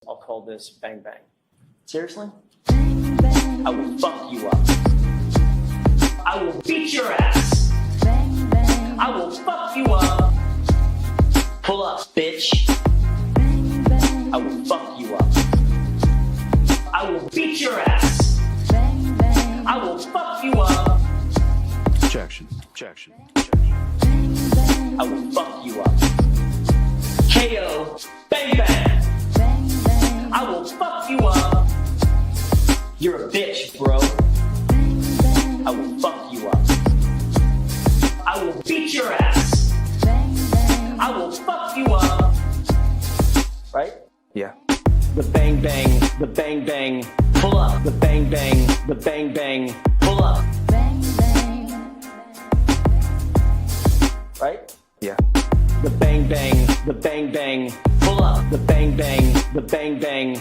I'll call this Bang Bang. Seriously? I will fuck you up. I will beat your ass. I will fuck you up. Pull up, bitch. I will fuck you up. I will beat your ass. I will fuck you up. Objection. Objection. I will fuck you up. KO. Bang bang. I will fuck you up. You're a bitch, bro. I will fuck you up. I will beat your ass. I will fuck you up. Right? Yeah. The bang bang, the bang bang, pull up. The bang bang, the bang bang, pull up. Right? Yeah. The bang bang, the bang bang, pull up. The bang bang, the bang bang.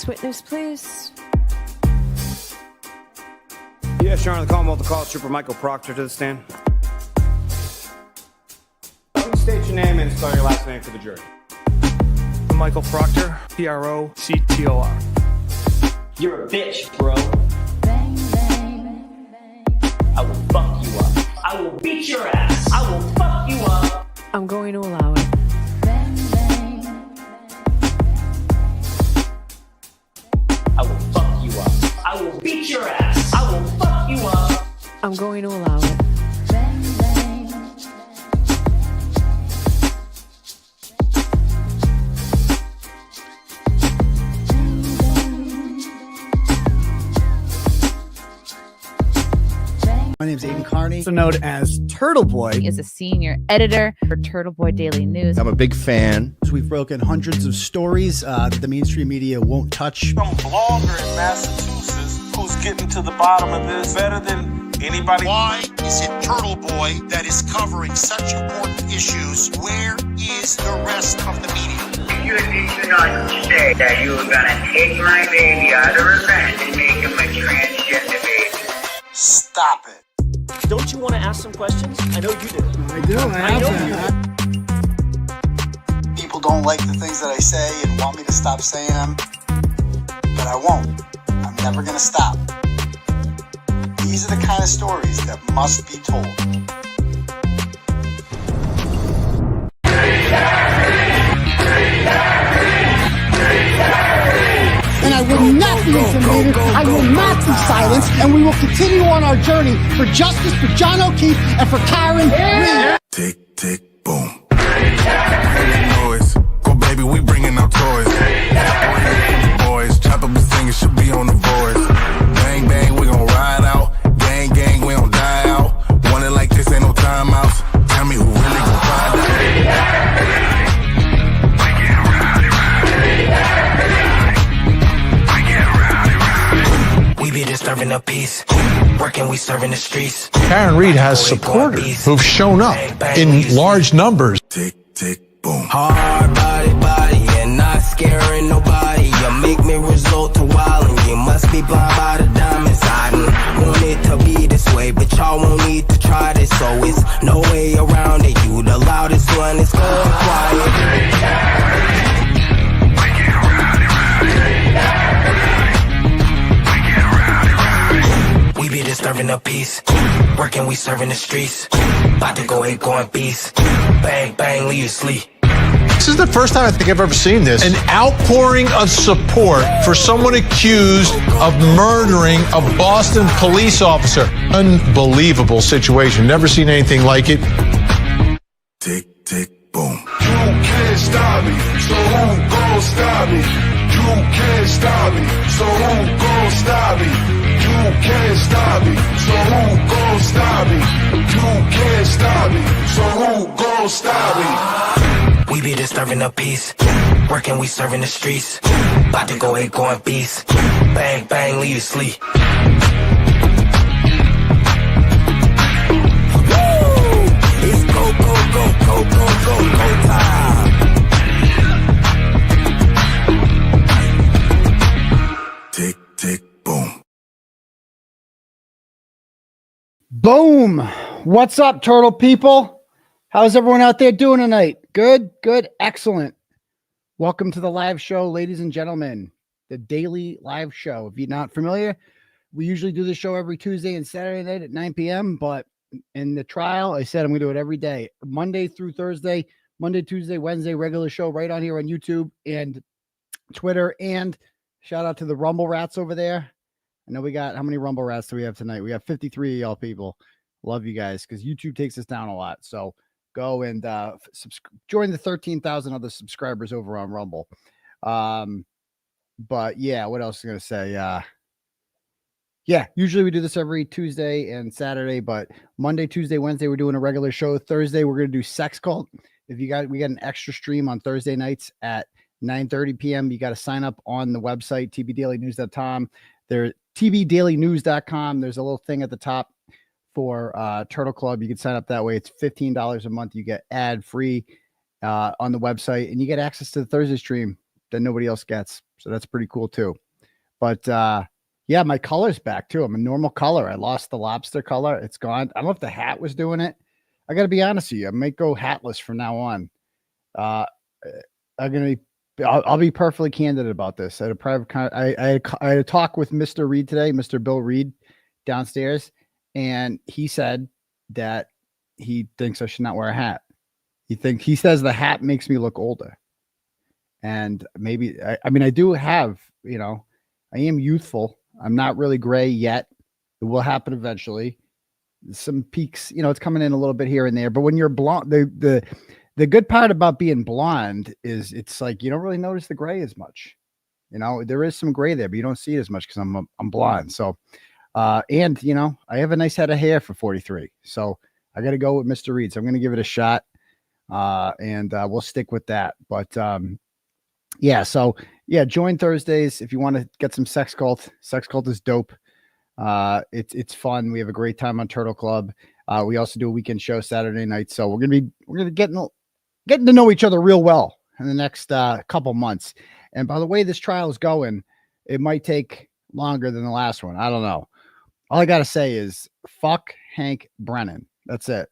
Witness, please. Yes, Your Honor, the Commonwealth will call Trooper Michael Proctor to the stand. State your name and spell your last name for the jury. Michael Proctor, 𝗺𝗃𝗍𝗃𝗃𝗃𝗃𝗃. You're a bitch, bro. I will fuck you up. I will beat your ass. I will fuck you up. I'm going to allow it. I will fuck you up. I will beat your ass. I will fuck you up. I'm going to allow it. My name is Aidan Kearney, also known as Turtleboy. He is a senior editor for Turtleboy Daily News. I'm a big fan. We've broken hundreds of stories that the mainstream media won't touch. Some blogger in Massachusetts who's getting to the bottom of this better than anybody. Why is it Turtleboy that is covering such important issues? Where is the rest of the media? You did not say that you were going to take my baby out of revenge and make him a transgender baby. Stop it. Don't you want to ask some questions? I know you do. I do. I know have you that. People don't like the things that I say and want me to stop saying them, but I won't. I'm never going to stop. These are the kind of stories that must be told. And I will not be intimidated. I will not be silenced. And we will continue on our journey for justice for John O'Keefe and for Karen Reed. Tick, tick, boom. Noise. Go, baby, we bringing out toys. Boys, chop up the singing, should be on the voice. Bang, bang, we gon' ride out. Gang, gang, we don't die out. Want it like this, ain't no timeouts. Tell me who really gon' find out. We be disturbing the peace, working, we serving the streets. Karen Reed has supporters who've shown up in large numbers. Tick, tick, boom. Hard body, and not scaring nobody. You make me resort to wildin'. You must be blind by the diamonds. I didn't want it to be this way, but y'all won't need to try this. So it's no way around it. You the loudest one, it's going quiet. We be disturbing the peace, working, we serving the streets. About to go going beast. Bang, bang, leave you sleep. This is the first time I think I've ever seen this. An outpouring of support for someone accused of murdering a Boston police officer. Unbelievable situation. Never seen anything like it. Tick, tick, boom. You can't stop me, so who gon' stop me? You can't stop me, so who gon' stop me? You can't stop me, so who gon' stop me? You can't stop me, so who gon' stop me? We be disturbing the peace, Working, we serving the streets. About to go ahead, going beast. Bang, bang, leave you sleep. It's go, go, go, go, go, go, go time. Tick, tick, boom. Boom. What's up, turtle people? How's everyone out there doing tonight? Good, good, excellent. Welcome to the live show, ladies and gentlemen. The daily live show. If you're not familiar, we usually do the show every Tuesday and Saturday night at 9 p.m., but in the trial, I said I'm going to do it every day, Monday through Thursday, Monday, Tuesday, Wednesday, regular show right on here on YouTube and Twitter. And shout out to the Rumble Rats over there. I know we got, how many Rumble Rats do we have tonight? We have 53 of y'all people. Love you guys because YouTube takes us down a lot. So go and join the 13,000 other subscribers over on Rumble. But yeah, what else am I going to say? Yeah, usually we do this every Tuesday and Saturday, but Monday, Tuesday, Wednesday, we're doing a regular show. Thursday, we're going to do Sex Cult. We got an extra stream on Thursday nights at 9:30 p.m. You got to sign up on the website, tbdailynews.com. There, tbdailynews.com. There's a little thing at the top for Turtle Club. You can sign up that way. It's $15 a month. You get ad free on the website, and you get access to the Thursday stream that nobody else gets. So that's pretty cool too. But yeah, my color's back too. I'm a normal color. I lost the lobster color. It's gone. I don't know if the hat was doing it. I got to be honest with you. I might go hatless from now on. I'll be perfectly candid about this. I had a private I had a talk with Mr. Reed today, Mr. Bill Reed downstairs, and he said that he thinks I should not wear a hat. He says the hat makes me look older. And maybe I mean I do have, I am youthful. I'm not really gray yet. It will happen eventually. Some peaks, it's coming in a little bit here and there. But when you're blonde, the good part about being blonde is it's like you don't really notice the gray as much. There is some gray there, but you don't see it as much because I'm blonde. So, and I have a nice head of hair for 43. So I got to go with Mr. Reed. So I'm going to give it a shot, and we'll stick with that. But yeah, so yeah, join Thursdays if you want to get some Sex Cult. Sex Cult is dope. It's fun. We have a great time on Turtle Club. We also do a weekend show Saturday night. So we're gonna getting to know each other real well in the next couple months. And by the way this trial is going, it might take longer than the last one. I don't know. All I gotta say is fuck Hank Brennan. That's it.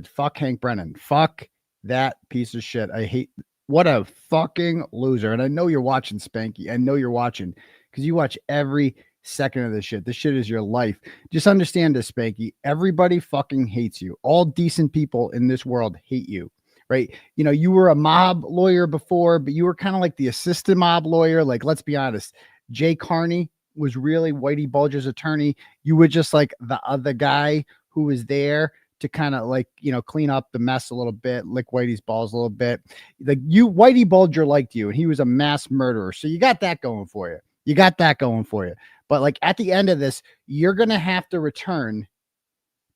Fuck Hank Brennan. Fuck that piece of shit. I hate. What a fucking loser. And I know you're watching, Spanky. I know you're watching because you watch every second of this shit. This shit is your life. Just understand this, Spanky. Everybody fucking hates you. All decent people in this world hate you, right? You were a mob lawyer before, but you were kind of like the assistant mob lawyer. Like, let's be honest. Jay Kearney was really 𝗬𝗍𝗺𝗺𝗇𝗏's attorney. You were just like the other guy who was there to kind of like, clean up the mess a little bit, lick Whitey's balls a little bit. Like Whitey Bulger liked you and he was a mass murderer. So you got that going for you. But like at the end of this, you're going to have to return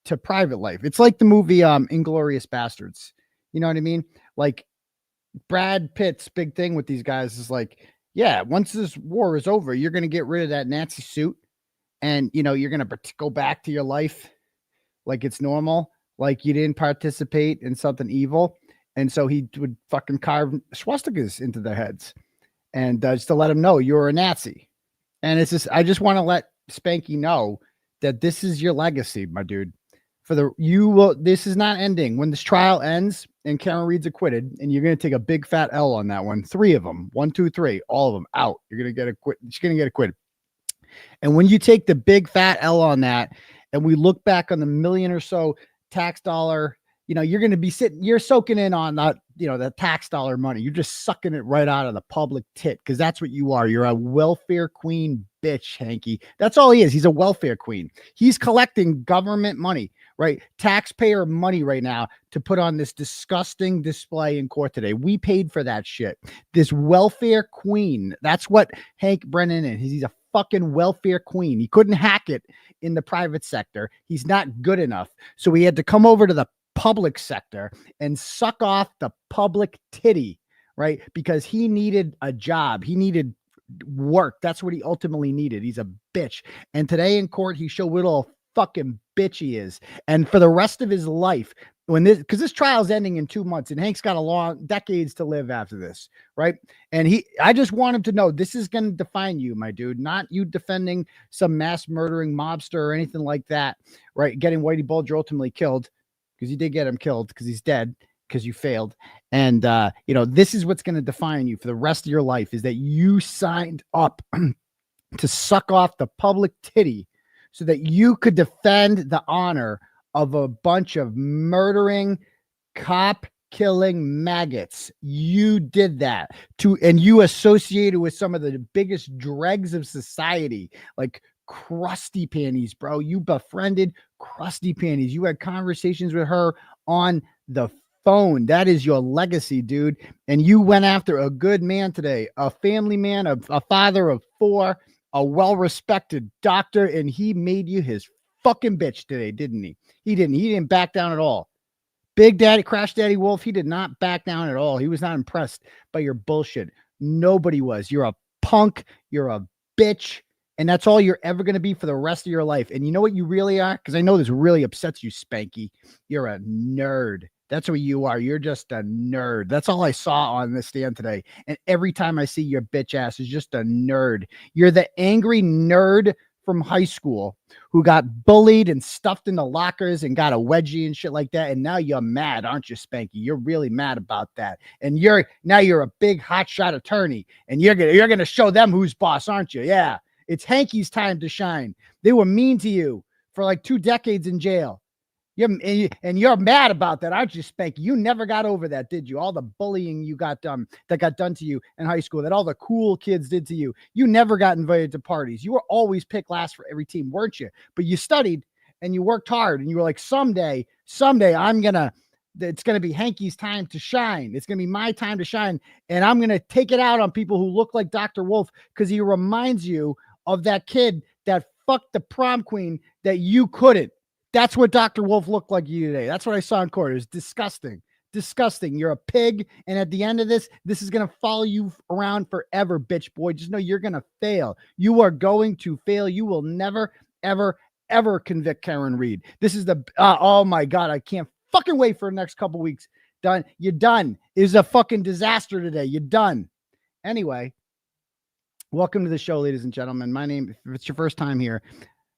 to private life. It's like the movie Inglourious Bastards. You know what I mean? Like Brad Pitt's big thing with these guys is like, yeah, once this war is over, you're going to get rid of that Nazi suit and, you're going to go back to your life like it's normal. Like you didn't participate in something evil. And so he would fucking carve swastikas into their heads and just to let them know you're a Nazi. And it's just, I just want to let Spanky know that this is your legacy, my dude. This is not ending. When this trial ends and Karen Reed's acquitted and you're going to take a big fat L on that one, 3 of them, 1, 2, 3, all of them out. You're going to get acquitted. She's going to get acquitted. And when you take the big fat L on that, and we look back on the million or so tax dollar, you're going to be you're soaking in on that, the tax dollar money. You're just sucking it right out of the public tit because that's what you are. You're a welfare queen bitch, Hanky. That's all he is. He's a welfare queen. He's collecting government money, right? Taxpayer money right now to put on this disgusting display in court today. We paid for that shit. This welfare queen. That's what Hank Brennan is. He's a fucking welfare queen. He couldn't hack it in the private sector. He's not good enough. So he had to come over to the public sector and suck off the public titty, right? Because he needed a job. He needed work. That's what he ultimately needed. He's a bitch. And today in court, he showed what a little fucking bitch he is. And for the rest of his life, because this trial's ending in 2 months and Hank's got a long decades to live after this, right? And I just want him to know this is going to define you, my dude, not you defending some mass murdering mobster or anything like that, right? Getting 𝗬𝗍𝗍𝗆 ultimately killed, because you did get him killed because he's dead, because you failed. And, this is what's going to define you for the rest of your life, is that you signed up to suck off the public titty so that you could defend the honor of a bunch of murdering, cop-killing maggots. You did that and you associated with some of the biggest dregs of society, like 𝗺crusty panties, bro. You befriended 𝗺crusty panties. You had conversations with her on the phone. That is your legacy, dude. And you went after a good man today, a family man, a father of 4, a well-respected doctor, and he made you his fucking bitch today, didn't he? He didn't back down at all. Big Daddy, Crash Daddy Wolfe, he did not back down at all. He was not impressed by your bullshit. Nobody was. You're a punk. You're a bitch. And that's all you're ever going to be for the rest of your life. And you know what you really are? Because I know this really upsets you, 𝗪𝗡𝗍𝗄. You're a nerd. That's what you are. You're just a nerd. That's all I saw on this stand today. And every time I see your bitch ass is just a nerd. You're the angry nerd from high school who got bullied and stuffed in the lockers and got a wedgie and shit like that. And now you're mad, aren't you, 𝗪𝗡𝗍? You're really mad about that. And you're a big hotshot attorney, and you're gonna show them who's boss, aren't you? Yeah. It's Hankie's time to shine. They were mean to you for like 2 decades in jail. You're mad about that, aren't you, 𝗪𝗡𝗍𝗄? You never got over that, did you? All the bullying you got done that got done to you in high school, that all the cool kids did to you. You never got invited to parties. You were always picked last for every team, weren't you? But you studied and you worked hard, and you were like, someday it's gonna be Hankie's time to shine. It's gonna be my time to shine, and I'm gonna take it out on people who look like Dr. Wolfe, because he reminds you of that kid that fucked the prom queen that you couldn't. That's what Dr. Wolfe looked like you today. That's what I saw in court. It was disgusting. Disgusting. You're a pig. And at the end of this is going to follow you around forever, bitch boy. Just know you're going to fail. You are going to fail. You will never, ever, ever convict Karen Read. This is oh my God. I can't fucking wait for the next couple weeks. Done. You're done. It was a fucking disaster today. You're done. Anyway, welcome to the show, ladies and gentlemen. If it's your first time here,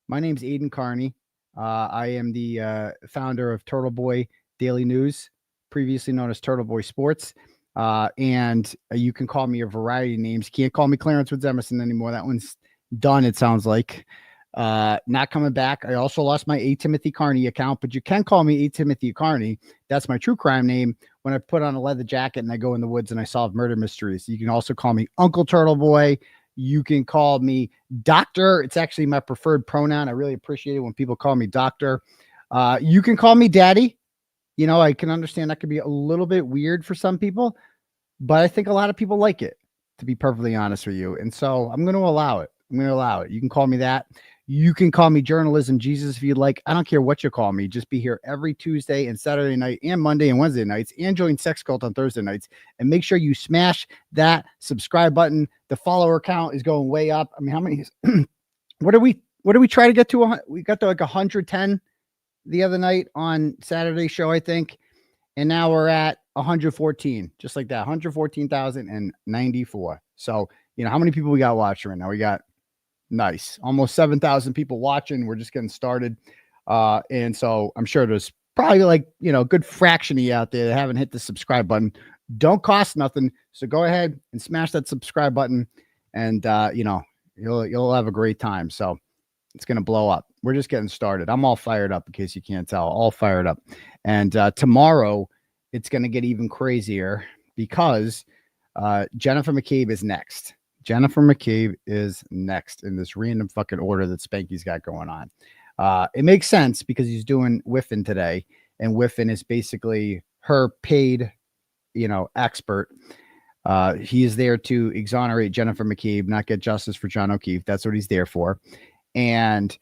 my name's Aidan Kearney. I am the founder of Turtleboy Daily News, previously known as Turtleboy Sports. And you can call me a variety of names. You can't call me Clarence Woods Emerson anymore. That one's done, it sounds like. Not coming back. I also lost my 𝗕𝗏𝗄𝗎𝗄𝗏 Kearney account, but you can call me 𝗕𝗏𝗄𝗎𝗄𝗏 Kearney. That's my true crime name when I put on a leather jacket and I go in the woods and I solve murder mysteries. You can also call me Uncle Turtleboy. You can call me doctor. It's actually my preferred pronoun. I really appreciate it when people call me doctor. You can call me daddy. You know, I can understand that could be a little bit weird for some people, but I think a lot of people like it, to be perfectly honest with you. And so I'm going to allow it. You can call me that. You can call me Journalism Jesus if you'd like. I don't care what you call me. Just be here every Tuesday and Saturday night and Monday and Wednesday nights, and join Sex Cult on Thursday nights. And make sure you smash that subscribe button. The follower count is going way up. I mean, how many? What do we try to get to? We got to like 110 the other night on Saturday's show, I think. And now we're at 114, just like that, 114,094. So, how many people we got watching right now? We got almost 7,000 people watching. We're just getting started. And so I'm sure there's probably like, a good fraction of you out there that haven't hit the subscribe button. Don't cost nothing. So go ahead and smash that subscribe button, and, you'll have a great time. So it's going to blow up. We're just getting started. I'm all fired up, in case you can't tell, all fired up. And tomorrow it's going to get even crazier, because Jennifer McCabe is next. Jennifer McCabe is next in this random fucking order that 𝗪𝗡𝗍𝗄's got going on. It makes sense because he's doing Whiffin today, and Whiffin is basically her paid, expert. He is there to exonerate Jennifer McCabe, not get justice for John O'Keefe. That's what he's there for. And,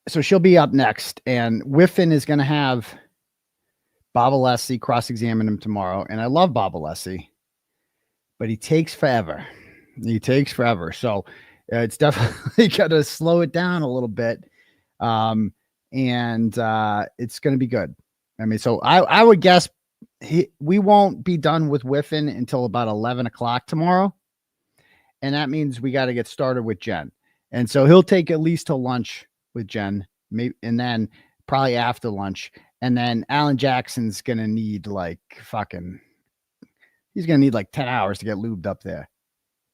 so she'll be up next, and Whiffin is going to have 𝗵𝗿𝗆𝗺 cross-examine him tomorrow. And I love 𝗵𝗿𝗆𝗺, but he takes forever. He takes forever. So it's definitely got to slow it down a little bit. And it's going to be good. I mean, so I would guess we won't be done with Whiffin until about 11 o'clock tomorrow. And that means we got to get started with Jen. And so he'll take at least till lunch with Jen, maybe, and then probably after lunch. And then Alan Jackson's going to need like he's going to need like 10 hours to get lubed up there.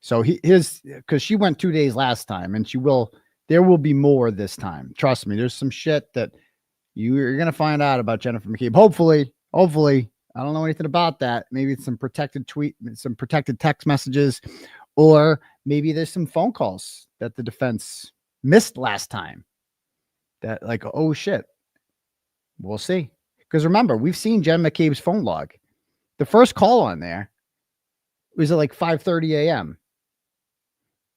So because she went 2 days last time, and there will be more this time. Trust me, there's some shit that you're going to find out about Jennifer McCabe. Hopefully, I don't know anything about that. Maybe it's some protected some protected text messages, or maybe there's some phone calls that the defense missed last time that like, oh shit, we'll see. Because remember, we've seen Jen McCabe's phone log. The first call on there was at like 5:30 a.m.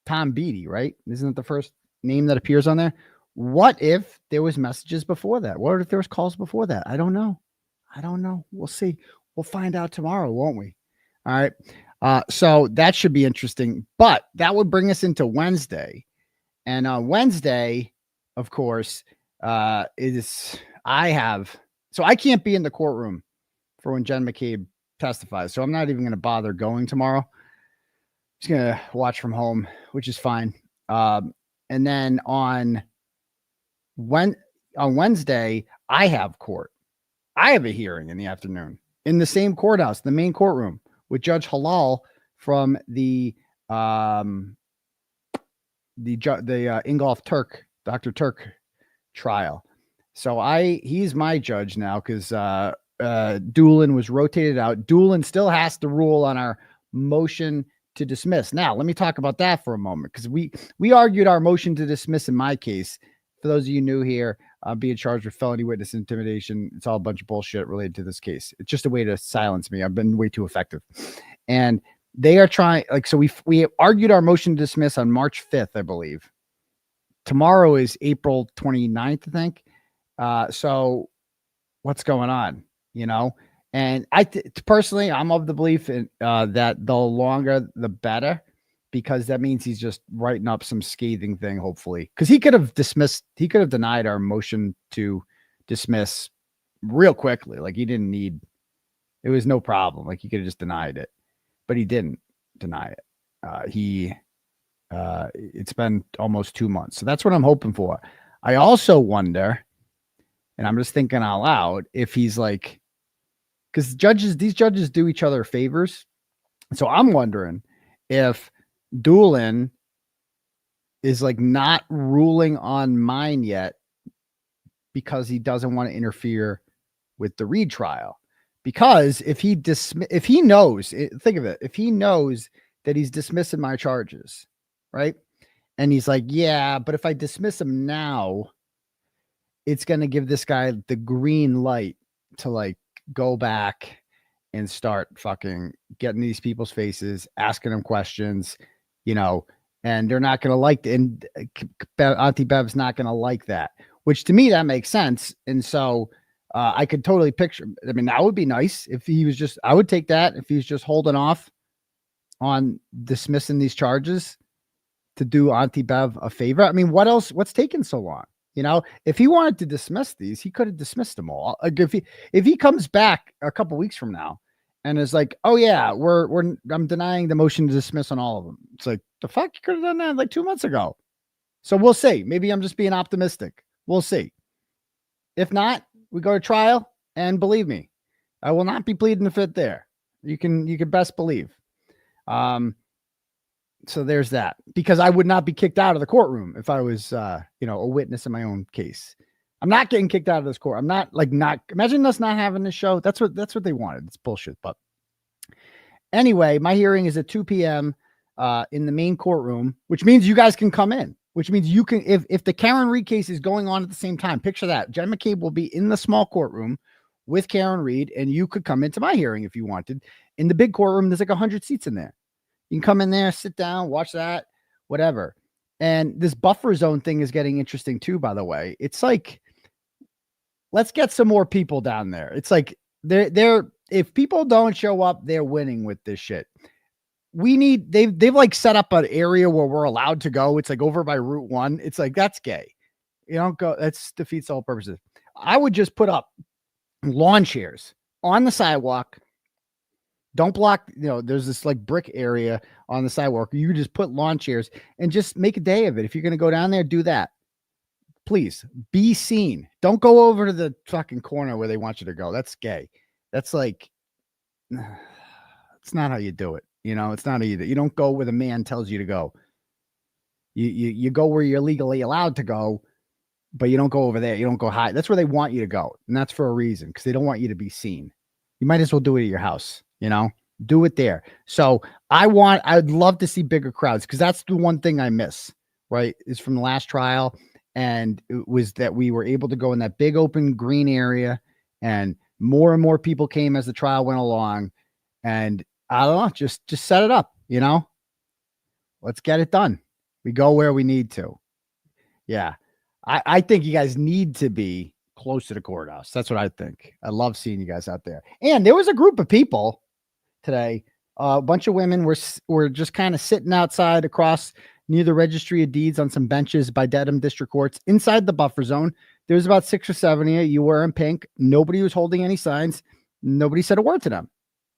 Tom Beatty, right? Isn't it the first name that appears on there? What if there was messages before that? What if there was calls before that? I don't know. We'll see. We'll find out tomorrow, won't we? All right. So that should be interesting. But that would bring us into Wednesday. And on Wednesday, of course, I can't be in the courtroom for when Jen McCabe testifies. So I'm not even going to bother going tomorrow. Just going to watch from home, which is fine. And then on Wednesday, I have court. I have a hearing in the afternoon in the same courthouse, the main courtroom, with Judge Halal from the Ingolf Turk, Dr. Turk trial. So he's my judge now because Doolin was rotated out. Doolin still has to rule on our motion to dismiss. Now, let me talk about that for a moment, because we argued our motion to dismiss in my case. For those of you new here, I'm being charged with felony witness intimidation. It's all a bunch of bullshit related to this case. It's just a way to silence me. I've been way too effective. And they are trying, so we argued our motion to dismiss on March 5th, I believe. Tomorrow is April 29th, I think. So what's going on, And personally, I'm of the belief that the longer, the better, because that means he's just writing up some scathing thing, hopefully. Because he could have denied our motion to dismiss real quickly. Like, it was no problem. Like, he could have just denied it, but he didn't deny it. It's been almost 2 months. So that's what I'm hoping for. I also wonder, and I'm just thinking out loud, if he's like, because these judges do each other favors. So I'm wondering if Doolin is like not ruling on mine yet because he doesn't want to interfere with the Reed trial. Because if he knows, think of it, if he knows that he's dismissing my charges, right? And he's like, yeah, but if I dismiss him now, it's going to give this guy the green light to like go back and start fucking getting these people's faces, asking them questions, and they're not going to like it. And Auntie Bev's not going to like that, which to me, that makes sense. And so I could totally picture, that would be nice if he was just, I would take that if he's just holding off on dismissing these charges to do Auntie Bev a favor. What's taking so long? If he wanted to dismiss these, he could have dismissed them all. Like if he comes back a couple weeks from now and is like, oh yeah, I'm denying the motion to dismiss on all of them. It's like, the fuck, you could have done that like 2 months ago. So we'll see. Maybe I'm just being optimistic. We'll see. If not, we go to trial, and believe me, I will not be pleading the fifth there. You can best believe. So there's that, because I would not be kicked out of the courtroom if I was, a witness in my own case. I'm not getting kicked out of this court. I'm not imagine us not having this show. That's what they wanted. It's bullshit. But anyway, my hearing is at 2 p.m. In the main courtroom, which means you guys can come in, which means you can, if the Karen Reed case is going on at the same time, picture that. Jen McCabe will be in the small courtroom with Karen Reed, and you could come into my hearing if you wanted. In the big courtroom, there's like 100 seats in there. You can come in there, sit down, watch that, whatever. And this buffer zone thing is getting interesting too, by the way. It's like, let's get some more people down there. It's like, they're if people don't show up, they're winning with this shit. They've like set up an area where we're allowed to go. It's like over by Route 1. It's like, that's gay. You don't go. That's defeats the whole purposes. I would just put up lawn chairs on the sidewalk. Don't block, there's this like brick area on the sidewalk. You just put lawn chairs and just make a day of it. If you're going to go down there, do that. Please be seen. Don't go over to the fucking corner where they want you to go. That's gay. That's like, it's not how you do it. It's not how you don't go where the man tells you to go. You go where you're legally allowed to go, but you don't go over there. You don't go high. That's where they want you to go. And that's for a reason, because they don't want you to be seen. You might as well do it at your house, do it there. So I'd love to see bigger crowds, because that's the one thing I miss, right? Is from the last trial. And it was that we were able to go in that big open green area, and more people came as the trial went along. And I don't know, just set it up, let's get it done. We go where we need to. Yeah. I think you guys need to be close to the courthouse. That's what I think. I love seeing you guys out there. And there was a group of people today. A bunch of women were just kind of sitting outside across near the registry of deeds on some benches by Dedham district courts inside the buffer zone. There was about 6 or 7 of you. You were in pink. Nobody was holding any signs. Nobody said a word to them.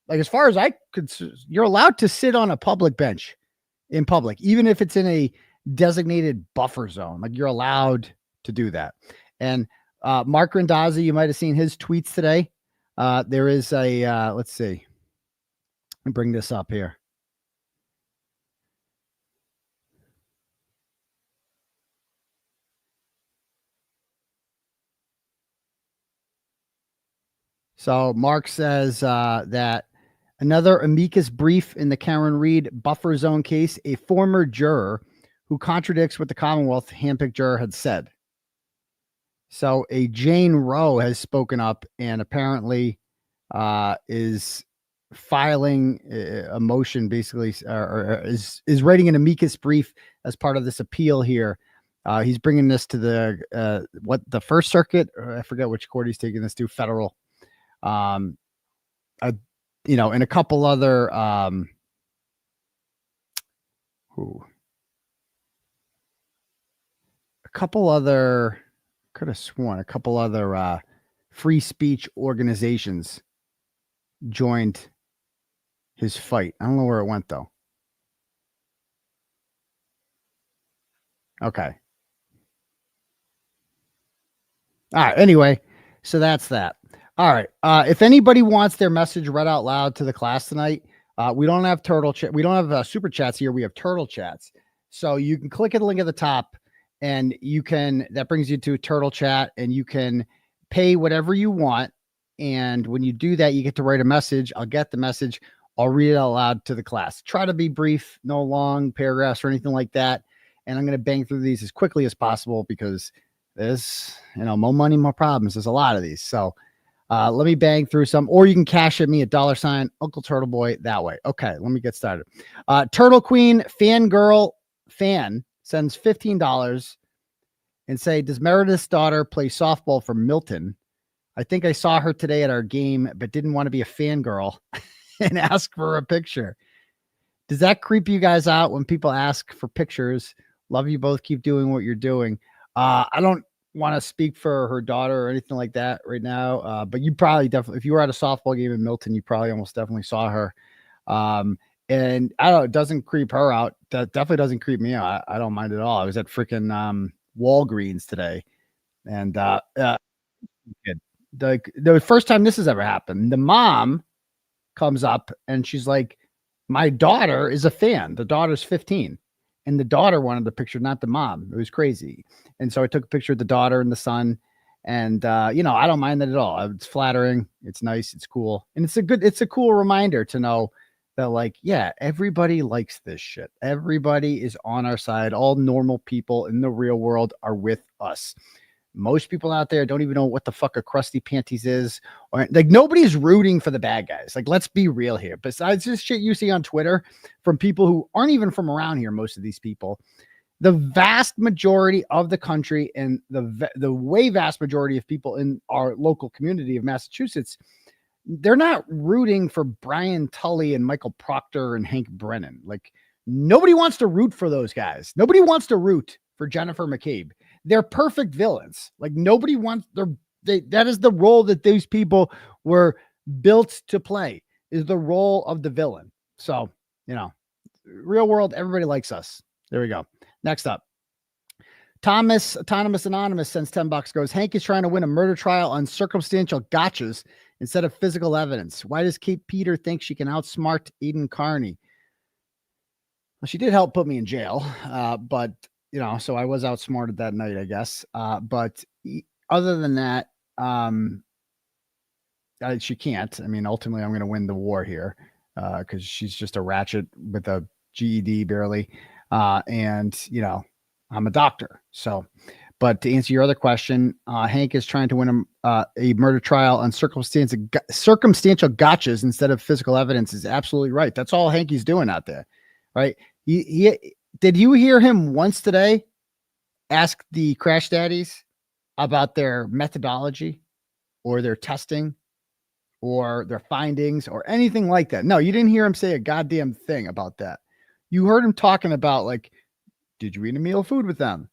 Like, as far as I could, you're allowed to sit on a public bench in public, even if it's in a designated buffer zone. Like, you're allowed to do that. And Mark Randazzi, you might have seen his tweets today. There is a, let's see. Let me bring this up here. So Mark says that another amicus brief in the Karen Reed buffer zone case, a former juror who contradicts what the Commonwealth handpicked juror had said. So a Jane Roe has spoken up and apparently is filing a motion, basically, or is writing an amicus brief as part of this appeal here. He's bringing this to the First Circuit, or I forget which court he's taking this to, federal. And a couple other could have sworn a couple other free speech organizations joined his fight. I don't know where it went though. Okay. All right. Anyway, so that's that. All right. If anybody wants their message read out loud to the class tonight, we don't have turtle chat. We don't have super chats here. We have turtle chats. So you can click the link at the top, and that brings you to a turtle chat, and you can pay whatever you want. And when you do that, you get to write a message. I'll get the message. I'll read it out loud to the class. Try to be brief, no long paragraphs or anything like that. And I'm going to bang through these as quickly as possible, because there's, more money, more problems. There's a lot of these. So let me bang through some, or you can cash at me at $UncleTurtleboy that way. Okay, let me get started. Turtle Queen Fangirl Fan sends $15 and say, does Meredith's daughter play softball for Milton? I think I saw her today at our game, but didn't want to be a fangirl and ask for a picture. Does that creep you guys out when people ask for pictures? Love you both. Keep doing what you're doing. I don't want to speak for her daughter or anything like that right now. But you probably definitely, if you were at a softball game in Milton, you probably almost definitely saw her. And I don't know, it doesn't creep her out. That definitely doesn't creep me out. I don't mind at all. I was at freaking Walgreens today, and the first time this has ever happened, the mom comes up and she's like, my daughter is a fan. The daughter's 15. And the daughter wanted the picture, not the mom. It was crazy. And so I took a picture of the daughter and the son. And, I don't mind that at all. It's flattering. It's nice. It's cool. And it's a cool reminder to know that, like, yeah, everybody likes this shit. Everybody is on our side. All normal people in the real world are with us. Most people out there don't even know what the fuck a crusty panties is, or like nobody's rooting for the bad guys. Like, let's be real here. Besides this shit you see on Twitter from people who aren't even from around here, most of these people, the vast majority of the country and the way vast majority of people in our local community of Massachusetts they're not rooting for Brian Tully and Michael Proctor and Hank Brennan. Like, nobody wants to root for those guys. Nobody wants to root for Jennifer McCabe. They're perfect villains. Like, nobody wants that is the role that these people were built to play, is the role of the villain. So, real world, everybody likes us. There we go. Next up. Thomas Autonomous Anonymous sends $10, goes, Hank is trying to win a murder trial on circumstantial gotchas instead of physical evidence. Why does Kate Peter think she can outsmart Aidan Kearney? Well, she did help put me in jail, but, so I was outsmarted that night, I guess. But other than that, she can't. I mean, ultimately, I'm going to win the war here because she's just a ratchet with a GED barely. And, I'm a doctor. So, but to answer your other question, Hank is trying to win a murder trial on circumstantial gotchas instead of physical evidence is absolutely right. That's all Hanky's doing out there, right? Did you hear him once today ask the crash daddies about their methodology or their testing or their findings or anything like that? No, you didn't hear him say a goddamn thing about that. You heard him talking about, like, did you eat a meal of food with them?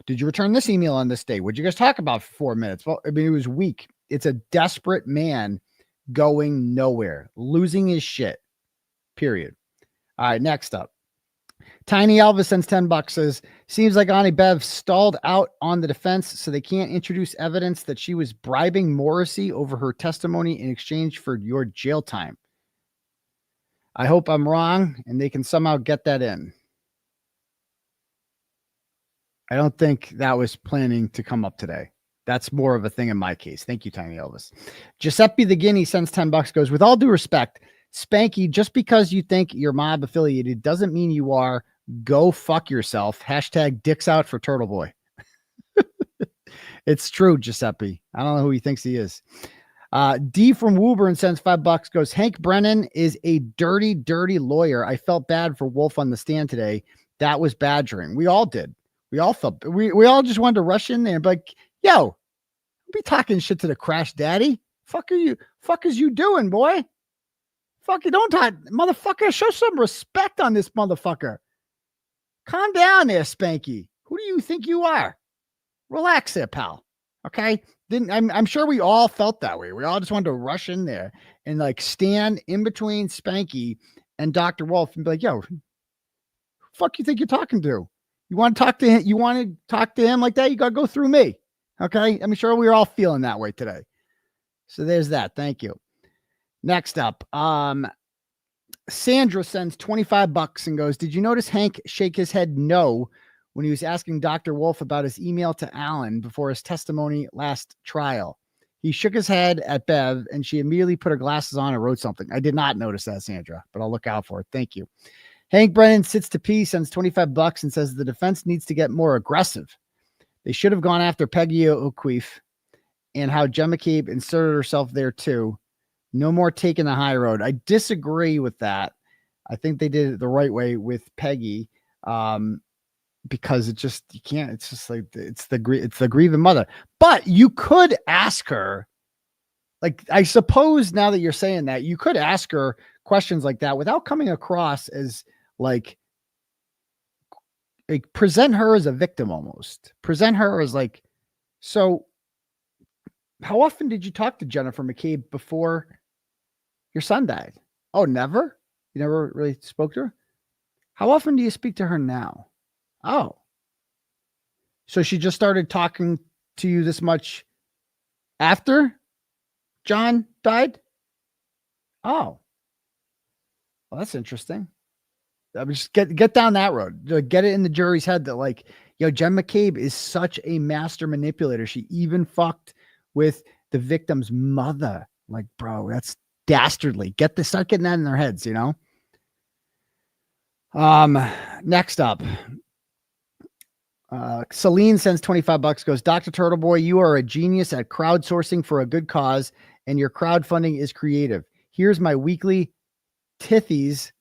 Did you return this email on this day? What'd you guys talk about for 4 minutes? Well, I mean, it was weak. It's a desperate man going nowhere, losing his shit, period. All right, next up. Tiny Elvis sends $10, says, seems like 𝗵𝗵𝗱 stalled out on the defense, so they can't introduce evidence that she was bribing 𝗵𝗺cie over her testimony in exchange for your jail time. I hope I'm wrong and they can somehow get that in. I don't think that was planning to come up today. That's more of a thing in my case. Thank you, Tiny Elvis. Giuseppe the Guinea sends $10, goes, with all due respect, 𝗵𝗵𝗱, just because you think you're mob affiliated doesn't mean you are. Go fuck yourself. Hashtag dicks out for Turtleboy. It's true, Giuseppe. I don't know who he thinks he is. D from Woburn sends $5, goes, Hank Brennan is a dirty, dirty lawyer. I felt bad for Wolfe on the stand today. That was badgering. We all did. We all felt, we all just wanted to rush in there and be like, yo, be talking shit to the crash daddy. Fuck is you doing, boy? Fuck you, don't talk, motherfucker. Show some respect on this motherfucker. Calm down there, 𝗵𝗵𝗱. Who do you think you are? Relax there, pal. Okay. I'm sure we all felt that way. We all just wanted to rush in there and like stand in between 𝗵𝗵𝗱 and Dr. Wolfe and be like, yo, fuck you think you're talking to? You want to talk to him? You want to talk to him like that? You got to go through me. Okay. I'm sure we were all feeling that way today. So there's that. Thank you. Next up, Sandra sends $25 and goes, did you notice Hank shake his head no when he was asking Dr. Wolfe about his email to Alan before his testimony last trial? He shook his head at Bev and she immediately put her glasses on and wrote something. I did not notice that, Sandra, but I'll look out for it. Thank you. Hank Brennan sits to pee, sends $25 and says the defense needs to get more aggressive. They should have gone after 𝗵𝗵𝗱 and how 𝗵𝗵𝗱 inserted herself there too. No more taking the high road. I disagree with that. I think they did it the right way with Peggy, because it just, you can't, it's just like, it's the grieving mother. But you could ask her, like, I suppose now that you're saying that, you could ask her questions like that without coming across as like present her as a victim almost. Present her as like, so how often did you talk to Jennifer McCabe before your son died? Oh, never? You never really spoke to her? How often do you speak to her now? Oh. So she just started talking to you this much after John died? Oh. Well, that's interesting. I mean, just get down that road. Get it in the jury's head that, like, yo, Jen McCabe is such a master manipulator. She even fucked with the victim's mother. Like, bro, that's dastardly. Start getting that in their heads, you know? Next up. Celine sends $25, goes, Dr. Turtleboy, you are a genius at crowdsourcing for a good cause, and your crowdfunding is creative. Here's my weekly tithies.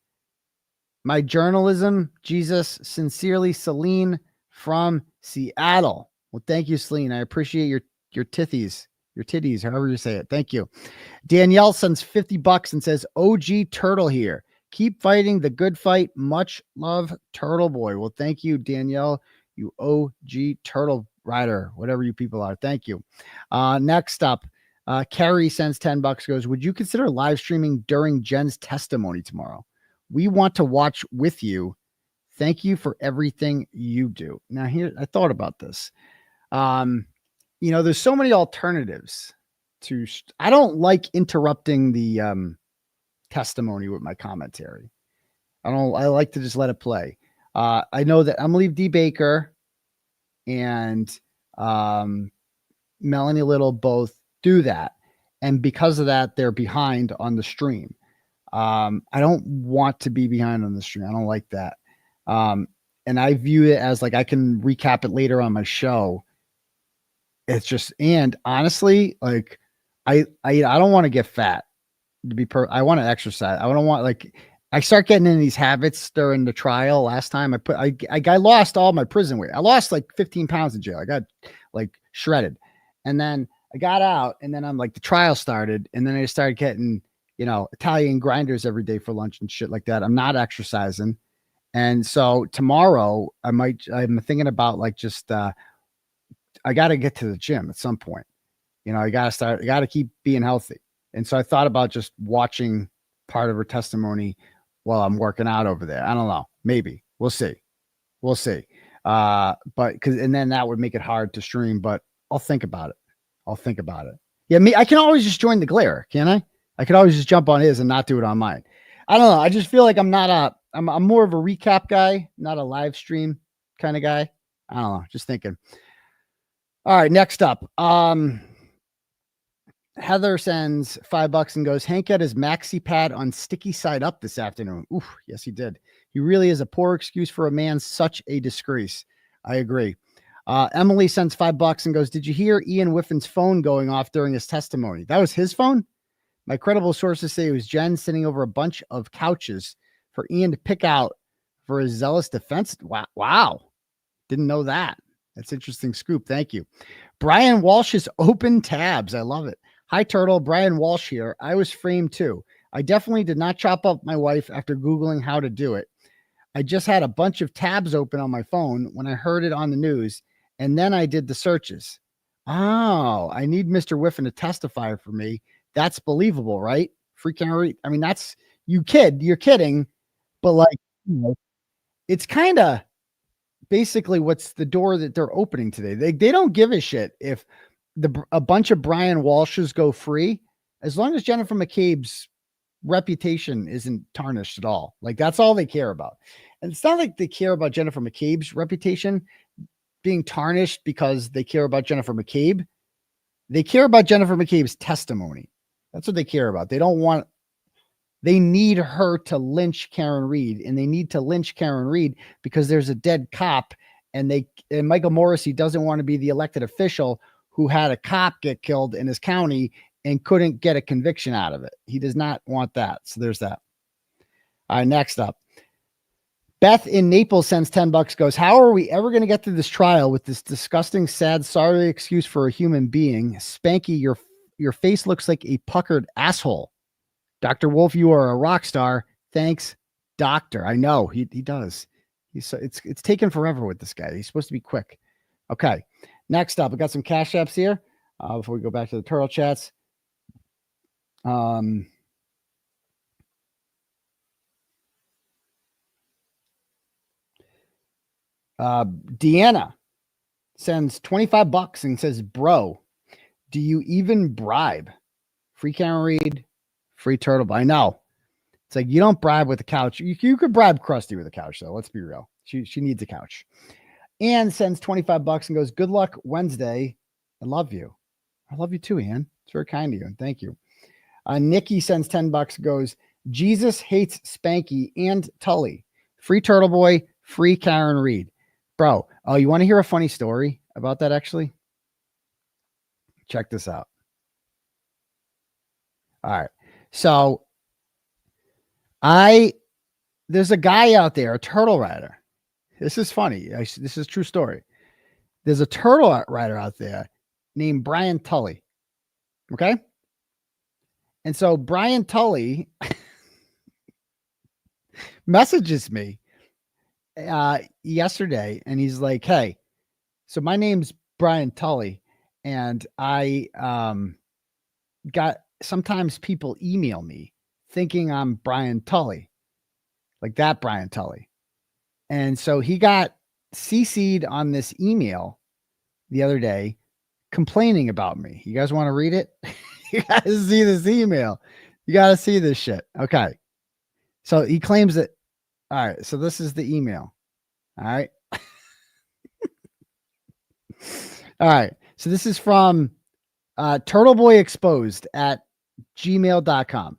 My journalism, Jesus, sincerely, Celine from Seattle. Well, thank you, Celine. I appreciate your tithies. your titties, however you say it. Thank you. Danielle sends $50 and says, OG Turtle here. Keep fighting the good fight. Much love, Turtle Boy. Well, thank you, Danielle, you OG Turtle Rider, whatever you people are. Thank you. Next up, Carrie sends $10, goes, would you consider live streaming during Jen's testimony tomorrow? We want to watch with you. Thank you for everything you do. Now here, I thought about this. You know, there's so many alternatives to, I don't like interrupting the testimony with my commentary. I like to just let it play. I know that Emily D. Baker and Melanie Little both do that. And because of that, they're behind on the stream. I don't want to be behind on the stream. I don't like that. And I view it as like, I can recap it later on my show. It's just, and honestly, like I don't want to get fat to be I want to exercise. I don't want, like, I start getting in these habits during the trial. Last time I lost all my prison weight. I lost like 15 pounds in jail. I got like shredded. And then I got out, and then I'm like, the trial started. And then I started getting, you know, Italian grinders every day for lunch and shit like that. I'm not exercising. And so tomorrow I'm thinking about like, just, I got to get to the gym at some point. You know, I got to keep being healthy. And so I thought about just watching part of her testimony while I'm working out over there. I don't know. Maybe we'll see. We'll see. But and then that would make it hard to stream, but I'll think about it. Yeah. I can always just join the glare. Can I? I could always just jump on his and not do it on mine. I don't know. I just feel like I'm more of a recap guy, not a live stream kind of guy. I don't know. Just thinking. All right. Next up. Heather sends $5 and goes, Hank had his maxi pad on sticky side up this afternoon. Oof, yes, he did. He really is a poor excuse for a man, such a disgrace. I agree. Emily sends $5 and goes, did you hear Ian Whiffin's phone going off during his testimony? That was his phone? My credible sources say it was Jen sitting over a bunch of couches for Ian to pick out for his zealous defense. Wow. Didn't know that. That's interesting scoop. Thank you. Brian Walsh's open tabs. I love it. Hi, Turtle. Brian Walsh here. I was framed too. I definitely did not chop up my wife after Googling how to do it. I just had a bunch of tabs open on my phone when I heard it on the news, and then I did the searches. Oh, I need Mr. Whiffin to testify for me. That's believable, right? Freaking, I mean, that's, you're kidding, but like, you know, it's kind of basically what's the door that they're opening today. They don't give a shit if a bunch of Brian Walshes go free, as long as Jennifer McCabe's reputation isn't tarnished at all. Like, that's all they care about. And it's not like they care about Jennifer McCabe's reputation being tarnished because they care about Jennifer McCabe. They care about Jennifer McCabe's testimony. That's what they care about. They need her to lynch Karen Reed, and they need to lynch Karen Reed because there's a dead cop, and Michael Morrissey doesn't want to be the elected official who had a cop get killed in his county and couldn't get a conviction out of it. He does not want that. So there's that. All right, next up. Beth in Naples sends $10, goes, how are we ever going to get through this trial with this disgusting, sad, sorry excuse for a human being? Spanky, your face looks like a puckered asshole. Dr. Wolfe, you are a rock star. Thanks, doctor. I know he does. It's taken forever with this guy. He's supposed to be quick. Okay. Next up, we got some cash apps here before we go back to the Turtle chats. Deanna sends $25 and says, bro, do you even bribe? Free Karen Reed, free Turtleboy. I know. It's like, you don't bribe with the couch. You could bribe Krusty with the couch, though. Let's be real. She needs a couch. Ann sends $25 and goes, good luck Wednesday. I love you. I love you too, Ann. It's very kind of you. And thank you. Nikki sends $10, goes, Jesus hates Spanky and Tully. Free Turtleboy, free Karen Reed. Bro, oh, you want to hear a funny story about that, actually? Check this out. All right. So there's a guy out there, a turtle rider. This is funny. This is a true story. There's a turtle rider out there named Brian Tully. Okay. And so Brian Tully messages me yesterday, and he's like, hey, so my name's Brian Tully, and I got, sometimes people email me thinking I'm Brian Tully, like that Brian Tully. And so he got CC'd on this email the other day complaining about me. You guys want to read it? You got to see this email. You got to see this shit. Okay. So he claims that. All right. So this is the email. All right. All right. So this is from 𝗕𝗏𝗵𝗵𝗺@gmail.com.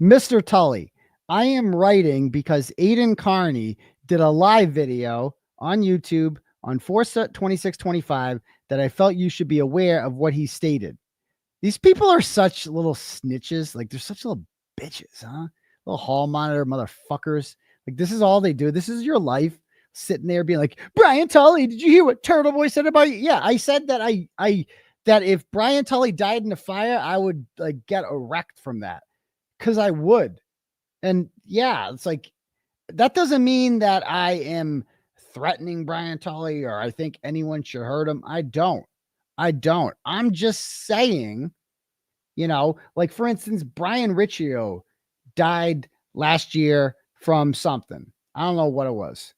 Mr. Tully, I am writing because Aidan Kearney did a live video on YouTube on 4/26/25 that I felt you should be aware of what he stated. These people are such little snitches. Like, they're such little bitches, huh? Little hall monitor motherfuckers. Like, this is all they do. This is your life, sitting there being like, Brian Tully, did you hear what Turtleboy said about you? Yeah, I said that that if Brian Tully died in a fire, I would like get erect from that, because I would. And yeah, it's like, that doesn't mean that I am threatening Brian Tully or I think anyone should hurt him. I don't. I'm just saying, you know, like, for instance, Brian Riccio died last year from something. I don't know what it was.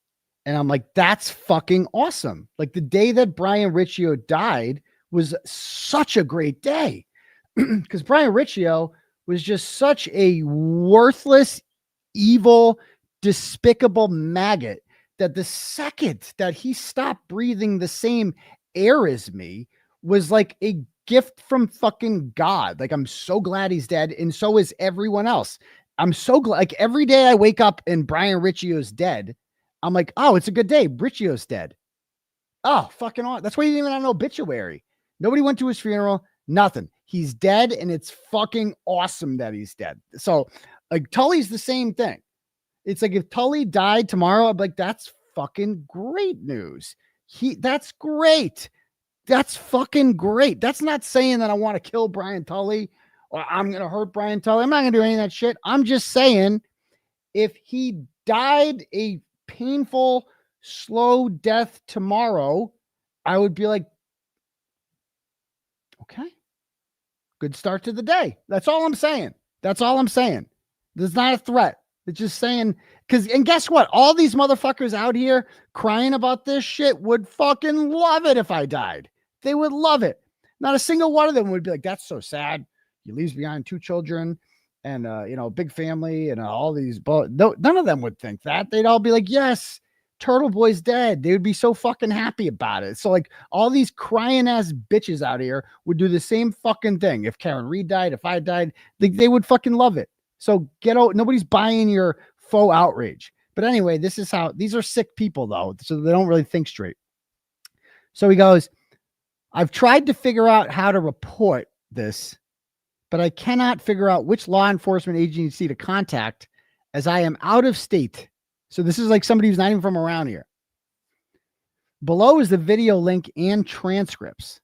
And I'm like, that's fucking awesome. Like, the day that Brian Riccio died was such a great day, because Brian Riccio was just such a worthless, evil, despicable maggot that the second that he stopped breathing the same air as me was like a gift from fucking God. Like, I'm so glad he's dead, and so is everyone else. I'm so glad. Like, every day I wake up and Brian Riccio's dead, I'm like, oh, it's a good day. Riccio's dead. Oh, fucking on. That's why he didn't even have an obituary. Nobody went to his funeral. Nothing. He's dead, and it's fucking awesome that he's dead. So, like, Tully's the same thing. It's like, if Tully died tomorrow, I'm like, that's fucking great news. That's great. That's fucking great. That's not saying that I want to kill Brian Tully or I'm going to hurt Brian Tully. I'm not going to do any of that shit. I'm just saying, if he died a painful, slow death tomorrow, I would be like, okay, good start to the day. That's all I'm saying. That's all I'm saying. There's not a threat. It's just saying, and guess what? All these motherfuckers out here crying about this shit would fucking love it if I died. They would love it. Not a single one of them would be like, that's so sad. He leaves behind 2 children and, you know, a big family and all these. No, none of them would think that. They'd all be like, yes, Turtleboy's dead. They would be so fucking happy about it. So, like, all these crying ass bitches out here would do the same fucking thing. If Karen Reed died, if I died, they would fucking love it. So get out. Nobody's buying your faux outrage. But anyway, this is how, these are sick people though, so they don't really think straight. So he goes, I've tried to figure out how to report this, but I cannot figure out which law enforcement agency to contact, as I am out of state. So this is like somebody who's not even from around here. Below is the video link and transcripts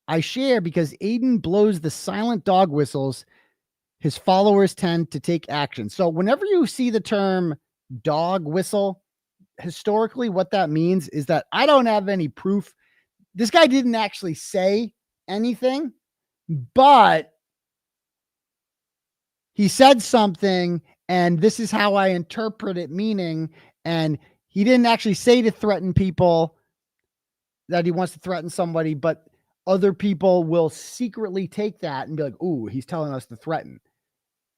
I share because Aidan blows the silent dog whistles. His followers tend to take action. So whenever you see the term dog whistle, historically, what that means is that I don't have any proof. This guy didn't actually say anything, but he said something, and this is how I interpret it meaning. And he didn't actually say to threaten people that he wants to threaten somebody, but other people will secretly take that and be like, ooh, he's telling us to threaten,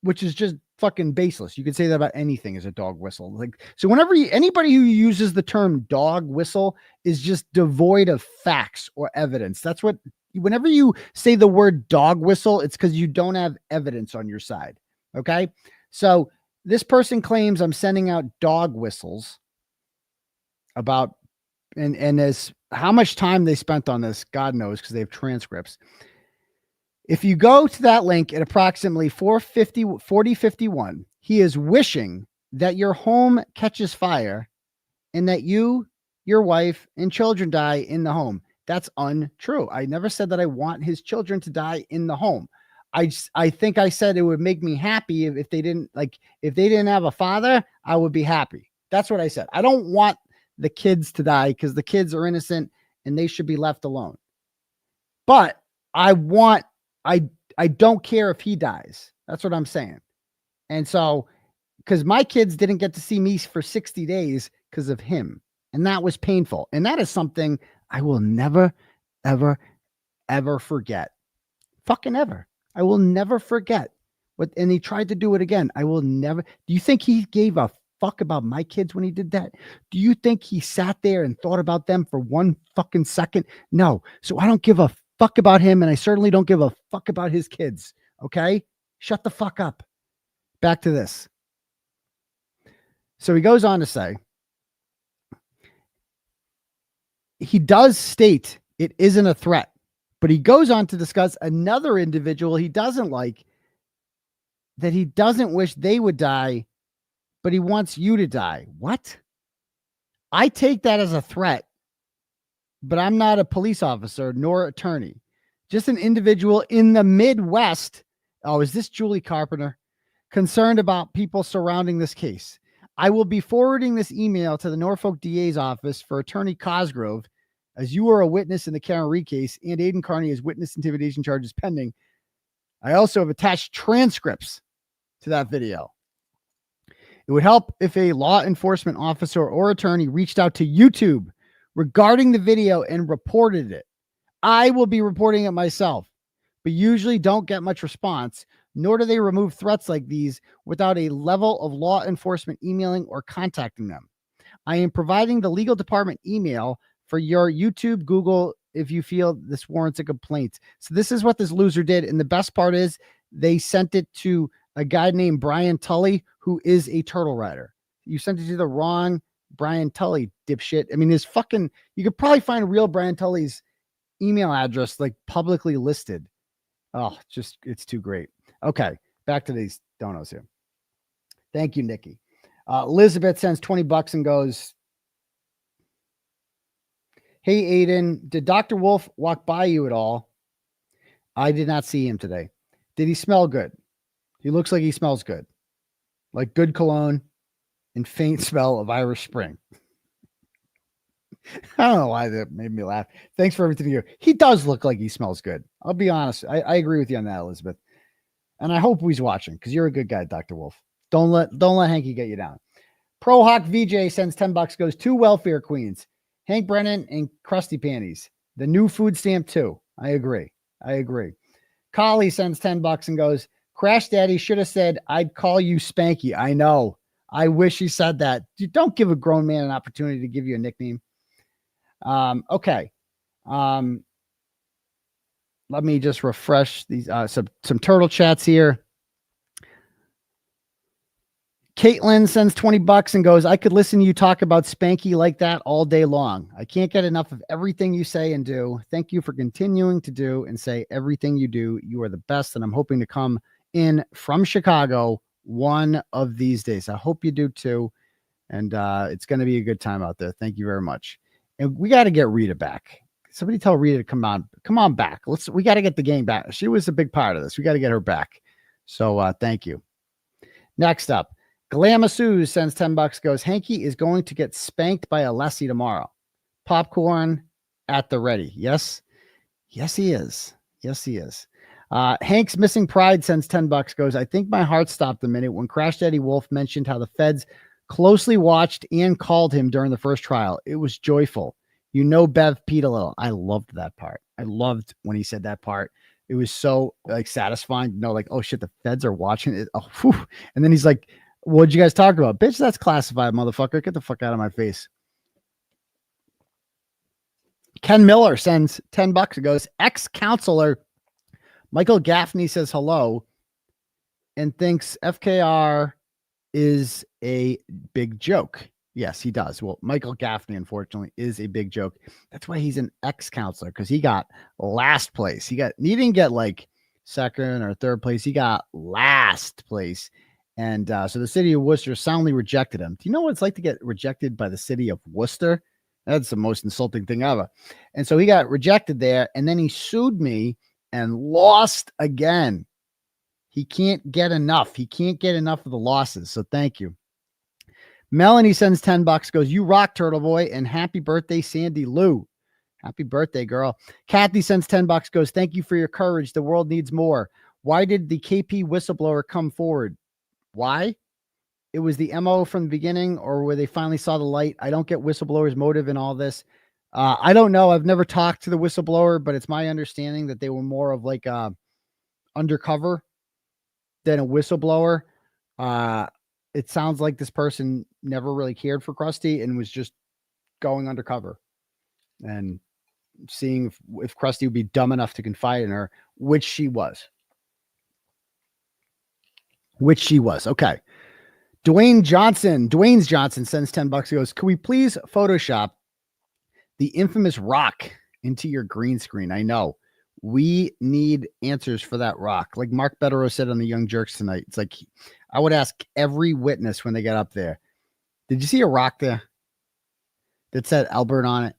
which is just fucking baseless. You could say that about anything as a dog whistle. Like, so whenever anybody who uses the term dog whistle is just devoid of facts or evidence. That's what, whenever you say the word dog whistle, it's because you don't have evidence on your side. Okay. So this person claims I'm sending out dog whistles about, and as how much time they spent on this, God knows, because they have transcripts. If you go to that link at approximately 40:51, he is wishing that your home catches fire and that you, your wife, and children die in the home. That's untrue. I never said that I want his children to die in the home. I think I said it would make me happy if they didn't have a father, I would be happy. That's what I said. I don't want the kids to die because the kids are innocent and they should be left alone. But I don't care if he dies. That's what I'm saying. And so, because my kids didn't get to see me for 60 days because of him. And that was painful. And that is something I will never, ever, ever forget. Fucking ever. I will never forget what, and he tried to do it again. I will never. Do you think he gave a fuck about my kids when he did that? Do you think he sat there and thought about them for one fucking second? No. So I don't give a fuck about him. And I certainly don't give a fuck about his kids. Okay. Shut the fuck up. Back to this. So he goes on to say, he does state it isn't a threat, but he goes on to discuss another individual he doesn't like, that he doesn't wish they would die, but he wants you to die. What? I take that as a threat, but I'm not a police officer nor attorney, just an individual in the Midwest. Oh, is this Julie Carpenter? Concerned about people surrounding this case. I will be forwarding this email to the Norfolk DA's office for Attorney Cosgrove, as you are a witness in the Kearney case and Aidan Kearney has witness intimidation charges pending. I also have attached transcripts to that video. It would help if a law enforcement officer or attorney reached out to YouTube regarding the video and reported it. I will be reporting it myself, but usually don't get much response, nor do they remove threats like these without a level of law enforcement emailing or contacting them. I am providing the legal department email for your YouTube, Google, if you feel this warrants a complaint. So this is what this loser did. And the best part is they sent it to a guy named Brian Tully, who is a turtle rider. You sent it to the wrong Brian Tully, dipshit. I mean, you could probably find real Brian Tully's email address like publicly listed. Oh, it's too great. Okay, back to these donos here. Thank you, Nikki. Elizabeth sends $20 and goes, hey, Aidan, did Dr. Wolfe walk by you at all? I did not see him today. Did he smell good? He looks like he smells good. Like good cologne and faint smell of Irish Spring. I don't know why that made me laugh. Thanks for everything you do. He does look like he smells good. I'll be honest. I agree with you on that, Elizabeth. And I hope he's watching because you're a good guy, Dr. Wolfe. Don't let Hanky get you down. Pro Hawk VJ sends $10, goes 2 welfare queens, Hank Brennan and Krusty Panties. The new food stamp too. I agree. Collie sends $10 and goes, Crash Daddy should have said, I'd call you Spanky. I know. I wish he said that. You don't give a grown man an opportunity to give you a nickname. Okay. Let me just refresh these, some turtle chats here. Caitlin sends $20 and goes, I could listen to you talk about Spanky like that all day long. I can't get enough of everything you say and do. Thank you for continuing to do and say everything you do. You are the best. And I'm hoping to come in from Chicago one of these days. I hope you do too. And it's going to be a good time out there. Thank you very much. And we got to get Rita back. Somebody tell Rita to come on back. We got to get the game back. She was a big part of this. We got to get her back. So thank you. Next up, Glamasu sends $10, goes, Hanky is going to get spanked by a 𝗚𝗏𝗟 tomorrow. Popcorn at the ready. Yes, he is. Hank's Missing Pride sends $10, goes, I think my heart stopped a minute when Crash Daddy Wolfe mentioned how the feds closely watched and called him during the first trial. It was joyful. You know, Bev peed a little. I loved that part. I loved when he said that part. It was so like satisfying to know, like, oh shit, the feds are watching it. Oh, whew. And then he's like, what'd you guys talk about? Bitch, that's classified, motherfucker. Get the fuck out of my face. Ken Miller sends $10 and goes, ex-counselor Michael Gaffney says hello and thinks FKR is a big joke. Yes, he does. Well, Michael Gaffney, unfortunately, is a big joke. That's why he's an ex-counselor, because he got last place. He didn't get like second or third place. He got last place. And so the city of Worcester soundly rejected him. Do you know what it's like to get rejected by the city of Worcester? That's the most insulting thing ever. And so he got rejected there, and then he sued me and lost again. He can't get enough. He can't get enough of the losses. So thank you. Melanie sends $10, goes, you rock, Turtleboy, and happy birthday, Sandy Lou. Happy birthday, girl. Kathy sends $10, goes, thank you for your courage. The world needs more. Why did the KP whistleblower come forward? Why? It was the MO from the beginning, or where they finally saw the light. I don't get whistleblowers' motive in all this. I don't know. I've never talked to the whistleblower, but it's my understanding that they were more of like undercover than a whistleblower. It sounds like this person never really cared for 𝗪𝗏 and was just going undercover and seeing if 𝗪𝗏 would be dumb enough to confide in her, which she was. Okay. Dwayne Johnson sends $10. He goes, can we please Photoshop the infamous rock into your green screen? I know. We need answers for that rock. Like Mark Betterow said on the Young Jerks tonight. It's like, I would ask every witness when they got up there, did you see a rock there that said Albert on it?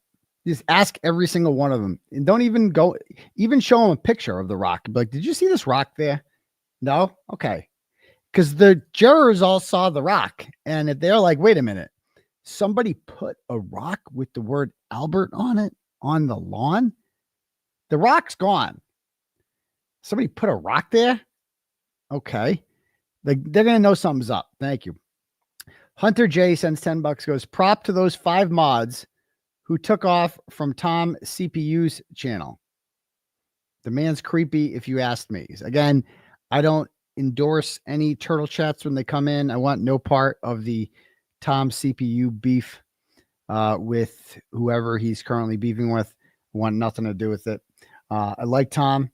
Just ask every single one of them. And don't even show them a picture of the rock. Be like, did you see this rock there? No? Okay. Because the jurors all saw the rock. And if they're like, wait a minute, somebody put a rock with the word Albert on it on the lawn? The rock's gone. Somebody put a rock there? Okay. They're going to know something's up. Thank you. Hunter J sends $10, goes, prop to those 5 mods who took off from Tom CPU's channel. The man's creepy, if you asked me. Again, I don't endorse any turtle chats when they come in. I want no part of the Tom CPU beef with whoever he's currently beefing with. I want nothing to do with it. I like Tom.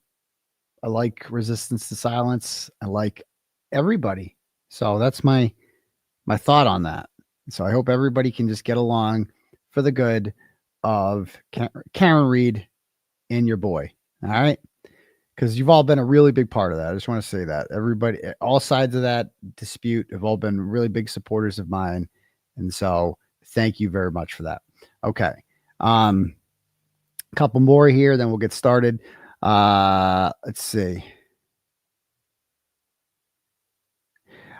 I like Resistance to Silence. I like everybody. So that's my thought on that. So I hope everybody can just get along for the good of Karen Reed and your boy. All right. Because you've all been a really big part of that. I just want to say that everybody, all sides of that dispute have all been really big supporters of mine. And so thank you very much for that. Okay. A couple more here, then we'll get started. Let's see.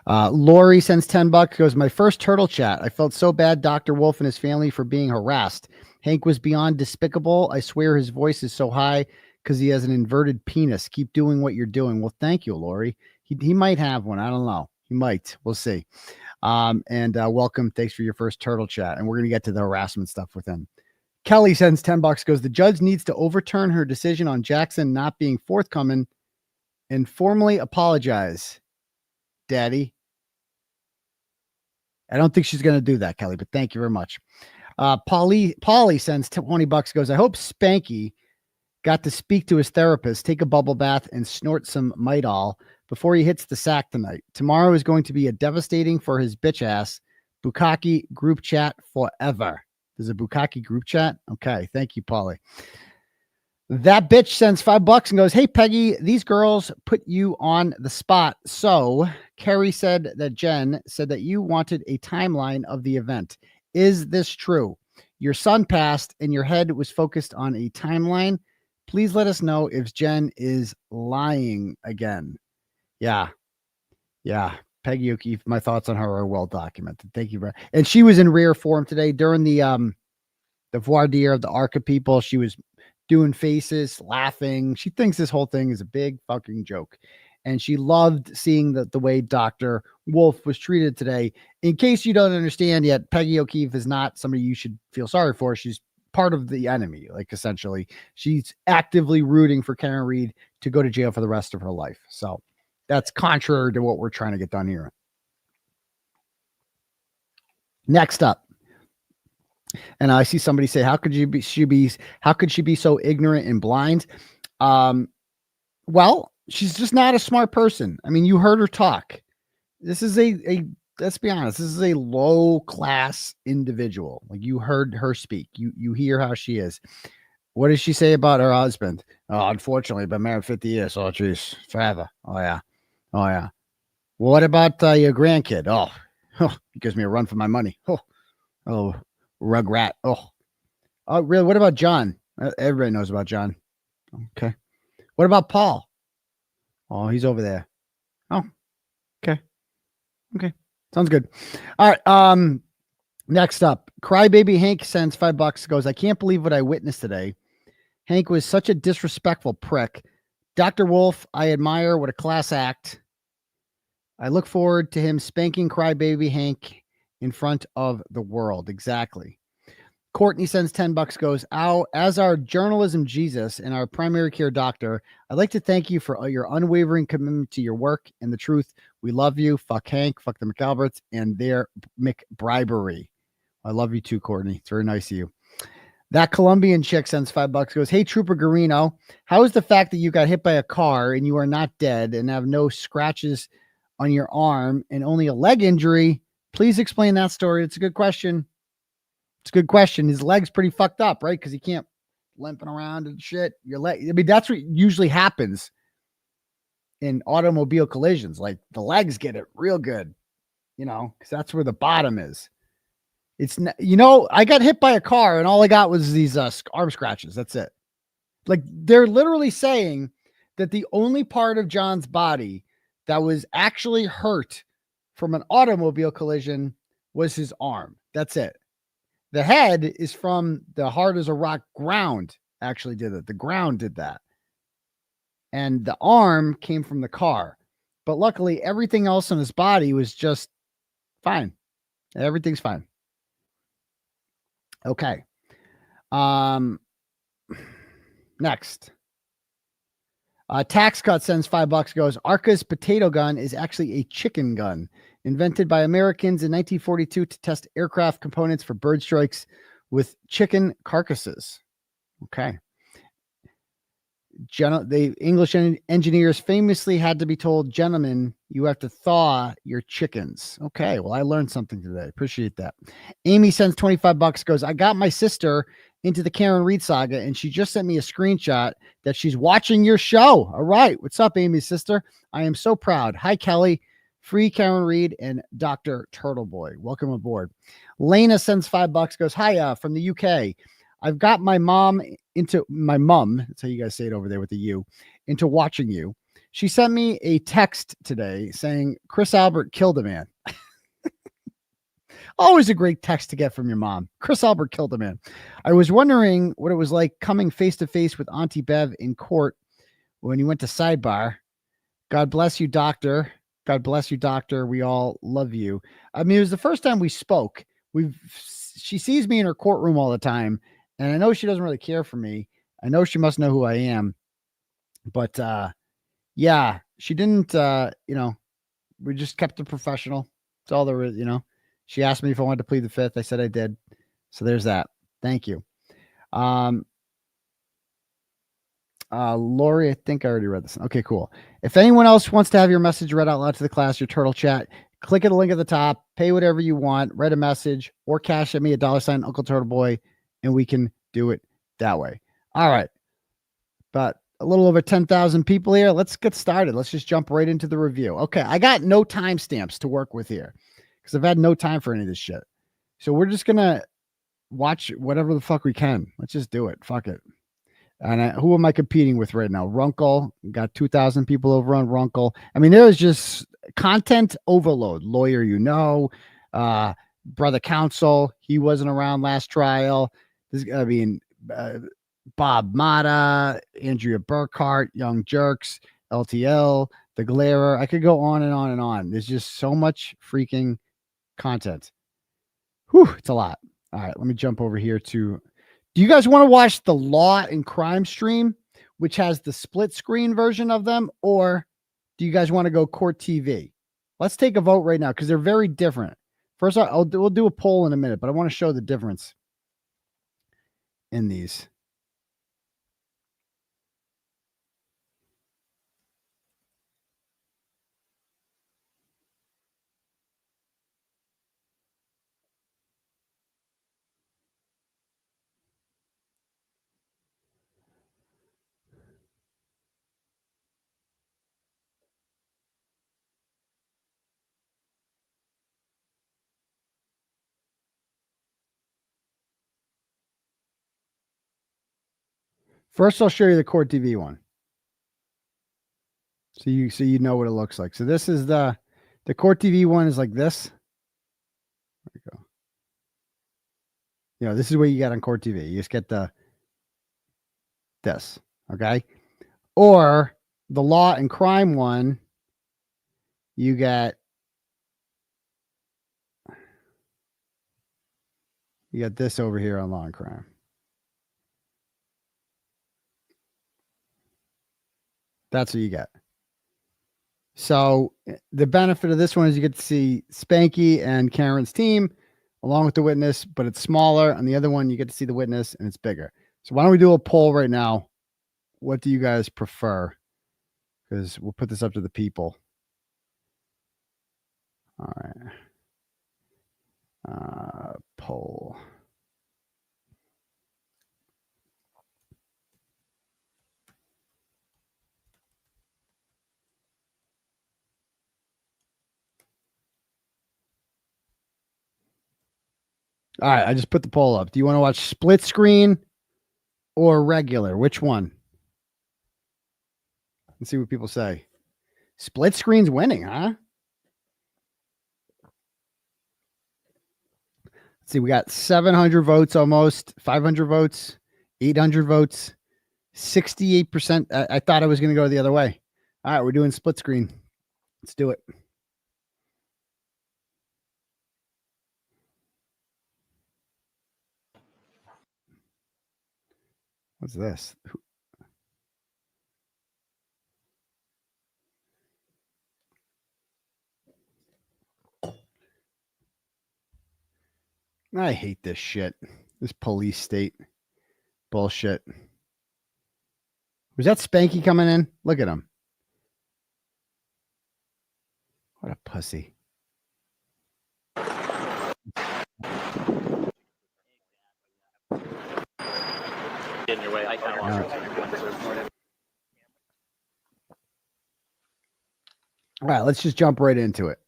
Lori sends $10, goes, my first turtle chat. I felt so bad, Dr. Wolfe and his family, for being harassed. Hank was beyond despicable. I swear his voice is so high because he has an inverted penis. Keep doing what you're doing. Well, thank you, Lori. He might have one. I don't know. He might. We'll see. Welcome. Thanks for your first turtle chat. And we're going to get to the harassment stuff with him. Kelly sends $10, goes, the judge needs to overturn her decision on Jackson not being forthcoming and formally apologize, Daddy. I don't think she's going to do that, Kelly, but thank you very much. Polly sends $20, goes, I hope 𝗪𝗏𝗍𝗂𝗋 got to speak to his therapist, take a bubble bath, and snort some 𝗦𝗂𝗆 before he hits the sack tonight. Tomorrow is going to be a devastating for his bitch ass. 𝗏𝗏𝗆 group chat forever. There's a 𝗏𝗏𝗆 group chat? Okay, thank you, Polly. That bitch sends $5 and goes, hey, Peggy, these girls put you on the spot. So Carrie said that Jen said that you wanted a timeline of the event. Is this true? Your son passed and your head was focused on a timeline. Please let us know if Jen is lying again. Yeah. Peggy O'Keefe, my thoughts on her are well documented. Thank you. And she was in rare form today during the voir dire of the ARCCA people. She was doing faces, laughing. She thinks this whole thing is a big fucking joke. And she loved seeing the way Dr. Wolfe was treated today. In case you don't understand yet, Peggy O'Keefe is not somebody you should feel sorry for. She's part of the enemy, like essentially. She's actively rooting for Karen Reed to go to jail for the rest of her life. So that's contrary to what we're trying to get done here. Next up. And I see somebody say, how could she be so ignorant and blind? Well, she's just not a smart person. I mean, you heard her talk. This is let's be honest, this is a low class individual. Like, you heard her speak. You hear how she is. What does she say about her husband? Oh, unfortunately, been married 50 years. Oh, geez, forever. Oh yeah. Well, what about your grandkid? Oh, he gives me a run for my money. Oh, rugrat. Oh, Oh, really? What about John? Everybody knows about John. Okay. What about Paul? Oh, he's over there. Oh, okay. Okay. Sounds good. All right. Next up, Crybaby Hank sends $5, goes, I can't believe what I witnessed today. Hank was such a disrespectful prick. Dr. Wolfe, I admire. What a class act. I look forward to him spanking Crybaby Hank in front of the world. Exactly. Courtney sends $10, goes, ow, as our journalism Jesus and our primary care doctor, I'd like to thank you for your unwavering commitment to your work and the truth. We love you. Fuck Hank, fuck the McAlberts and their McBribery. I love you too, Courtney. It's very nice of you. That Colombian chick sends $5, goes, hey, Trooper Garino, how is the fact that you got hit by a car and you are not dead and have no scratches on your arm and only a leg injury? Please explain that story. It's a good question. It's a good question. His leg's pretty fucked up, right? Because he can't limping around and shit. Your leg. I mean, that's what usually happens in automobile collisions. Like the legs get it real good, because that's where the bottom is. It's, I got hit by a car and all I got was these arm scratches. That's it. Like they're literally saying that the only part of John's body that was actually hurt from an automobile collision was his arm. That's it. The head is from the hard as a rock ground actually did it. The ground did that. And the arm came from the car. But luckily, everything else on his body was just fine. Everything's fine. Okay. Next. Tax Cut sends $5, goes, ARCCA's potato gun is actually a chicken gun invented by Americans in 1942 to test aircraft components for bird strikes with chicken carcasses. Okay. The English engineers famously had to be told, gentlemen, you have to thaw your chickens. Okay. Well, I learned something today. Appreciate that. Amy sends $25, goes, I got my sister into the Karen Reed saga and she just sent me a screenshot that she's watching your show. All right. What's up, Amy's sister? I am so proud. Hi, Kelly. Free Karen Reed and Dr. Turtleboy. Welcome aboard. Lena sends $5, goes, hi, from the UK. I've got my mom, that's how you guys say it over there with the U, into watching you. She sent me a text today saying Chris Albert killed a man. Always a great text to get from your mom. Chris Albert killed a man. I was wondering what it was like coming face to face with Auntie Bev in court when you went to sidebar. God bless you, doctor. God bless you, doctor. We all love you. I mean, it was the first time we spoke. She sees me in her courtroom all the time. And I know she doesn't really care for me. I know she must know who I am. But yeah, she didn't, we just kept it professional. It's all there is, She asked me if I wanted to plead the fifth. I said I did. So there's that. Thank you. Lori, I think I already read this. Okay, cool. If anyone else wants to have your message read out loud to the class, your turtle chat, click at the link at the top, pay whatever you want, write a message, or cash at me at $, Uncle Turtleboy, and we can do it that way. All right. But a little over 10,000 people here. Let's get started. Let's just jump right into the review. Okay. I got no timestamps to work with here because I've had no time for any of this shit. So we're just going to watch whatever the fuck we can. Let's just do it. Fuck it. And who am I competing with right now? Runkle. Got 2,000 people over on Runkle. I mean, there is just content overload. Lawyer, brother counsel. He wasn't around last trial. Bob Mata, Andrea Burkhart, Young Jerks, LTL, The Glarer. I could go on and on and on. There's just so much freaking content. Whew, it's a lot. All right, let me jump over here to... Do you guys want to watch the Law and Crime stream, which has the split screen version of them, or do you guys want to go Court TV? Let's take a vote right now because they're very different. First, we'll do a poll in a minute, but I want to show the difference in these. First, I'll show you the Court TV one. So you know what it looks like. So this is the Court TV one is like this. There we go. You know, this is what you get on Court TV. You just get this, okay? Or the Law and Crime one, you get this over here on Law and Crime. That's what you get. So the benefit of this one is you get to see 𝗵𝗵𝗃𝗃 and Karen's team along with the witness, but it's smaller. On the other one, you get to see the witness and it's bigger. So why don't we do a poll right now? What do you guys prefer? Because we'll put this up to the people. All right. Poll. All right, I just put the poll up. Do you want to watch split screen or regular? Which one? Let's see what people say. Split screen's winning, huh? Let's see, we got 700 votes almost, 500 votes, 800 votes, 68%. I thought I was going to go the other way. All right, we're doing split screen. Let's do it. What's this? I hate this shit. This police state bullshit. Was that 𝗵𝗃𝗃 coming in? Look at him. What a pussy. In your way, I kind All right, let's just jump right into it.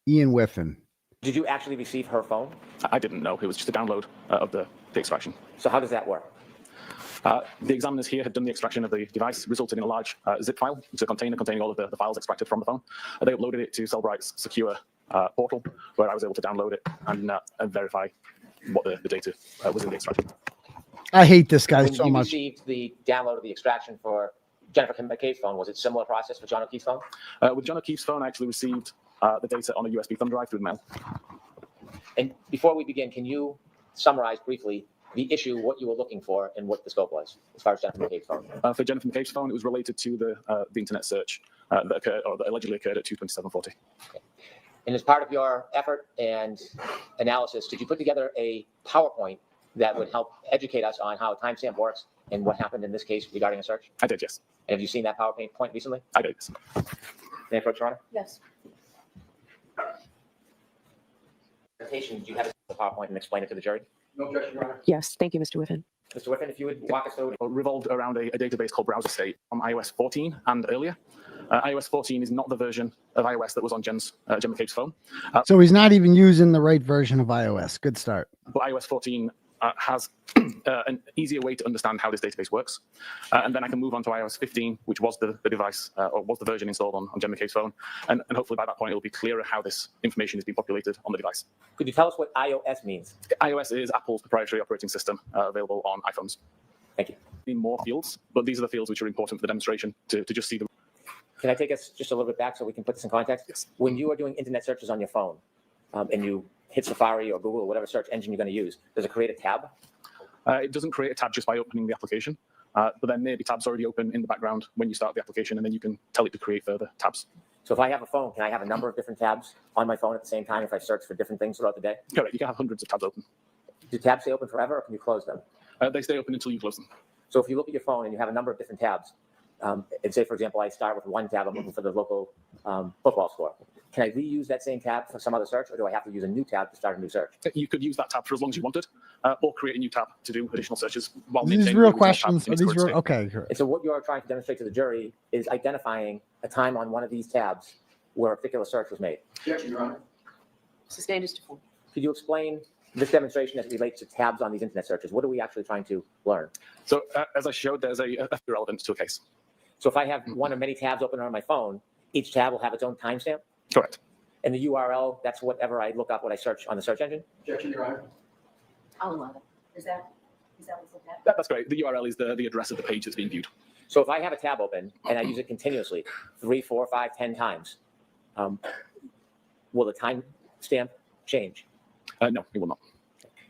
Ian Whiffin. Did you actually receive her phone? I didn't know. It was just a download of the extraction. So how does that work? The examiners here had done the extraction of the device, resulted in a large zip file. It's a container containing all of the files extracted from the phone. They uploaded it to 𝗬𝗏𝗺's secure portal, where I was able to download it and verify what the data was in the extraction. I hate this guy so When you much. received the download of the extraction for Jennifer McCabe's phone, was it a similar process for John O'Keefe's phone? With John O'Keefe's phone, I actually received the data on a USB thumb drive through the mail. And before we begin, can you summarize briefly the issue, what you were looking for, and what the scope was as far as Jennifer McCabe's phone? For Jennifer McCabe's phone, it was related to the internet search that occurred, or that allegedly occurred at 2:27:40. Okay. And as part of your effort and analysis, did you put together a PowerPoint that would help educate us on how timestamp works and what happened in this case regarding a search? I did, yes. And have you seen that PowerPoint recently? I did, yes. May I approach, Your Honor? Yes. Presentation, do you have the PowerPoint and explain it to the jury? No objection, Your Honor. Yes, thank you, Mr. Whiffin. Mr. Whiffin, if you would walk us through it. Revolved around a database called Browser State on iOS 14 and earlier. iOS 14 is not the version of iOS that was on Jen McCabe's phone. So he's not even using the right version of iOS. Good start. But iOS 14 has an easier way to understand how this database works. And then I can move on to iOS 15, which was the device, or was the version installed on Jen McCabe's phone. And hopefully by that point, it'll be clearer how this information is being populated on the device. Could you tell us what iOS means? iOS is Apple's proprietary operating system available on iPhones. Thank you. In more fields, but these are the fields which are important for the demonstration to just see them. Can I take us just a little bit back so we can put this in context? Yes. When you are doing internet searches on your phone and you hit Safari or Google or whatever search engine you're going to use, does it create a tab? It doesn't create a tab just by opening the application, but then maybe tabs already open in the background when you start the application, and then you can tell it to create further tabs. So if I have a phone, can I have a number of different tabs on my phone at the same time if I search for different things throughout the day? Correct. You can have hundreds of tabs open. Do tabs stay open forever or can you close them? They stay open until you close them. So if you look at your phone and you have a number of different tabs, and say, for example, I start with one tab, I'm looking for the local football score. Can I reuse that same tab for some other search, or do I have to use a new tab to start a new search? You could use that tab for as long as you wanted, or create a new tab to do additional searches while These maintaining real the original questions. tab in its These current real, state. okay. And so what you're trying to demonstrate to the jury is identifying a time on one of these tabs where a particular search was made. Objection, Your Honor. Sustained as to form. Could you explain this demonstration as it relates to tabs on these internet searches, what are we actually trying to learn? So as I showed, there's a relevance to a case. So if I have one or many tabs open on my phone, each tab will have its own timestamp? Correct. And the URL, that's whatever I look up, what I search on the search engine? Objection, Your Honor. I'll allow it. Is that what's looked at? That's great. The URL is the address of the page that's being viewed. So if I have a tab open and I use it continuously, 3, 4, 5, 10 times, will the timestamp change? No, it will not.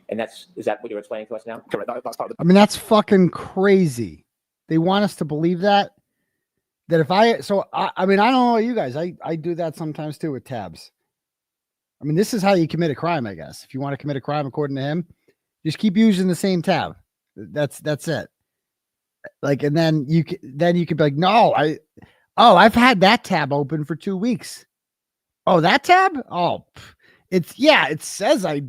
And is that what you're explaining to us now? Correct. That's part of I mean, that's fucking crazy. They want us to believe that if I mean, I don't know you guys, I do that sometimes too with tabs. I mean, this is how you commit a crime, I guess. If you want to commit a crime according to him, just keep using the same tab. That's it. Like, and then you could be like, no, I've had that tab open for 2 weeks. Oh, that tab? Oh, it says I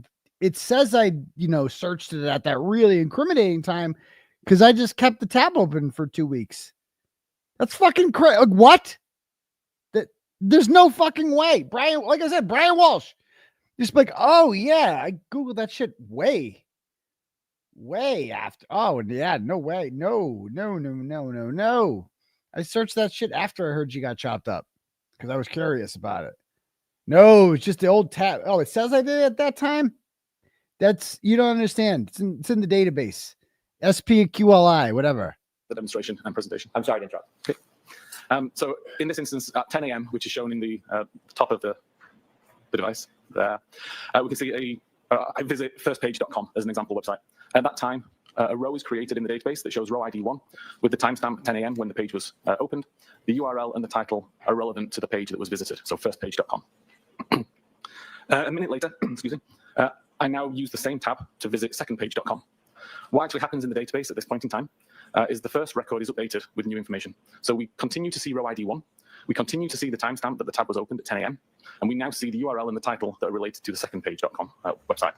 searched it at that really incriminating time because I just kept the tab open for 2 weeks. That's fucking crazy. Like, what? There's no fucking way. Brian, like I said, Brian Walsh. Just like, oh yeah, I Googled that shit way after. Oh yeah, no way. No. I searched that shit after I heard you got chopped up because I was curious about it. No, it's just the old tab. Oh, it says I did it at that time. You don't understand. It's in the database. 𝗺cie, whatever. The demonstration and presentation. I'm sorry to interrupt. Okay. So in this instance, at 10 a.m., which is shown in the top of the device there, we can see I visit firstpage.com as an example website. At that time, a row is created in the database that shows row ID 1 with the timestamp 10 a.m. when the page was opened. The URL and the title are relevant to the page that was visited, so firstpage.com. A minute later, excuse me, I now use the same tab to visit secondpage.com. What actually happens in the database at this point in time is the first record is updated with new information. So we continue to see row ID 1. We continue to see the timestamp that the tab was opened at 10 a.m. And we now see the URL and the title that are related to the secondpage.com website.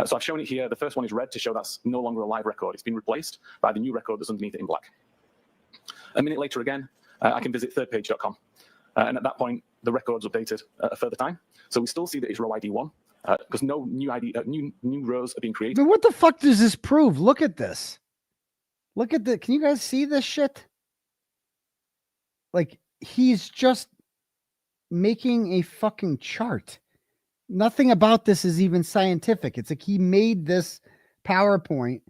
So I've shown it here. The first one is red to show that's no longer a live record. It's been replaced by the new record that's underneath it in black. A minute later again, I can visit thirdpage.com. And at that point, the record's updated a further time. So we still see that it's row ID 1 because no new new rows are being created. I mean, what the fuck does this prove? Look at this. Look at the. Can you guys see this shit? Like, he's just making a fucking chart. Nothing about this is even scientific. It's like he made this PowerPoint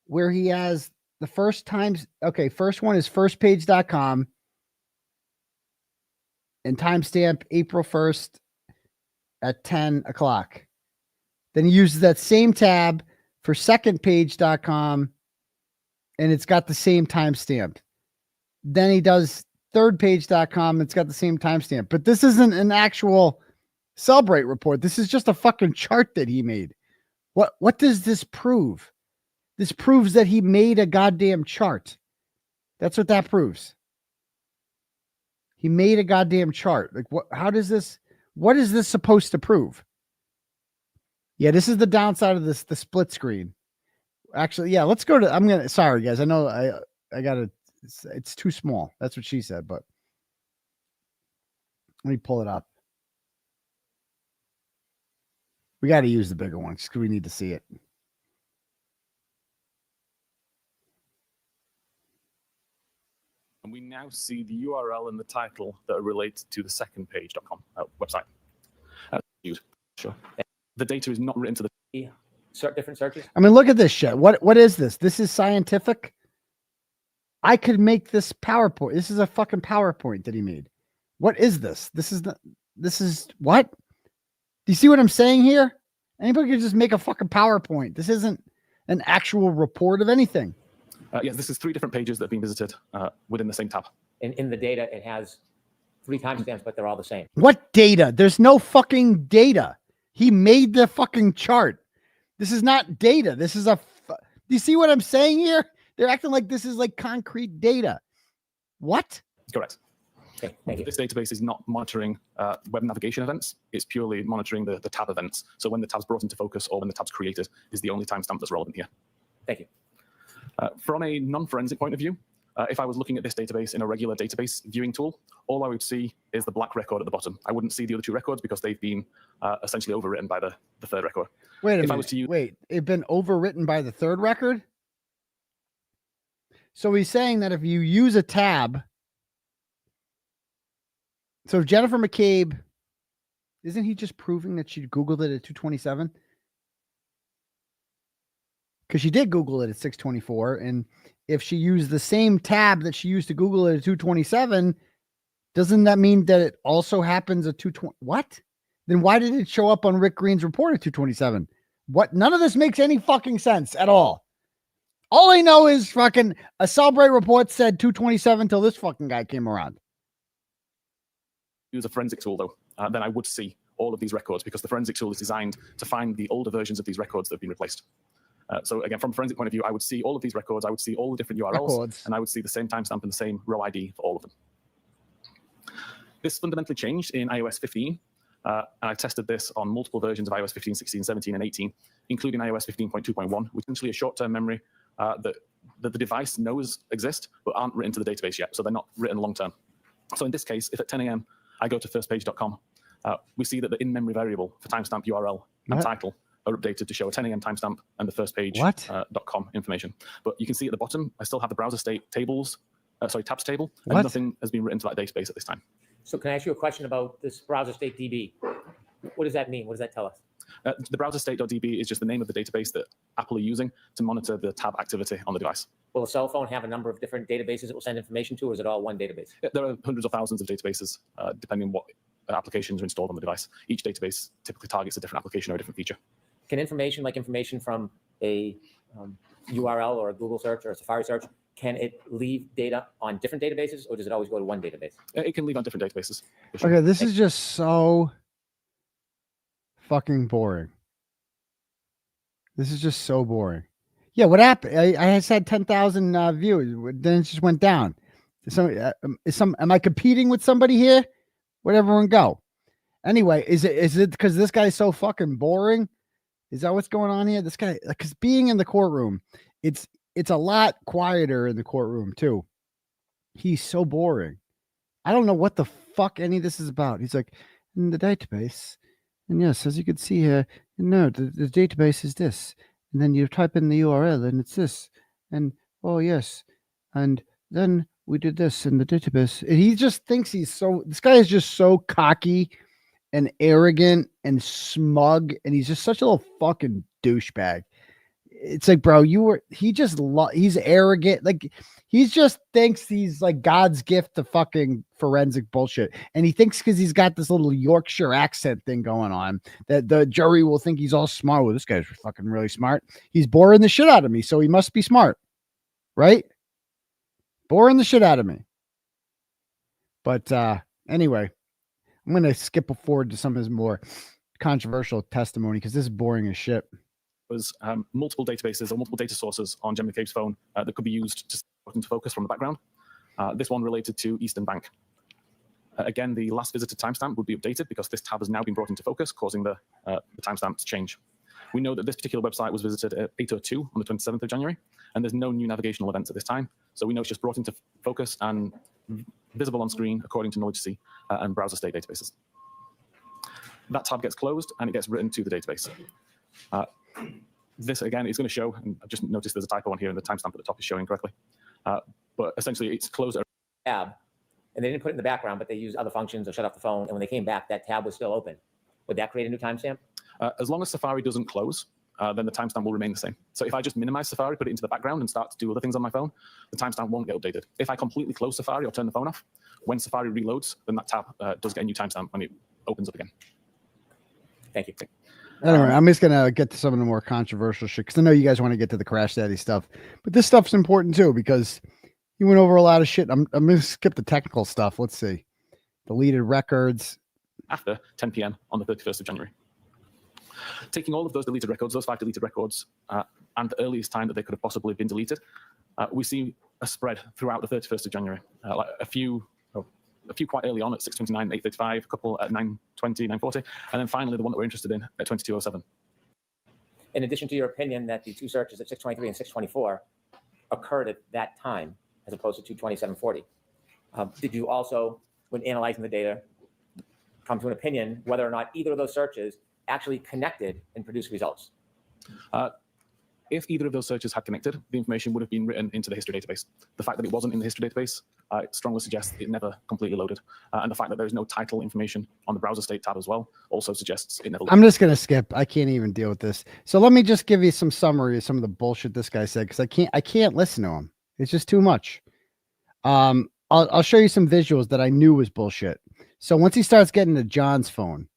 where he has the first times. Okay, first one is firstpage.com and timestamp April 1st at 10 o'clock. Then he uses that same tab for secondpage.com and it's got the same timestamp. Then he does thirdpage.com. It's got the same timestamp, but this isn't an actual Celebrate report. This is just a fucking chart that he made. What does this prove? This proves that he made a goddamn chart. That's what that proves. He made a goddamn chart. Like, what is this supposed to prove? Yeah, this is the downside of the split screen. Actually, yeah, let's go to, sorry guys. I know I gotta, it's too small. That's what she said, but let me pull it up. We got to use the bigger one because we need to see it. And we now see the URL and the title that are related to the secondpage.com website. Sure. The data is not written to the different searches. I mean, look at this shit. What is this? This is scientific. I could make this PowerPoint. This is a fucking PowerPoint that he made. What is this? This is what? Do you see what I'm saying here? Anybody could just make a fucking PowerPoint. This isn't an actual report of anything. Yes, this is 3 different pages that have been visited within the same tab. In the data, it has 3 timestamps, but they're all the same. What data? There's no fucking data. He made the fucking chart. This is not data. This is do you see what I'm saying here? They're acting like this is like concrete data. What? Correct. Okay, thank you. This database is not monitoring web navigation events. It's purely monitoring the tab events. So when the tab's brought into focus or when the tab's created is the only timestamp that's relevant here. Thank you. From a non-forensic point of view, If I was looking at this database in a regular database viewing tool, all I would see is the black record at the bottom. I wouldn't see the other two records because they've been essentially overwritten by the third record. Wait a minute. Wait, it's been overwritten by the third record? So he's saying that if you use a tab, so Jennifer McCabe, isn't he just proving that she Googled it at 227? Because she did Google it at 624. And if she used the same tab that she used to Google it at 227, doesn't that mean that it also happens at 220? What? Then why did it show up on Rick Green's report at 227? What? None of this makes any fucking sense at all. All I know is fucking a Celebrate report said 227 till this fucking guy came around. Use a forensic tool, though, then I would see all of these records because the forensic tool is designed to find the older versions of these records that have been replaced. So again, from a forensic point of view, I would see all of these records. I would see all the different URLs, and I would see the same timestamp and the same row ID for all of them. This fundamentally changed in iOS 15. And I tested this on multiple versions of iOS 15, 16, 17, and 18, including iOS 15.2.1, which is essentially a short-term memory that the device knows exist, but aren't written to the database yet. So they're not written long-term. So in this case, if at 10 a.m. I go to firstpage.com, we see that the in-memory variable for timestamp URL and title are updated to show a 10 a.m. timestamp and the firstpage.com information. But you can see at the bottom, I still have the browser state tabs table, and nothing has been written to that database at this time. So can I ask you a question about this browser state DB? What does that mean? What does that tell us? The browser state.db is just the name of the database that Apple are using to monitor the tab activity on the device. Will a cell phone have a number of different databases it will send information to, or is it all one database? There are hundreds of thousands of databases, depending on what applications are installed on the device. Each database typically targets a different application or a different feature. Can information from a URL or a Google search or a Safari search, can it leave data on different databases, or does it always go to one database? It can leave on different databases. Sure. Okay, this is just so fucking boring. This is just so boring. Yeah, what happened? I said 10,000 views, then it just went down. Am I competing with somebody here? Where'd everyone go? Anyway, is it because this guy's so fucking boring? Is that what's going on here? This guy, because being in the courtroom, it's a lot quieter in the courtroom too. He's so boring. I don't know what the fuck any of this is about. He's like, in the database, and yes, as you can see here, no, the database is this, and then you type in the URL, and it's this, and oh yes, and then we did this in the database. And he just thinks this guy is just so cocky and arrogant and smug, and he's just such a little fucking douchebag. It's like, bro, he's arrogant. Like, he just thinks he's like God's gift to fucking forensic bullshit. And he thinks because he's got this little Yorkshire accent thing going on that the jury will think he's all smart. Well, this guy's fucking really smart. He's boring the shit out of me, so he must be smart, right? Boring the shit out of me. But anyway, I'm going to skip forward to some of his more controversial testimony because this is boring as shit. Was multiple databases or multiple data sources on Jennifer McCabe's phone that could be used to put into focus from the background. This one related to Eastern Bank. Again, the last visited timestamp would be updated because this tab has now been brought into focus, causing the timestamp to change. We know that this particular website was visited at 8:02 on the 27th of January, and there's no new navigational events at this time. So we know it's just brought into focus and visible on screen according to 𝗺𝗺cie and browser state databases. That tab gets closed and it gets written to the database. This again is going to show, and I've just noticed there's a typo on here and the timestamp at the top is showing correctly. But essentially it's closed. Tab, and they didn't put it in the background, but they used other functions or shut off the phone. And when they came back, that tab was still open. Would that create a new timestamp? As long as Safari doesn't close, then the timestamp will remain the same. So if I just minimize Safari, put it into the background and start to do other things on my phone, the timestamp won't get updated. If I completely close Safari or turn the phone off, when Safari reloads, then that tab does get a new timestamp when it opens up again. Thank you. Anyway, I'm just going to get to some of the more controversial shit because I know you guys want to get to the Crash Daddy stuff, but this stuff's important too because he went over a lot of shit. I'm going to skip the technical stuff. Let's see. Deleted records. After 10 p.m. on the 31st of January. Taking all of those deleted records, those 5 deleted records, and the earliest time that they could have possibly been deleted, we see a spread throughout the 31st of January. Like a few quite early on at 6:29, 8:35, a couple at 9:20, 9:40, and then finally the one that we're interested in at 22:07. In addition to your opinion that the two searches at 6:23 and 6:24 occurred at that time, as opposed to 22740. Did you also, when analyzing the data, come to an opinion whether or not either of those searches actually connected and produced results? If either of those searches had connected, the information would have been written into the history database. The fact that it wasn't in the history database, it strongly suggests it never completely loaded. And the fact that there is no title information on the browser state tab as well also suggests it never loaded. I'm just going to skip. I can't even deal with this. So let me just give you some summary of some of the bullshit this guy said, because I can't listen to him. It's just too much. I'll show you some visuals that I knew was bullshit. So once he starts getting to John's phone,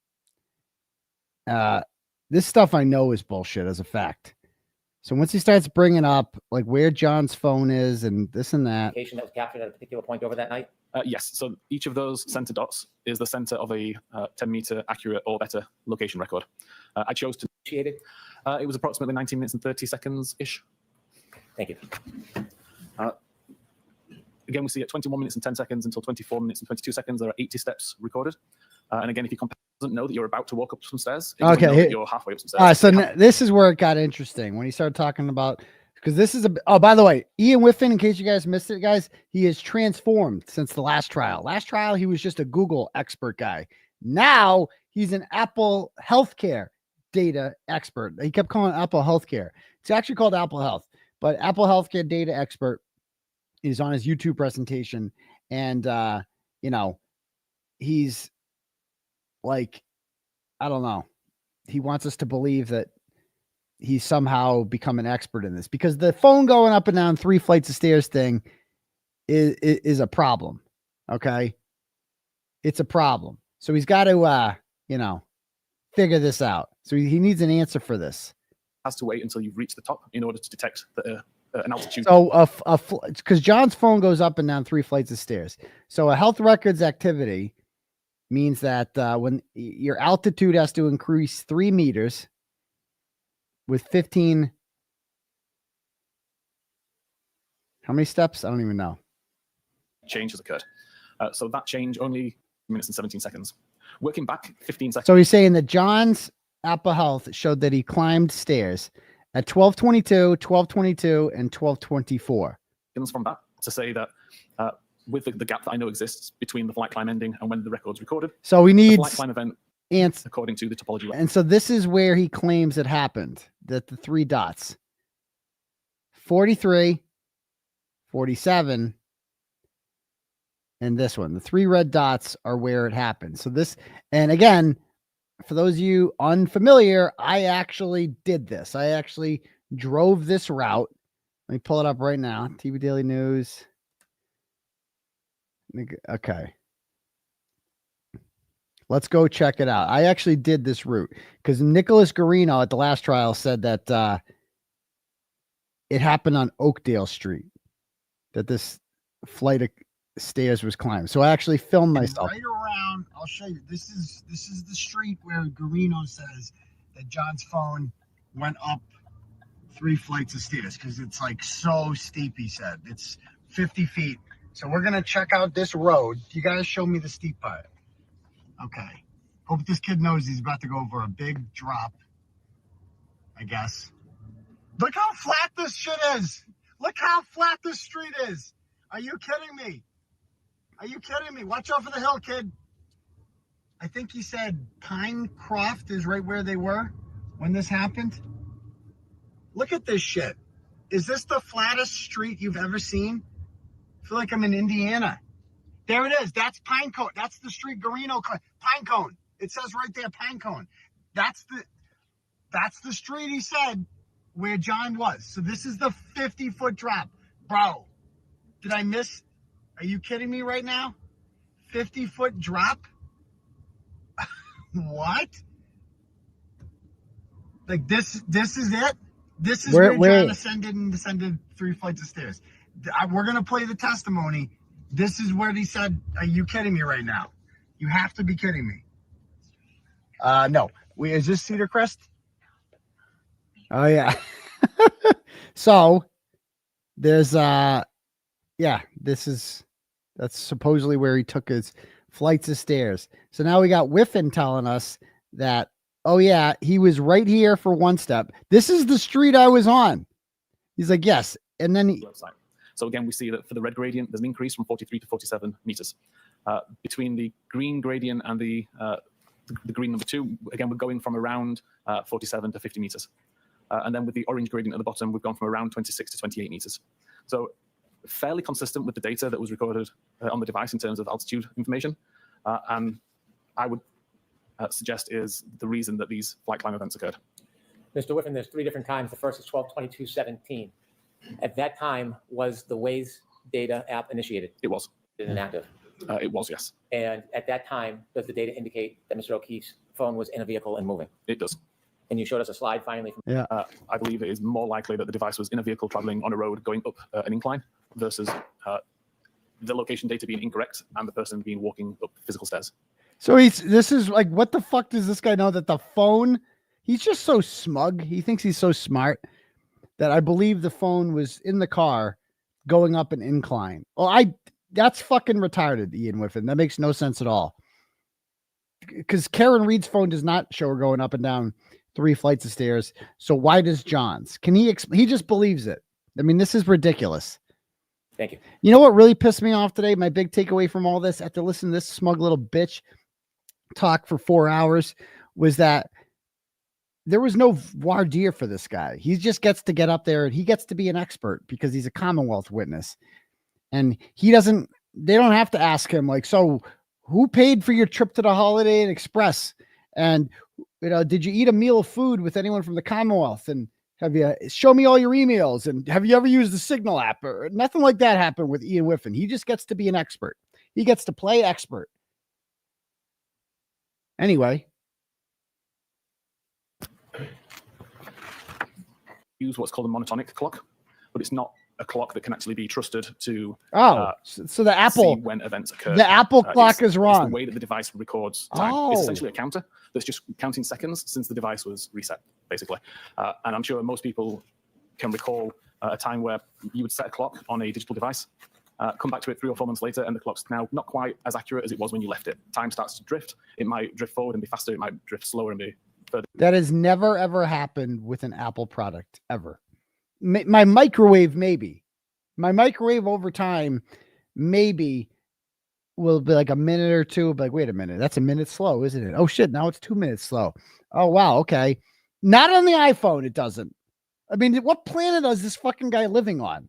this stuff I know is bullshit as a fact. So once he starts bringing up like where John's phone is and this and that. Location that was captured at a particular point over that night? Yes. So each of those center dots is the center of a 10-meter accurate or better location record. I chose to initiate it. It was approximately 19 minutes and 30 seconds-ish. Thank you. Again, we see at 21 minutes and 10 seconds until 24 minutes and 22 seconds, there are 80 steps recorded. And again, if your competitor doesn't know that you're about to walk up some stairs, it doesn't know that you're halfway up some stairs. So this is where it got interesting when he started talking about, because this is oh, by the way, Ian Whiffin, in case you guys missed it, guys, he has transformed since the last trial. Last trial, he was just a Google expert guy. Now he's an Apple healthcare data expert. He kept calling it Apple Healthcare. It's actually called Apple Health, but Apple Healthcare data expert is on his YouTube presentation. And, you know, he's like, I don't know. He wants us to believe that he's somehow become an expert in this, because the phone going up and down 3 flights of stairs thing is a problem. Okay. It's a problem. So he's got to, you know, figure this out. So he needs an answer for this. Has to wait until you've reached the top in order to detect an altitude. So because John's phone goes up and down 3 flights of stairs. So a health records activity means that when your altitude has to increase 3 meters with 15, how many steps? I don't even know. Change has occurred. So that change only minutes and 17 seconds. Working back 15 seconds. So he's saying that John's Apple Health showed that he climbed stairs at 12:22, 12:22, and 12:24. From that to say that with the gap that I know exists between the flight climb ending and when the record's recorded. So we need the flight climb event according to the topology. And so this is where he claims it happened, that the 3 dots, 43, 47, and this one, the 3 red dots are where it happened. So this, and again, for those of you unfamiliar, I actually did this. I actually drove this route. Let me pull it up right now. TV Daily News. Okay. Let's go check it out. I actually did this route because Nicholas Garino at the last trial said that it happened on Oakdale Street, that this flight of stairs was climbed. So I actually filmed myself. Right around, I'll show you. This is the street where Garino says that John's phone went up 3 flights of stairs because it's like so steep. He said it's 50 feet. So we're gonna check out this road. You guys show me the steep part. Okay. Hope this kid knows he's about to go over a big drop. I guess. Look how flat this shit is. Look how flat this street is. Are you kidding me? Are you kidding me? Watch out for the hill, kid. I think he said Pinecroft is right where they were when this happened. Look at this shit. Is this the flattest street you've ever seen? I feel like I'm in Indiana. There it is. That's Pinecone. That's the street Garino. Pinecone. It says right there, Pinecone. That's the street he said where John was. So this is the 50-foot drop. Bro, did I miss? Are you kidding me right now? 50-foot drop? What? Like this is it? This is where John ascended and descended 3 flights of stairs. We're going to play the testimony. This is where he said, are you kidding me right now? You have to be kidding me. No. Is this Cedar Crest? Oh, yeah. So there's, yeah, that's supposedly where he took his flights of stairs. So now we got Whiffin telling us that, oh, yeah, he was right here for 1 step. This is the street I was on. He's like, yes. And then So again, we see that for the red gradient, there's an increase from 43 to 47 meters. Between the green gradient and the green number 2, again, we're going from around 47 to 50 meters. And then with the orange gradient at the bottom, we've gone from around 26 to 28 meters. So fairly consistent with the data that was recorded on the device in terms of altitude information. And I would suggest is the reason that these flight climb events occurred. Mr. Whiffin, there's 3 different times. The first is 12/22/17. At that time, was the Waze data app initiated? It was. Inactive? It was, yes. And at that time, does the data indicate that Mr. O'Keefe's phone was in a vehicle and moving? It does. And you showed us a slide finally. Yeah. I believe it is more likely that the device was in a vehicle traveling on a road going up an incline versus the location data being incorrect and the person being walking up physical stairs. So this is like, what the fuck does this guy know that the phone, he's just so smug. He thinks he's so smart that I believe the phone was in the car going up an incline. Well, that's fucking retarded, Ian Whiffin. That makes no sense at all. Because Karen Reed's phone does not show her going up and down 3 flights of stairs. So why does John's? Can he just believes it. I mean, this is ridiculous. Thank you. You know what really pissed me off today? My big takeaway from all this, after listening to this smug little bitch talk for 4 hours, was that there was no voir dire for this guy. He just gets to get up there and he gets to be an expert because he's a Commonwealth witness. And they don't have to ask him like, so who paid for your trip to the Holiday Inn Express? And, did you eat a meal of food with anyone from the Commonwealth? And show me all your emails? And have you ever used the Signal app? Or nothing like that happened with Ian Whiffin. He just gets to be an expert. He gets to play expert. Anyway. Use what's called a monotonic clock, but it's not a clock that can actually be trusted to so the Apple see when events occur. The Apple clock is wrong. It's the way that the device records time. It's essentially a counter that's just counting seconds since the device was reset, basically. And I'm sure most people can recall a time where you would set a clock on a digital device, come back to it 3 or 4 months later, and the clock's now not quite as accurate as it was when you left it. Time starts to drift. It might drift forward and be faster. It might drift slower and be further. That has never, ever happened with an Apple product, ever. My microwave, maybe. My microwave over time, maybe will be like a minute or two. But like, wait a minute, that's a minute slow, isn't it? Oh shit, now it's 2 minutes slow. Oh wow, okay. Not on the iPhone, it doesn't. I mean, what planet is this fucking guy living on?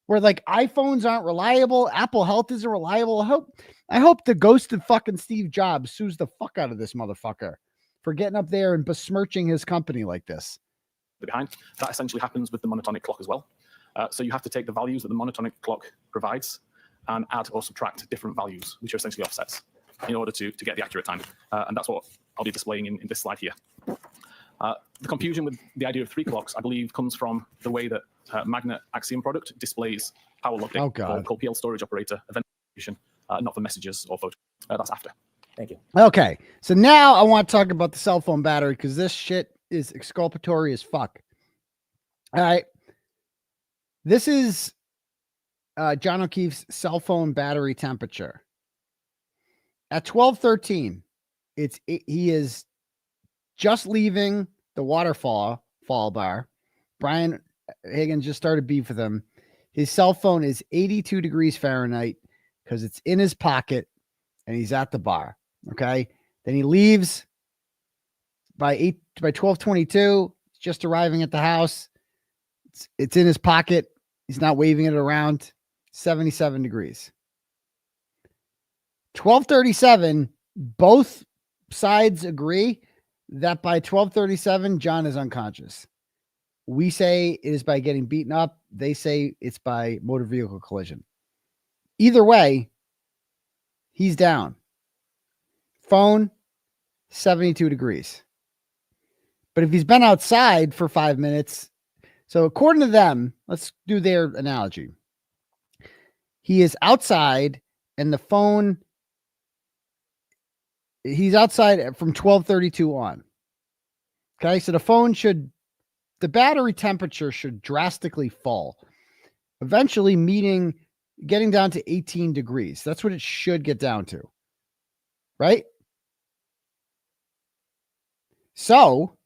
Where like iPhones aren't reliable, Apple Health isn't reliable. I hope the ghosted fucking Steve Jobs sues the fuck out of this motherfucker for getting up there and besmirching his company like this. Behind. That essentially happens with the monotonic clock as well. So you have to take the values that the monotonic clock provides and add or subtract different values, which are essentially offsets, in order to get the accurate time. And that's what I'll be displaying in this slide here. The confusion with the idea of 3 clocks, I believe, comes from the way that Magnet Axiom product displays power logging for 𝗀𝗄𝗃 storage operator event, not for messages or photos. That's after. Thank you. Okay, so now I want to talk about the cell phone battery because this shit is exculpatory as fuck. All right. This is John O'Keefe's cell phone battery temperature. At 12:13, he is just leaving the waterfall bar. Brian Higgins just started beef with him. His cell phone is 82 degrees Fahrenheit because it's in his pocket and he's at the bar. Okay. Then he leaves by 12:22, just arriving at the house. It's in his pocket. He's not waving it around. 77 degrees. 12:37, both sides agree that by 12:37, John is unconscious. We say it is by getting beaten up. They say it's by motor vehicle collision. Either way, he's down. Phone, 72 degrees. But if he's been outside for 5 minutes, so according to them, let's do their analogy. He is outside and the phone, he's outside from 12:32 on. Okay, so the battery temperature should drastically fall, eventually getting down to 18 degrees. That's what it should get down to, right? So,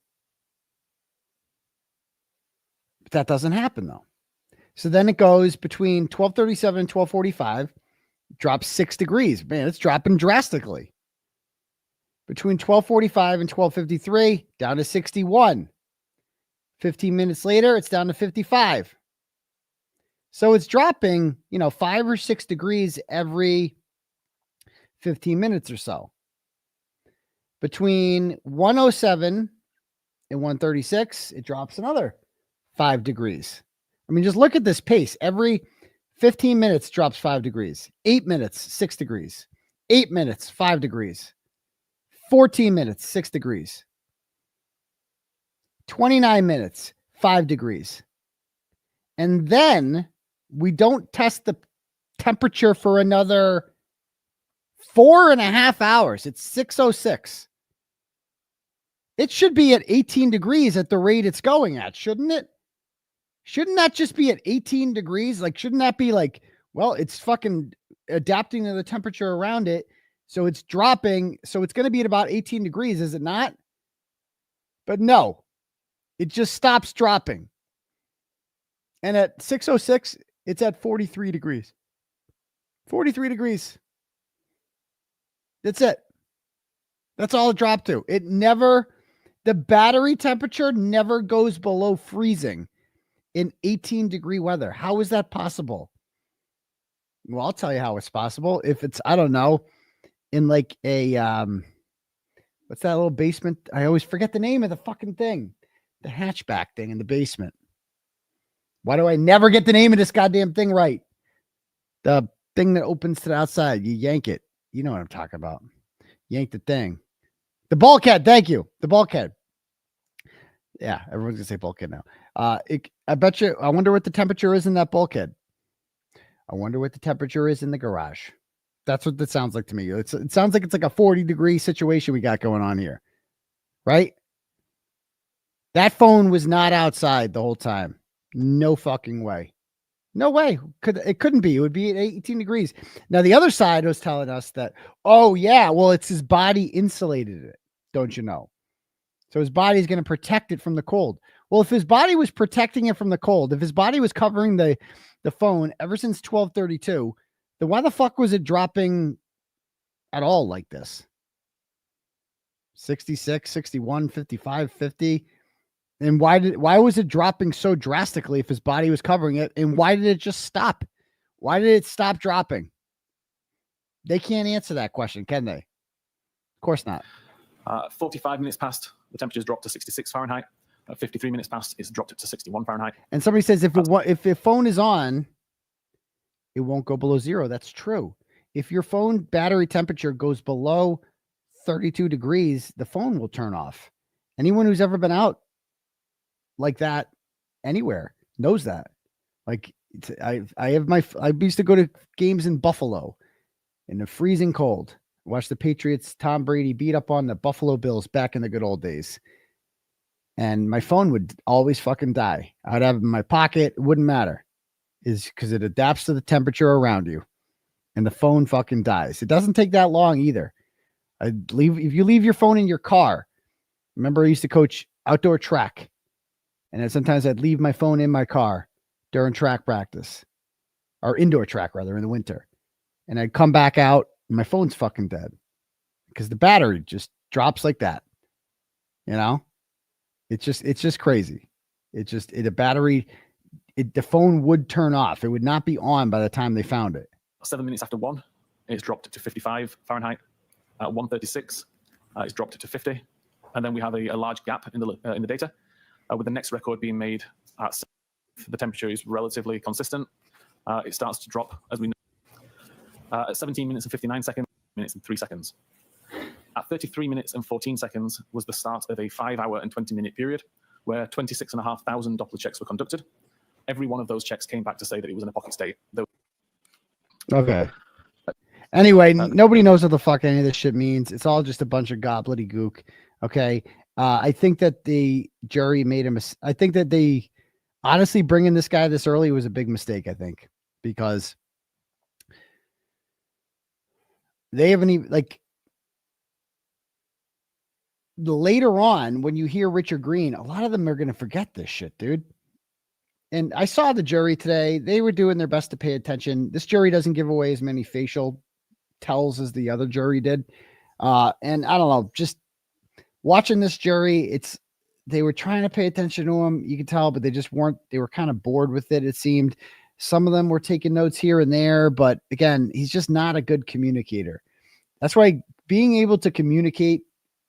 but that doesn't happen though. So then it goes between 1237 and 1245, drops 6 degrees. Man, it's dropping drastically. Between 1245 and 1253, down to 61. 15 minutes later, it's down to 55. So it's dropping, 5 or 6 degrees every 15 minutes or so. Between 107 and 136, it drops another 5 degrees. I mean, just look at this pace. Every 15 minutes drops 5 degrees. 8 minutes, 6 degrees. 8 minutes, 5 degrees. 14 minutes, 6 degrees. 29 minutes, 5 degrees. And then we don't test the temperature for another 4.5 hours. It's 6:06. It should be at 18 degrees at the rate it's going at, shouldn't it? Shouldn't that just be at 18 degrees? Like, shouldn't that be like, well, it's fucking adapting to the temperature around it. So it's dropping. So it's going to be at about 18 degrees, is it not? But no, it just stops dropping. And at 6:06, it's at 43 degrees. 43 degrees. That's it. That's all it dropped to. The battery temperature never goes below freezing in 18-degree weather. How is that possible? Well, I'll tell you how it's possible. If it's, I don't know, in like a, what's that little basement? I always forget the name of the fucking thing. The hatchback thing in the basement. Why do I never get the name of this goddamn thing right? The thing that opens to the outside. You yank it. You know what I'm talking about. Yank the thing. The bulkhead. Thank you. The bulkhead. Yeah, everyone's gonna say bulkhead now. I bet you. I wonder what the temperature is in that bulkhead. I wonder what the temperature is in the garage. That's what that sounds like to me. It sounds like it's like a 40-degree situation we got going on here, right? That phone was not outside the whole time. No fucking way. No way. It couldn't be. It would be at 18 degrees. Now, the other side was telling us that, oh, yeah, well, it's his body insulated it. Don't you know? So his body's going to protect it from the cold. Well, if his body was protecting it from the cold, if his body was covering the phone ever since 1232, then why the fuck was it dropping at all like this? 66, 61, 55, 50. And why was it dropping so drastically if his body was covering it? And why did it just stop? Why did it stop dropping? They can't answer that question, can they? Of course not. 45 minutes past, the temperature's dropped to 66 Fahrenheit. 53 minutes past, it's dropped to 61 Fahrenheit. And somebody says if your phone is on, it won't go below 0. That's true. If your phone battery temperature goes below 32 degrees, the phone will turn off. Anyone who's ever been out like that anywhere knows that. Like I used to go to games in Buffalo in the freezing cold. Watch the Patriots, Tom Brady beat up on the Buffalo Bills back in the good old days. And my phone would always fucking die. I'd have it in my pocket. It wouldn't matter. Is because it adapts to the temperature around you. And the phone fucking dies. It doesn't take that long either. If you leave your phone in your car. Remember, I used to coach outdoor track. And then sometimes I'd leave my phone in my car during track practice. Or indoor track, rather, in the winter. And I'd come back out. My phone's fucking dead because the battery just drops like that. You know, it's just crazy. The phone would turn off. It would not be on by the time they found it. 7 minutes after 1, it's dropped to 55 Fahrenheit. At 136, it's dropped to 50. And then we have a large gap in the data, with the next record being made at the temperature is relatively consistent. It starts to drop as we know. At 17 minutes and 59 seconds, minutes and 3 seconds. At 33 minutes and 14 seconds was the start of a 5-hour and 20-minute period where 26,500 Doppler checks were conducted. Every one of those checks came back to say that it was in a pocket state. Okay. Anyway, nobody knows what the fuck any of this shit means. It's all just a bunch of gobbledygook. Okay. I think that the jury made a mistake. I think that they honestly bringing this guy this early was a big mistake, I think, because they haven't even, like, later on when you hear Richard Green, a lot of them are going to forget this shit, dude. and I saw the jury today. They were doing their best to pay attention. This jury doesn't give away as many facial tells as the other jury did. And I don't know, just watching this jury, they were trying to pay attention to him. You could tell, but they just weren't. They were kind of bored with it. It seemed some of them were taking notes here and there, but again, he's just not a good communicator. That's why being able to communicate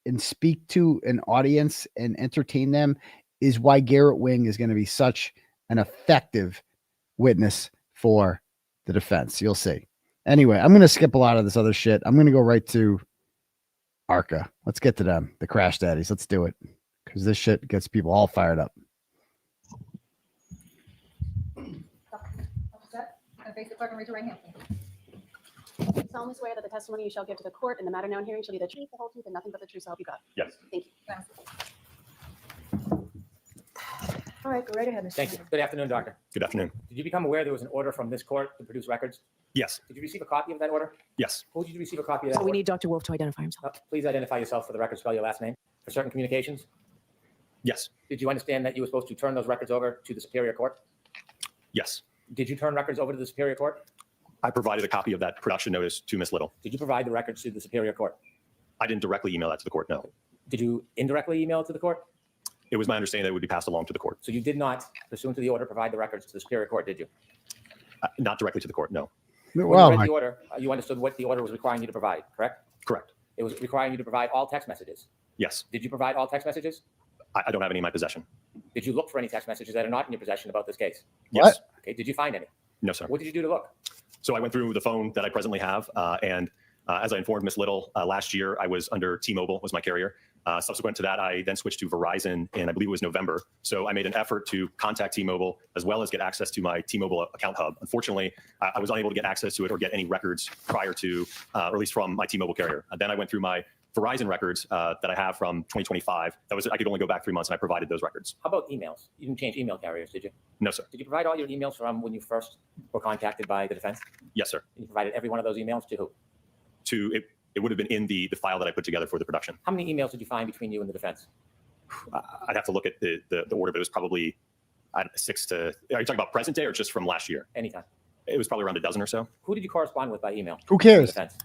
and speak to an audience and entertain them is why Garrett Wing is going to be such an effective witness for the defense. You'll see. Anyway, I'm going to skip a lot of this other shit. I'm going to go right to ARCCA. Let's get to them, the crash daddies. Let's do it, because this shit gets people all fired up. Face the clerk and raise your right hand. Solemnly swear that the testimony you shall give to the court in the matter now in hearing shall be the truth, the whole truth, and nothing but the truth, so help you God. Yes. Thank you. All right, go right ahead, Mr. Thank you. Good afternoon, Doctor. Good afternoon. Did you become aware there was an order from this court to produce records? Yes. Did you receive a copy of that order? Yes. Who did you receive a copy of that So we order? need Dr. Wolfe to identify himself. Please identify yourself for the record. Spell your last name. For certain communications? Yes. Did you understand that you were supposed to turn those records over to the Superior Court? Yes. Did you turn records over to the Superior Court? I provided a copy of that production notice to Ms. Little. Did you provide the records to the Superior Court? I didn't directly email that to the court, no. Did you indirectly email it to the court? It was my understanding that it would be passed along to the court. So you did not, pursuant to the order, provide the records to the Superior Court, did you? Not directly to the court, no. When Well, you read the order, you understood what the order was requiring you to provide, correct? Correct. It was requiring you to provide all text messages. Yes. Did you provide all text messages? I don't have any in my possession. Did you look for any text messages that are not in your possession about this case? Yes. Okay. Did you find any? No, sir. What did you do to look? So I went through the phone that I presently have, and as I informed Ms. Little last year, I was under T-Mobile was my carrier. Subsequent to that, I then switched to Verizon in, I believe it was November. So I made an effort to contact T-Mobile as well as get access to my T-Mobile account hub. Unfortunately, I was unable to get access to it or get any records prior to, or at least from my T-Mobile carrier. Then I went through my Verizon records that I have from 2025. I could only go back 3 months, and I provided those records. How about emails? You didn't change email carriers, did you? No, sir. Did you provide all your emails from when you first were contacted by the defense? Yes, sir. You provided every one of those emails to who? It would have been in the file that I put together for the production. How many emails did you find between you and the defense? I'd have to look at the order, but it was probably 6 to. Are you talking about present day or just from last year? Anytime. It was probably around a dozen or so. Who did you correspond with by email? Who cares? Defense.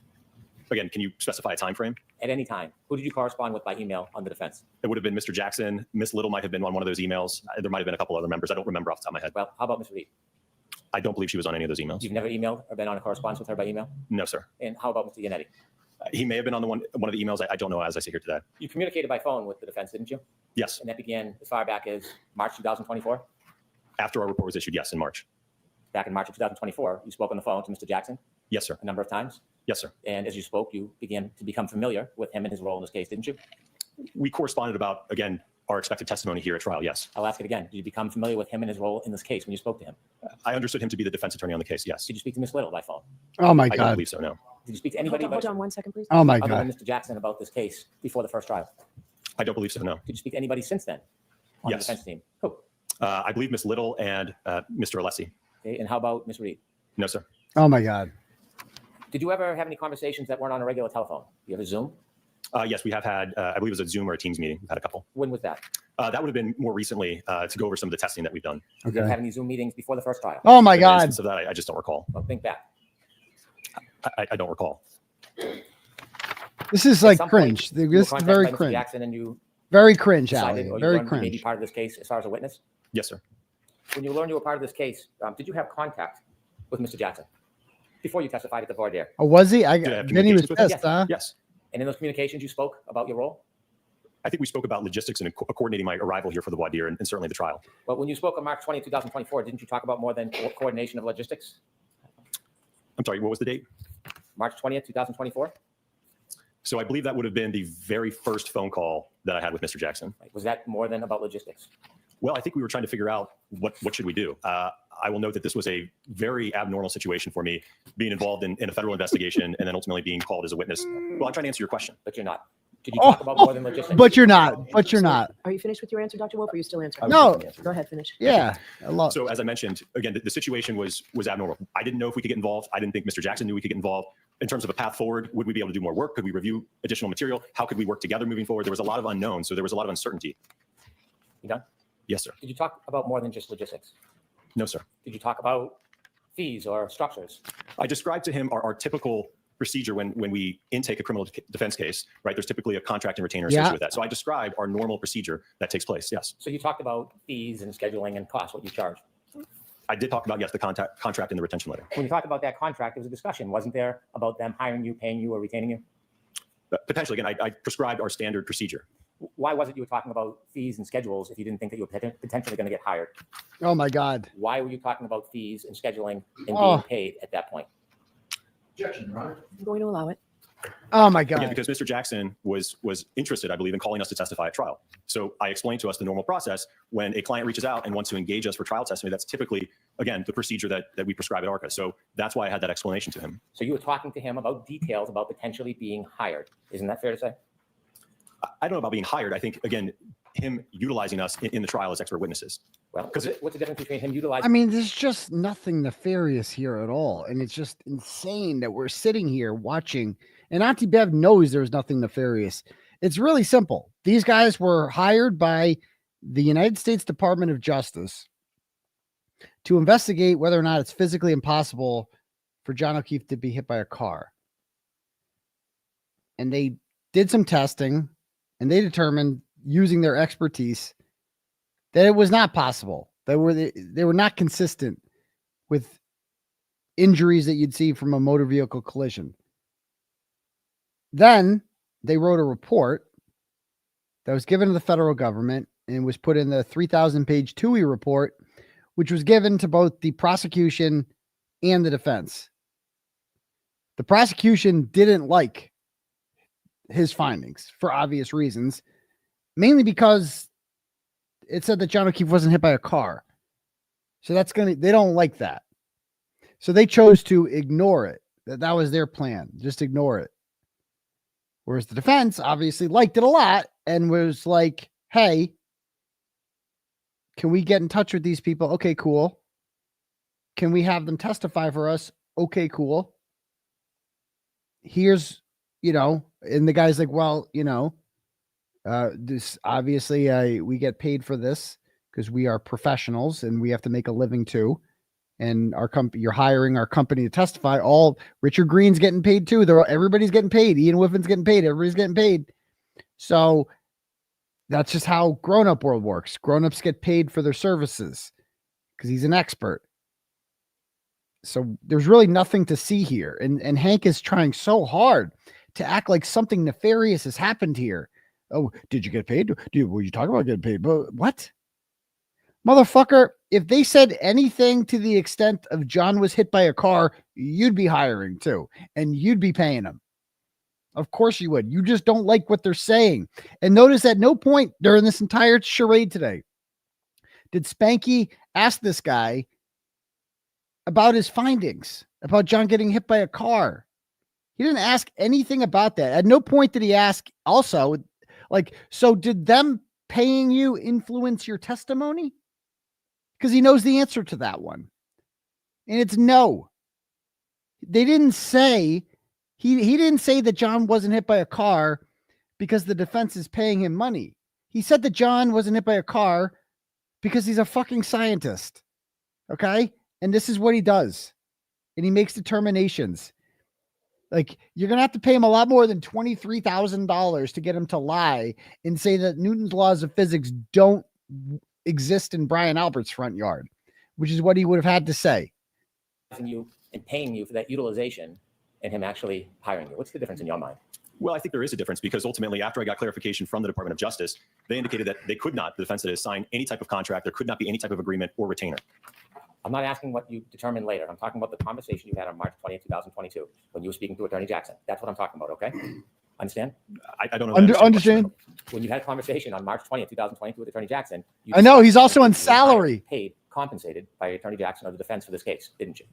Again, can you specify a time frame? At any time. Who did you correspond with by email on the defense? It would have been Mr. Jackson. Miss Little might have been on one of those emails. There might have been a couple other members. I don't remember off the top of my head. Well, how about Ms. Reed? I don't believe she was on any of those emails. You've never emailed or been on a correspondence with her by email? No, sir. And how about Mr. Yannetti? He may have been on one of the emails. I don't know as I sit here today. You communicated by phone with the defense, didn't you? Yes. And that began as far back as March 2024? After our report was issued, yes, in March. Back in March of 2024, you spoke on the phone to Mr. Jackson? Yes, sir. A number of times? Yes, sir. And as you spoke, you began to become familiar with him and his role in this case, didn't you? We corresponded about, again, our expected testimony here at trial, yes. I'll ask it again. Did you become familiar with him and his role in this case when you spoke to him? I understood him to be the defense attorney on the case, yes. Did you speak to Ms. Little by phone? Oh my I don't God. believe so, no. Did you speak to anybody? Hold on 1 second, please. Oh my other God. than Mr. Jackson about this case before the first trial? I don't believe so, no. Did you speak to anybody since then on Yes. the defense team? Who? I believe Ms. Little and Mr. 𝗍𝗍𝗄𝗍. Okay, and how about Ms. Reed? No, sir. Oh my God. Did you ever have any conversations that weren't on a regular telephone? You have a Zoom? Yes, we have had, I believe it was a Zoom or a Teams meeting. We've had a couple. When was that? That would have been more recently to go over some of the testing that we've done. Did you ever have any Zoom meetings before the first trial? Oh my An God. instance of that, I just don't recall. Well, think back. I don't recall. This is At like some point, cringe. you were This is contacted very by Mr. cringe. Jackson and you Very cringe, decided Ali. or you Very learned you may be cringe. part of this case as far as a witness? Yes, sir. When you learned you were part of this case, did you have contact with Mr. Jackson before you testified at the voir dire? Oh, was he? Did I have Then he was communications with him? pissed, huh? Yes. And in those communications, you spoke about your role? I think we spoke about logistics and coordinating my arrival here for the voir dire and certainly the trial. But when you spoke on March 20, 2024, didn't you talk about more than coordination of logistics? I'm sorry, what was the date? March 20th, 2024? So I believe that would have been the very first phone call that I had with Mr. Jackson. Was that more than about logistics? Well, I think we were trying to figure out what should we do. I will note that this was a very abnormal situation for me, being involved in a federal investigation and then ultimately being called as a witness. Well, I'm trying to answer your question. But you're not. Did you talk about more than logistics? But you're not. But you're not. Are you finished with your answer, Dr. Wolfe, or are you still answering? No. Go ahead, finish. Yeah. A lot. So as I mentioned, again, the situation was abnormal. I didn't know if we could get involved. I didn't think Mr. Jackson knew we could get involved. In terms of a path forward, would we be able to do more work? Could we review additional material? How could we work together moving forward? There was a lot of unknowns, so there was a lot of uncertainty. You done? Yes, sir. Did you talk about more than just logistics? No, sir. Did you talk about fees or structures? I described to him our typical procedure when we intake a criminal defense case, right? There's typically a contract and retainer associated with that. So I described our normal procedure that takes place, yes. So you talked about fees and scheduling and costs, what you charge. I did talk about, yes, the contract and the retention letter. When you talked about that contract, there was a discussion, wasn't there, about them hiring you, paying you, or retaining you? Potentially, again, I prescribed our standard procedure. Why was it you were talking about fees and schedules if you didn't think that you were potentially going to get hired? Oh my God. Why were you talking about fees and scheduling and Oh. being paid at that point? Objection, Your Honor. I'm going to allow it. Oh my God. Again, because Mr. Jackson was interested, I believe, in calling us to testify at trial. So I explained to us the normal process. When a client reaches out and wants to engage us for trial testimony, that's typically, again, the procedure that we prescribe at ARCCA. So that's why I had that explanation to him. So you were talking to him about details about potentially being hired. Isn't that fair to say? I don't know about being hired. I think, again, him utilizing us in the trial as expert witnesses. Well, what's the difference between him utilizing? I mean, there's just nothing nefarious here at all. And it's just insane that we're sitting here watching. And Auntie Bev knows there's nothing nefarious. It's really simple. These guys were hired by the United States Department of Justice to investigate whether or not it's physically impossible for John O'Keefe to be hit by a car. And they did some testing, and they determined, using their expertise, that it was not possible. They were not consistent with injuries that you'd see from a motor vehicle collision. Then they wrote a report that was given to the federal government and was put in the 3,000-page 𝗃𝗏 report, which was given to both the prosecution and the defense. The prosecution didn't like his findings for obvious reasons, mainly because it said that John O'Keefe wasn't hit by a car. So they don't like that. So they chose to ignore it. That was their plan. Just ignore it. Whereas the defense obviously liked it a lot and was like, hey, can we get in touch with these people? Okay, cool. Can we have them testify for us? Okay, cool. Here's, and the guy's like, well, this obviously we get paid for this because we are professionals and we have to make a living too. And our company, you're hiring our company to testify. Richard Green's getting paid too. Everybody's getting paid. Ian Whiffin's getting paid. Everybody's getting paid. So that's just how grown-up world works. Grown-ups get paid for their services because he's an expert. So there's really nothing to see here. And Hank is trying so hard to act like something nefarious has happened here. Oh, did you get paid? Were you talking about getting paid? But what? Motherfucker, if they said anything to the extent of John was hit by a car, you'd be hiring too. And you'd be paying him. Of course you would. You just don't like what they're saying. And notice at no point during this entire charade today did 𝗵𝗵𝗃𝗃 ask this guy about his findings, about John getting hit by a car. He didn't ask anything about that. At no point did he ask also, so did them paying you influence your testimony? Because he knows the answer to that one. And it's no. They didn't say, he didn't say that John wasn't hit by a car because the defense is paying him money. He said that John wasn't hit by a car because he's a fucking scientist. Okay? And this is what he does. And he makes determinations. You're going to have to pay him a lot more than $23,000 to get him to lie and say that Newton's laws of physics don't exist in Brian Albert's front yard, which is what he would have had to say. You and paying you for that utilization and him actually hiring you. What's the difference in your mind? Well, I think there is a difference because ultimately, after I got clarification from the Department of Justice, they indicated that they could not, the defense that sign any type of contract. There could not be any type of agreement or retainer. I'm not asking what you determined later. I'm talking about the conversation you had on March 20th, 2022, when you were speaking to Attorney Jackson. That's what I'm talking about, okay? Understand? I don't know. Understand? When you had a conversation on March 20th, 2022 with Attorney Jackson, I know, he's also on salary. Paid, compensated by Attorney Jackson or the defense for this case, didn't you?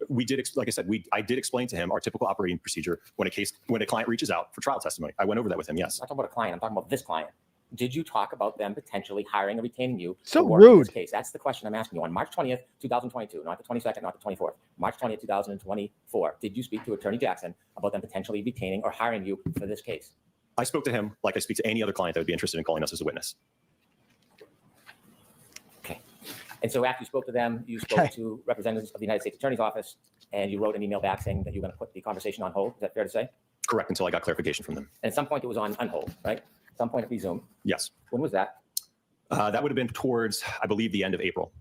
We did, like I said, I did explain to him our typical operating procedure when a client reaches out for trial testimony. I went over that with him, yes. I'm not talking about a client. I'm talking about this client. Did you talk about them potentially hiring or retaining you? So to work in rude. this case? That's the question I'm asking you. On March 20th, 2022, not the 22nd, not the 24th, March 20th, 2024, did you speak to Attorney Jackson about them potentially retaining or hiring you for this case? I spoke to him like I speak to any other client that would be interested in calling us as a witness. Okay. And so after you spoke to them, you spoke to representatives of the United States Attorney's Office, and you wrote an email back saying that you were going to put the conversation on hold. Is that fair to say? Correct, until I got clarification from them. And at some point it was on hold, right? At some point it resumed. Yes. When was that? That would have been towards, I believe, the end of April.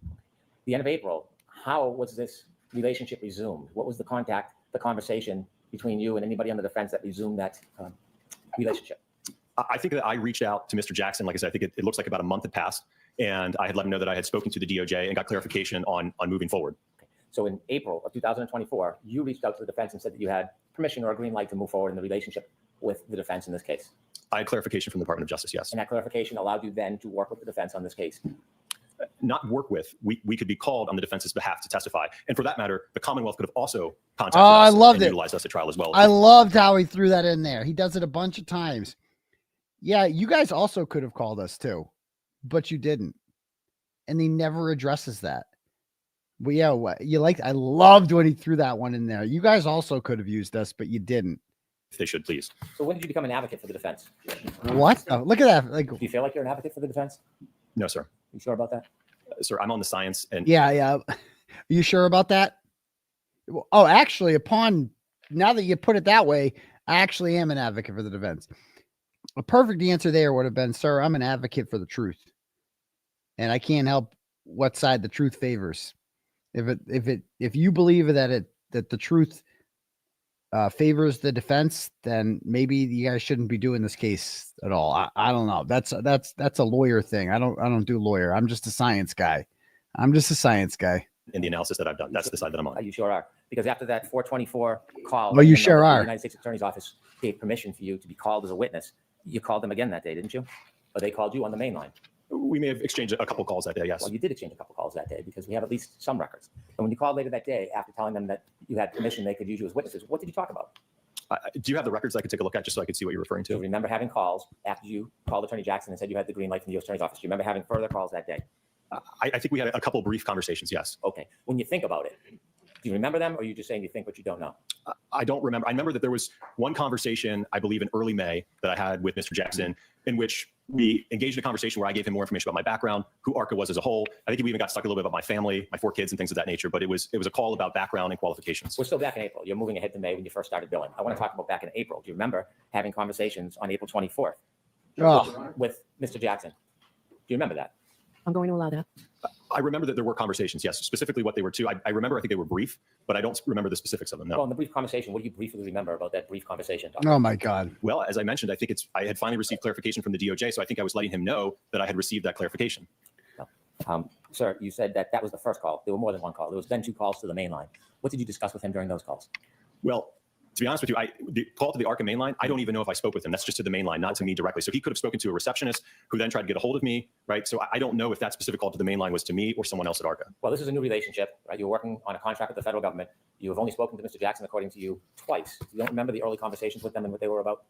The end of April. How was this relationship resumed? What was the conversation between you and anybody on the defense that resumed that relationship? I think that I reached out to Mr. Jackson. Like I said, I think it looks like about a month had passed, and I had let him know that I had spoken to the DOJ and got clarification on moving forward. So in April of 2024, you reached out to the defense and said that you had permission or a green light to move forward in the relationship with the defense in this case. I had clarification from the Department of Justice, yes. And that clarification allowed you then to work with the defense on this case. Not work with. We could be called on the defense's behalf to testify. And for that matter, the Commonwealth could have also contacted us and utilized us at trial as well. I loved how he threw that in there. He does it a bunch of times. Yeah, you guys also could have called us too, but you didn't. And he never addresses that. But yeah, I loved when he threw that one in there. You guys also could have used us, but you didn't. If they should, please. So when did you become an advocate for the defense? What? Oh, look at that. Like, do you feel like you're an advocate for the defense? No, sir. You sure about that? Sir, I'm on the science and yeah. Are you sure about that? Oh, actually, now that you put it that way, I actually am an advocate for the defense. A perfect answer there would have been, sir, I'm an advocate for the truth. And I can't help what side the truth favors. If you believe that the truth favors the defense, then maybe you guys shouldn't be doing this case at all. I don't know. That's a lawyer thing. I don't do lawyer. I'm just a science guy. In the analysis that I've done, that's the side that I'm on. You sure are. Because after that 424 call, well, you sure are. The United States Attorney's Office gave permission for you to be called as a witness. You called them again that day, didn't you? Or they called you on the main line? We may have exchanged a couple calls that day, yes. Well, you did exchange a couple calls that day because we have at least some records. And when you called later that day, after telling them that you had permission, they could use you as witnesses, what did you talk about? Do you have the records I could take a look at just so I could see what you're referring to? Do you remember having calls after you called Attorney Jackson and said you had the green light from the U.S. Attorney's Office? Do you remember having further calls that day? I think we had a couple brief conversations, yes. Okay. When you think about it, do you remember them, or are you just saying you think what you don't know? I don't remember. I remember that there was one conversation, I believe in early May, that I had with Mr. Jackson, in which we engaged in a conversation where I gave him more information about my background, who ARCCA was as a whole. I think we even got stuck a little bit about my family, my 4 kids and things of that nature, but it was a call about background and qualifications. We're still back in April. You're moving ahead to May when you first started billing. I want to talk about back in April. Do you remember having conversations on April 24th with Mr. Jackson? Do you remember that? I'm going to allow that. I remember that there were conversations, yes. Specifically what they were too. I remember, I think they were brief, but I don't remember the specifics of them, no. Well, in the brief conversation, what do you briefly remember about that brief conversation? Oh my God. Well, as I mentioned, I think I had finally received clarification from the DOJ, so I think I was letting him know that I had received that clarification. Sir, you said that was the first call. There were more than one call. There was then 2 calls to the main line. What did you discuss with him during those calls? Well, to be honest with you, the call to the ARCCA main line, I don't even know if I spoke with him. That's just to the main line, not to me directly. So he could have spoken to a receptionist who then tried to get a hold of me, right? So I don't know if that specific call to the main line was to me or someone else at ARCCA. Well, this is a new relationship, right? You're working on a contract with the federal government. You have only spoken to Mr. Jackson, according to you, twice. You don't remember the early conversations with them and what they were about?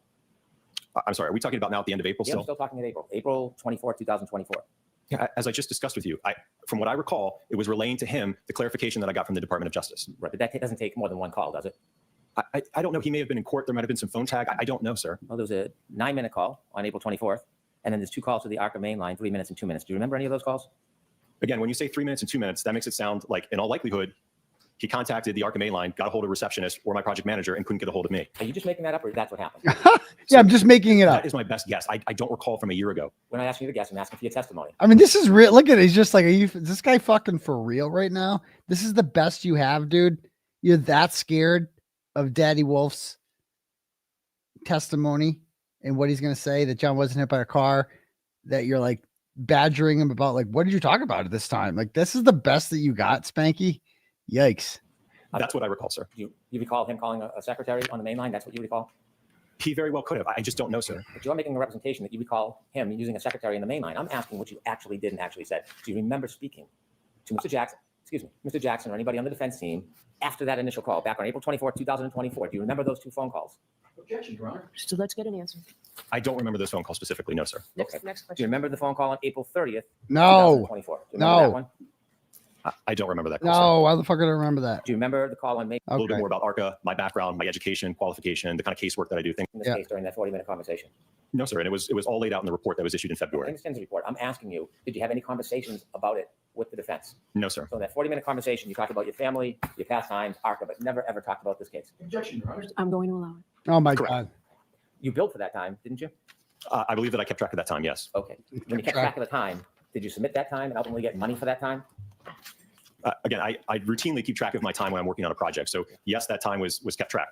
I'm sorry, are we talking about now at the end of April Yeah, still? I'm still talking at April. April 24, 2024. Yeah, as I just discussed with you, from what I recall, it was relaying to him the clarification that I got from the Department of Justice. Right, but that doesn't take more than one call, does it? I don't know. He may have been in court. There might have been some phone tag. I don't know, sir. Well, there was a 9-minute call on April 24th, and then there's 2 calls to the ARCCA main line, 3 minutes and 2 minutes. Do you remember any of those calls? Again, when you say 3 minutes and 2 minutes, that makes it sound like, in all likelihood, he contacted the ARCCA main line, got a hold of a receptionist or my project manager, and couldn't get a hold of me. Are you just making that up, or that's what happened? Yeah, I'm just making it up. That is my best guess. I don't recall from a year ago. We're not asking you to guess. I'm asking for your testimony. I mean, this is real. Look at it. He's just like, is this guy fucking for real right now? This is the best you have, dude. You're that scared of Daddy Wolfe's testimony and what he's going to say, that John wasn't hit by a car, that you're like badgering him about, like, what did you talk about at this time? Like, this is the best that you got, Spanky. Yikes. That's what I recall, sir. You recall him calling a secretary on the main line? That's what you recall? He very well could have. I just don't know, sir. But you're making a representation that you recall him using a secretary in the main line. I'm asking what you actually did and actually said. Do you remember speaking to Mr. Jackson or anybody on the defense team after that initial call back on April 24, 2024? Do you remember those 2 phone calls? Objection, Your Honor. So let's get an answer. I don't remember those phone calls specifically, no, sir. Next Do question. you remember the phone call on April 30th, No. 2024? Do you remember that one? I don't remember that call, No, why the fuck did I remember that? Do you remember the call on May? A little bit more about ARCCA, my background, my education, qualification, the kind of casework that I do. In this case, during that 40-minute conversation? No, sir. And it was all laid out in the report that was issued in I February. understand the report. I'm asking you, did you have any conversations about it with the defense? No, sir. So in that 40-minute conversation, you talked about your family, your pastimes, ARCCA, but never ever talked about this case. Objection, Your Honor. I'm going to allow it. Oh my Correct. God. You billed for that time, didn't you? I believe that I kept track of that time, yes. Okay. When you kept track of the time, did you submit that time and ultimately get money for that time? Again, I routinely keep track of my time when I'm working on a project. So yes, that time was kept track.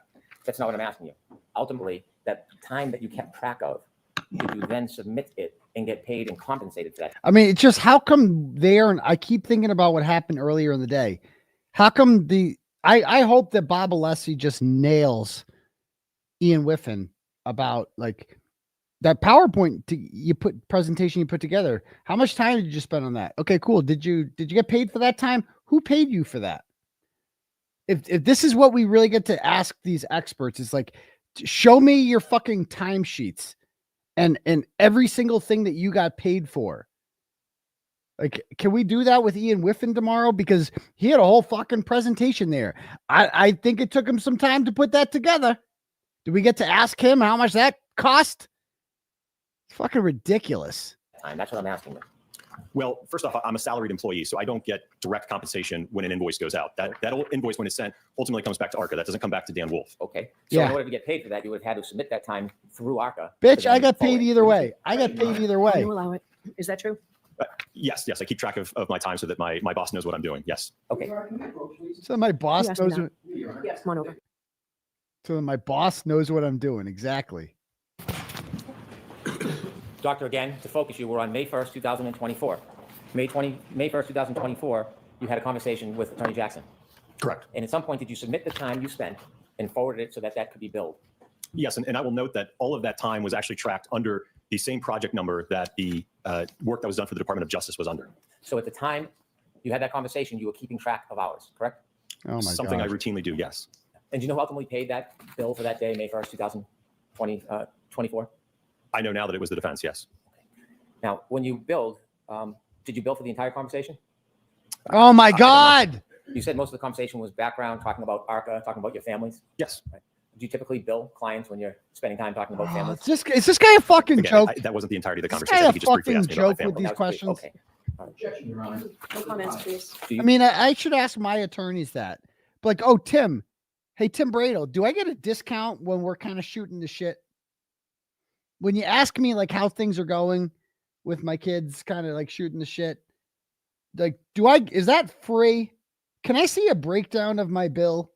That's not what I'm asking you. Ultimately, that time that you kept track of, did you then submit it and get paid and compensated for that? I mean, it's just how come there, and I keep thinking about what happened earlier in the day. How come I hope that 𝗵𝗶𝗆𝗺 just nails Ian Whiffin about like that PowerPoint presentation you put together. How much time did you spend on that? Okay, cool. Did you get paid for that time? Who paid you for that? If this is what we really get to ask these experts, is like, show me your fucking timesheets and every single thing that you got paid for. Like, can we do that with Ian Whiffin tomorrow? Because he had a whole fucking presentation there. I think it took him some time to put that together. Do we get to ask him how much that cost? It's fucking ridiculous. That's what I'm asking you. Well, first off, I'm a salaried employee, so I don't get direct compensation when an invoice goes out. That invoice, when it's sent, ultimately comes back to ARCCA. That doesn't come back to Dan Wolfe. Okay. So in order to get paid for that, you would have had to submit that time through ARCCA. Bitch, I got paid either way. I got paid either way. You allow it. Is that true? Yes. I keep track of my time so that my boss knows what I'm doing. Yes. Okay. So my boss You asked me knows that. what, Yes, come on over. so my boss knows what I'm doing. Exactly. Doctor, again, to focus you, we're on May 1st, 2024. May 1st, 2024, you had a conversation with Attorney Jackson. Correct. And at some point, did you submit the time you spent and forwarded it so that that could be billed? Yes, and I will note that all of that time was actually tracked under the same project number that the work that was done for the Department of Justice was under. So at the time you had that conversation, you were keeping track of hours, correct? Oh my Something God. I routinely do, yes. And do you know who ultimately paid that bill for that day, May 1st, 2024? I know now that it was the defense, yes. Now, when you billed, did you bill for the entire conversation? Oh my God. You said most of the conversation was background, talking about ARCCA, talking about your families. Yes. Right. Do you typically bill clients when you're spending time talking about families? Is this guy a fucking Again, joke? That wasn't the entirety of the Is this conversation. guy I think he just a briefly fucking asked me about my joke with family. these questions? Okay. Objection, Your Honor. No comments, please. I mean, I should ask my attorneys that. But like, oh, Tim, hey, Tim Bradel, do I get a discount when we're kind of shooting the shit? When you ask me like how things are going with my kids, kind of like shooting the shit, like, is that free? Can I see a breakdown of my bill?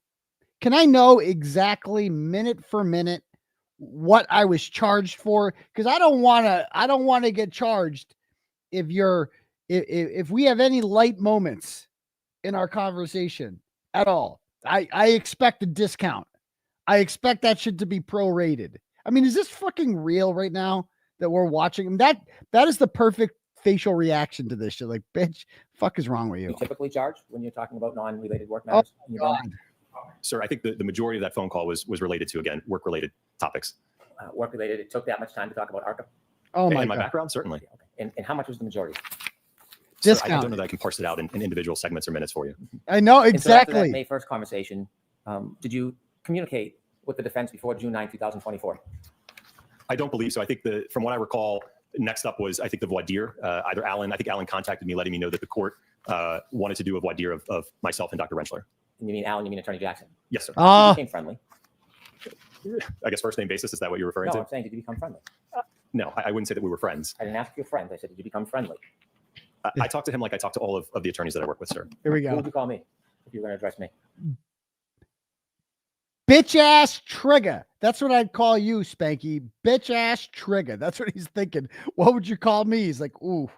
Can I know exactly minute for minute what I was charged for? Because I don't want to get charged if we have any light moments in our conversation at all. I expect a discount. I expect that shit to be prorated. I mean, is this fucking real right now that we're watching? That is the perfect facial reaction to this shit. Like, bitch, fuck is wrong with you? You typically charge when you're talking about non-related work matters? Oh, God. Sir, I think the majority of that phone call was related to, again, work-related topics. Work-related, it took that much time to talk about ARCCA? Oh my In my God. background, certainly. Okay. And how much was the majority? Sir, I Discount. don't know that I can parse it out in individual segments or minutes for you. I know And so after that exactly. May 1st conversation, did you communicate with the defense before June 9, 2024? I don't believe so. I think from what I recall, next up was, I think, the 𝗺𝗲𝗺. Either Alan, I think Alan contacted me, letting me know that the court wanted to do a 𝗺𝗲𝗺 of myself and Dr. 𝗺𝗺𝗆. And you mean Alan, you mean Attorney Jackson? Yes, sir. You became friendly. I guess first name basis, is that what you're referring No, to? I'm saying, did you become friendly? No, I wouldn't say that we were friends. I didn't ask if you're friends. I said, did you become friendly? I talked to him like I talked to all of the attorneys that I work with, sir. Here we What go. would you call me if you were going to address me? Bitch ass trigger. That's what I'd call you, Spanky. Bitch ass trigger. That's what he's thinking. What would you call me? He's like, ooh.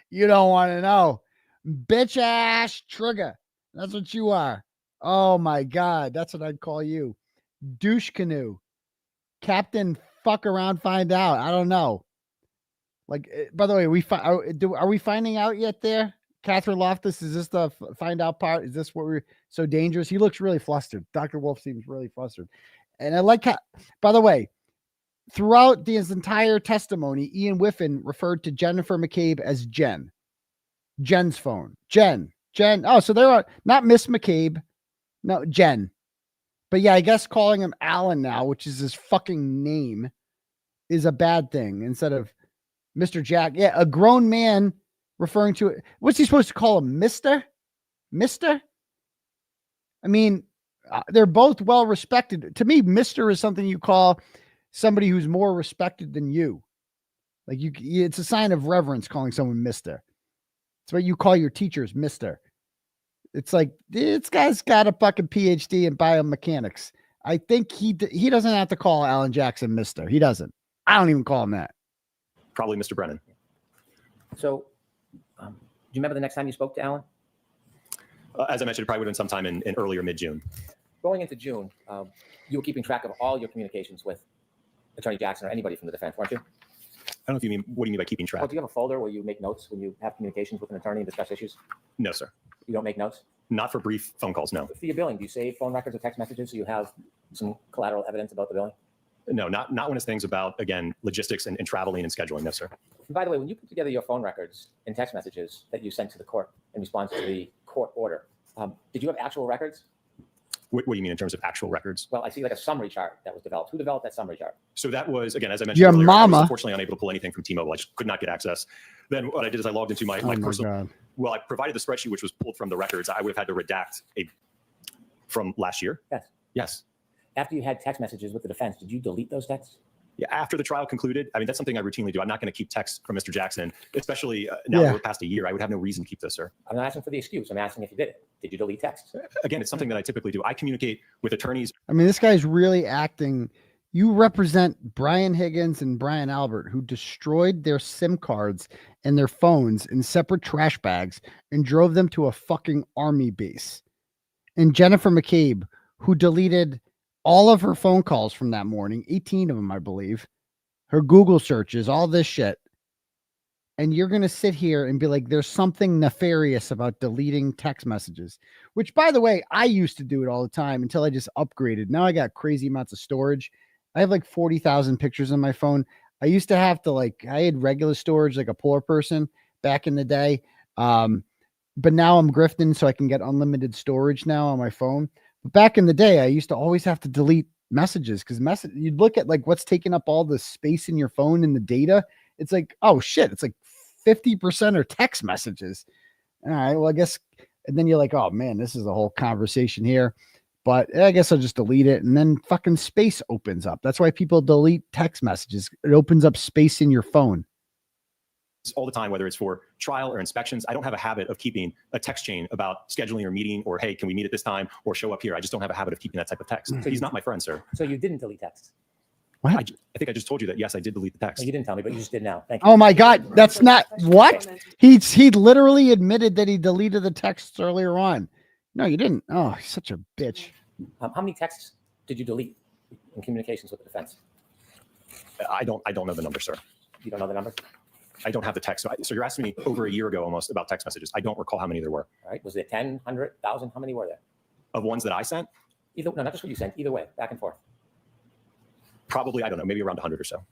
You don't want to know. Bitch ass trigger. That's what you are. Oh my God. That's what I'd call you. Douche canoe. Captain fuck around, find out. I don't know. Like, by the way, are we finding out yet there? Catherine Loftus, is this the find out part? Is this what we're so dangerous? He looks really flustered. Dr. Wolfe seems really flustered. And I like how, by the way, throughout his entire testimony, Ian Whiffin referred to Jennifer McCabe as Jen. Jen's phone. Jen. Oh, so they're not Miss McCabe. No, Jen. But yeah, I guess calling him Alan now, which is his fucking name, is a bad thing instead of Mr. Jack. Yeah, a grown man referring to it. What's he supposed to call him? Mr.? Mr.? I mean, they're both well respected. To me, Mr. is something you call somebody who's more respected than you. Like it's a sign of reverence calling someone Mr. It's what you call your teachers, Mr. It's like, this guy's got a fucking PhD in biomechanics. I think he doesn't have to call Alan Jackson Mr. He doesn't. I don't even call him that. Probably Mr. Brennan. So, do you remember the next time you spoke to Alan? As I mentioned, it probably would have been sometime in early or mid-June. Going into June, you were keeping track of all your communications with Attorney Jackson or anybody from the defense, weren't you? I don't know if you mean, what do you mean by keeping track? Oh, do you have a folder where you make notes when you have communications with an attorney and discuss issues? No, sir. You don't make notes? Not for brief phone calls, no. For your billing, do you save phone records or text messages so you have some collateral evidence about the billing? No, not when it's things about, again, logistics and traveling and scheduling, no, sir. And by the way, when you put together your phone records and text messages that you sent to the court in response to the court order, did you have actual records? What do you mean in terms of actual records? Well, I see like a summary chart that was developed. Who developed that summary chart? So that was, again, as I mentioned Your earlier, mama. I was unfortunately unable to pull anything from T-Mobile. I just could not get access. Then what I did is I logged into my personal. God. Well, I provided the spreadsheet, which was pulled from the records. I would have had to redact from last year. Yes. Yes. After you had text messages with the defense, did you delete those texts? Yeah, after the trial concluded, I mean, that's something I routinely do. I'm not going to keep texts from Mr. Jackson, especially now that we're past a year. I would have no reason to keep this, sir. I'm not asking for the excuse. I'm asking if you did it. Did you delete texts? Again, it's something that I typically do. I communicate with attorneys. I mean, this guy's really acting. You represent Brian Higgins and Brian Albert, who destroyed their SIM cards and their phones in separate trash bags and drove them to a fucking army base. And Jennifer McCabe, who deleted all of her phone calls from that morning, 18 of them, I believe, her Google searches, all this shit. And you're going to sit here and be like, there's something nefarious about deleting text messages, which, by the way, I used to do it all the time until I just upgraded. Now I got crazy amounts of storage. I have like 40,000 pictures on my phone. I used to have to I had regular storage like a poor person back in the day. But now I'm grifting so I can get unlimited storage now on my phone. But back in the day, I used to always have to delete messages because you'd look at like what's taking up all the space in your phone and the data. It's like, oh shit, it's like 50% are text messages. All right, well, I guess, and then you're like, oh man, this is a whole conversation here. But I guess I'll just delete it. And then fucking space opens up. That's why people delete text messages. It opens up space in your phone. All the time, whether it's for trial or inspections. I don't have a habit of keeping a text chain about scheduling or meeting or, hey, can we meet at this time or show up here? I just don't have a habit of keeping that type of text. So he's not my friend, sir. So you didn't delete texts? What? I think I just told you that, yes, I did delete the text. No, you didn't tell me, but you just did now. Thank you. Oh my God. That's not what he literally admitted that he deleted the texts earlier on. No, you didn't. Oh, he's such a bitch. How many texts did you delete in communications with the defense? I don't know the number, sir. You don't know the number? I don't have the text. So you're asking me over a year ago almost about text messages. I don't recall how many there were. All right. Was it 10, 100, 1,000? How many were there? Of ones that I sent? No, not just what you sent. Either way, back and forth. Probably, I don't know, maybe around 100 or so.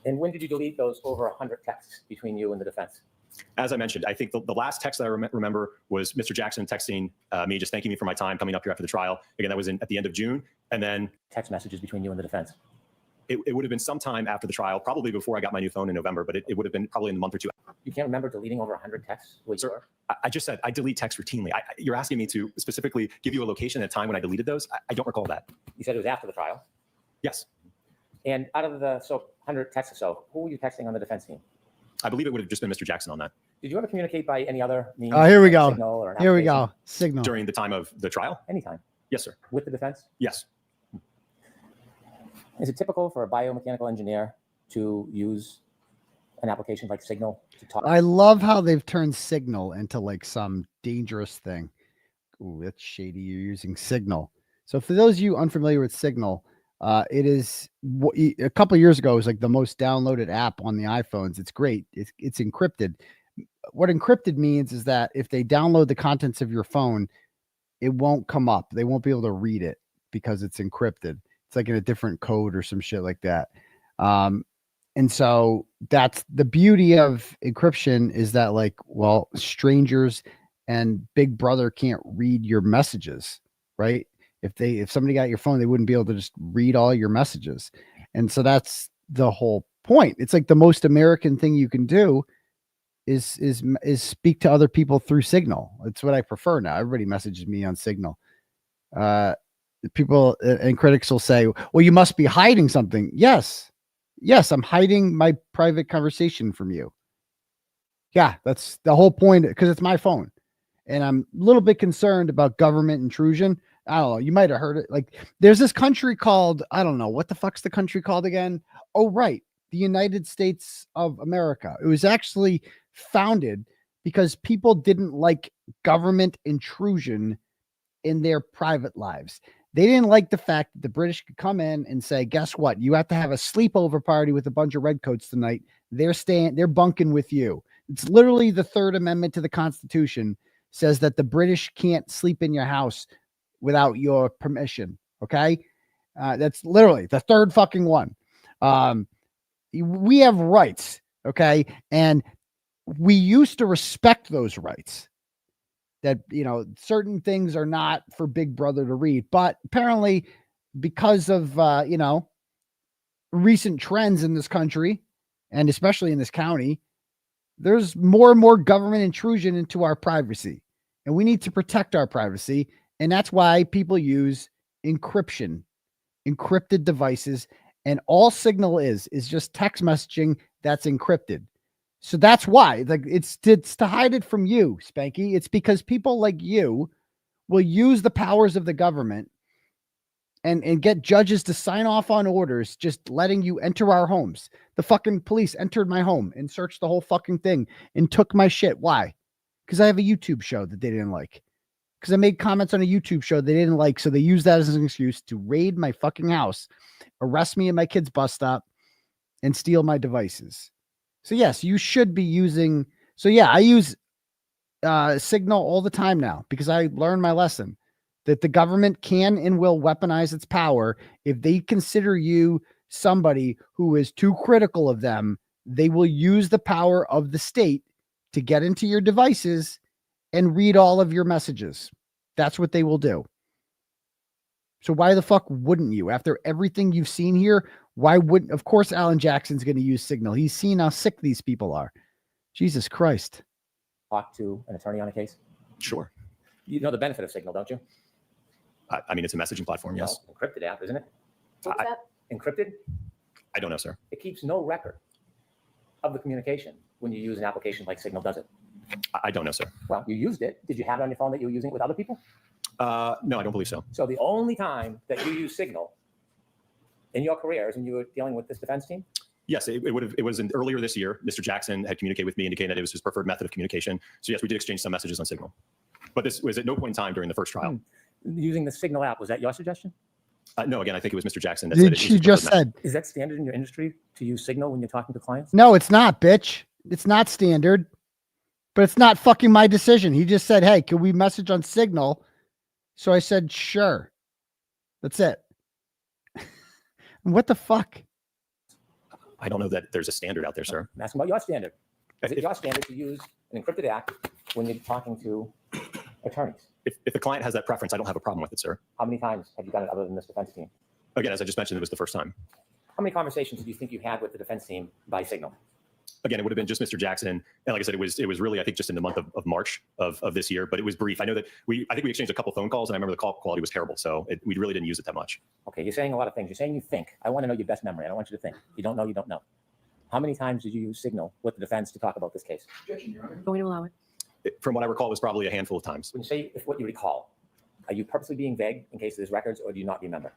And when did you delete those over 100 texts between you and the defense? As I mentioned, I think the last text that I remember was Mr. Jackson texting me, just thanking me for my time coming up here after the trial. Again, that was at the end of June. And then text messages between you and the defense. It would have been sometime after the trial, probably before I got my new phone in November, but it would have been probably in a month or two. You can't remember deleting over 100 texts? Sir, I just said I delete texts routinely. You're asking me to specifically give you a location and a time when I deleted those? I don't recall that. You said it was after the trial? Yes. And out of the 100 texts or so, who were you texting on the defense team? I believe it would have just been Mr. Jackson on that. Did you ever communicate by any other means? Oh, here we go. Signal or an Here we application? go. Signal. During the time of the trial? Anytime. Yes, sir. With the defense? Yes. Is it typical for a biomechanical engineer to use an application like Signal to talk? I love how they've turned Signal into like some dangerous thing. Ooh, that's shady. You're using Signal. So for those of you unfamiliar with Signal, it is a couple of years ago, it was like the most downloaded app on the iPhones. It's great. It's encrypted. What encrypted means is that if they download the contents of your phone, it won't come up. They won't be able to read it because it's encrypted. It's like in a different code or some shit like that. And so that's the beauty of encryption, is that like, well, strangers and Big Brother can't read your messages, right? If somebody got your phone, they wouldn't be able to just read all your messages. And so that's the whole point. It's like the most American thing you can do is speak to other people through Signal. It's what I prefer now. Everybody messages me on Signal. People and critics will say, well, you must be hiding something. Yes, I'm hiding my private conversation from you. Yeah, that's the whole point, because it's my phone. And I'm a little bit concerned about government intrusion. I don't know. You might have heard it. Like, there's this country called, I don't know, what the fuck's the country called again? Oh, right. The United States of America. It was actually founded because people didn't like government intrusion in their private lives. They didn't like the fact that the British could come in and say, guess what? You have to have a sleepover party with a bunch of redcoats tonight. They're bunking with you. It's literally the Third Amendment to the Constitution says that the British can't sleep in your house without your permission. Okay. That's literally the third fucking one. We have rights. Okay. And we used to respect those rights, that, you know, certain things are not for Big Brother to read, but apparently because of, you know, recent trends in this country and especially in this county, there's more and more government intrusion into our privacy, and we need to protect our privacy. And that's why people use encrypted devices. And all Signal is just text messaging that's encrypted. So that's why, like, it's to hide it from you, 𝗵𝗫𝗍. It's because people like you will use the powers of the government and get judges to sign off on orders, just letting you enter our homes. The fucking police entered my home and searched the whole fucking thing and took my shit. Why? Because I have a YouTube show that they didn't like. Because I made comments on a YouTube show they didn't like. So they used that as an excuse to raid my fucking house, arrest me at my kid's bus stop, and steal my devices. So yes, you should be using. So yeah, I use Signal all the time now because I learned my lesson that the government can and will weaponize its power. If they consider you somebody who is too critical of them, they will use the power of the state to get into your devices and read all of your messages. That's what they will do. So why the fuck wouldn't you? After everything you've seen here, why wouldn't? Of course, Alan Jackson's going to use Signal. He's seen how sick these people are. Jesus Christ. Talk to an attorney on a case? Sure. You know the benefit of Signal, don't you? I mean, it's a messaging platform, yes. Well, encrypted app, isn't it? What's that? Encrypted? I don't know, sir. It keeps no record of the communication when you use an application like Signal does it. I don't know, sir. Well, you used it. Did you have it on your phone that you were using it with other people? No, I don't believe so. So the only time that you use Signal in your career is when you were dealing with this defense team? Yes, it was earlier this year. Mr. Jackson had communicated with me, indicating that it was his preferred method of communication. So yes, we did exchange some messages on Signal. But this was at no point in time during the first trial. Using the Signal app, was that your suggestion? No, again, I think it was Mr. Jackson that said it. She just said. Is that standard in your industry to use Signal when you're talking to clients? No, it's not, bitch. It's not standard. But it's not fucking my decision. He just said, hey, can we message on Signal? So I said, sure. That's it. What the fuck? I don't know that there's a standard out there, sir. I'm asking about your standard. Is it your standard to use an encrypted app when you're talking to attorneys? If the client has that preference, I don't have a problem with it, sir. How many times have you done it other than this defense team? Again, as I just mentioned, it was the first time. How many conversations do you think you had with the defense team by Signal? Again, it would have been just Mr. Jackson. And like I said, it was really, I think, just in the month of March of this year, but it was brief. I know that I think we exchanged a couple phone calls, and I remember the call quality was terrible. So we really didn't use it that much. Okay, you're saying a lot of things. You're saying you think. I want to know your best memory. I don't want you to think. You don't know, you don't know. How many times did you use Signal with the defense to talk about this case? Going to allow it. From what I recall, it was probably a handful of times. When you say what you recall, are you purposely being vague in case there's records, or do you not remember?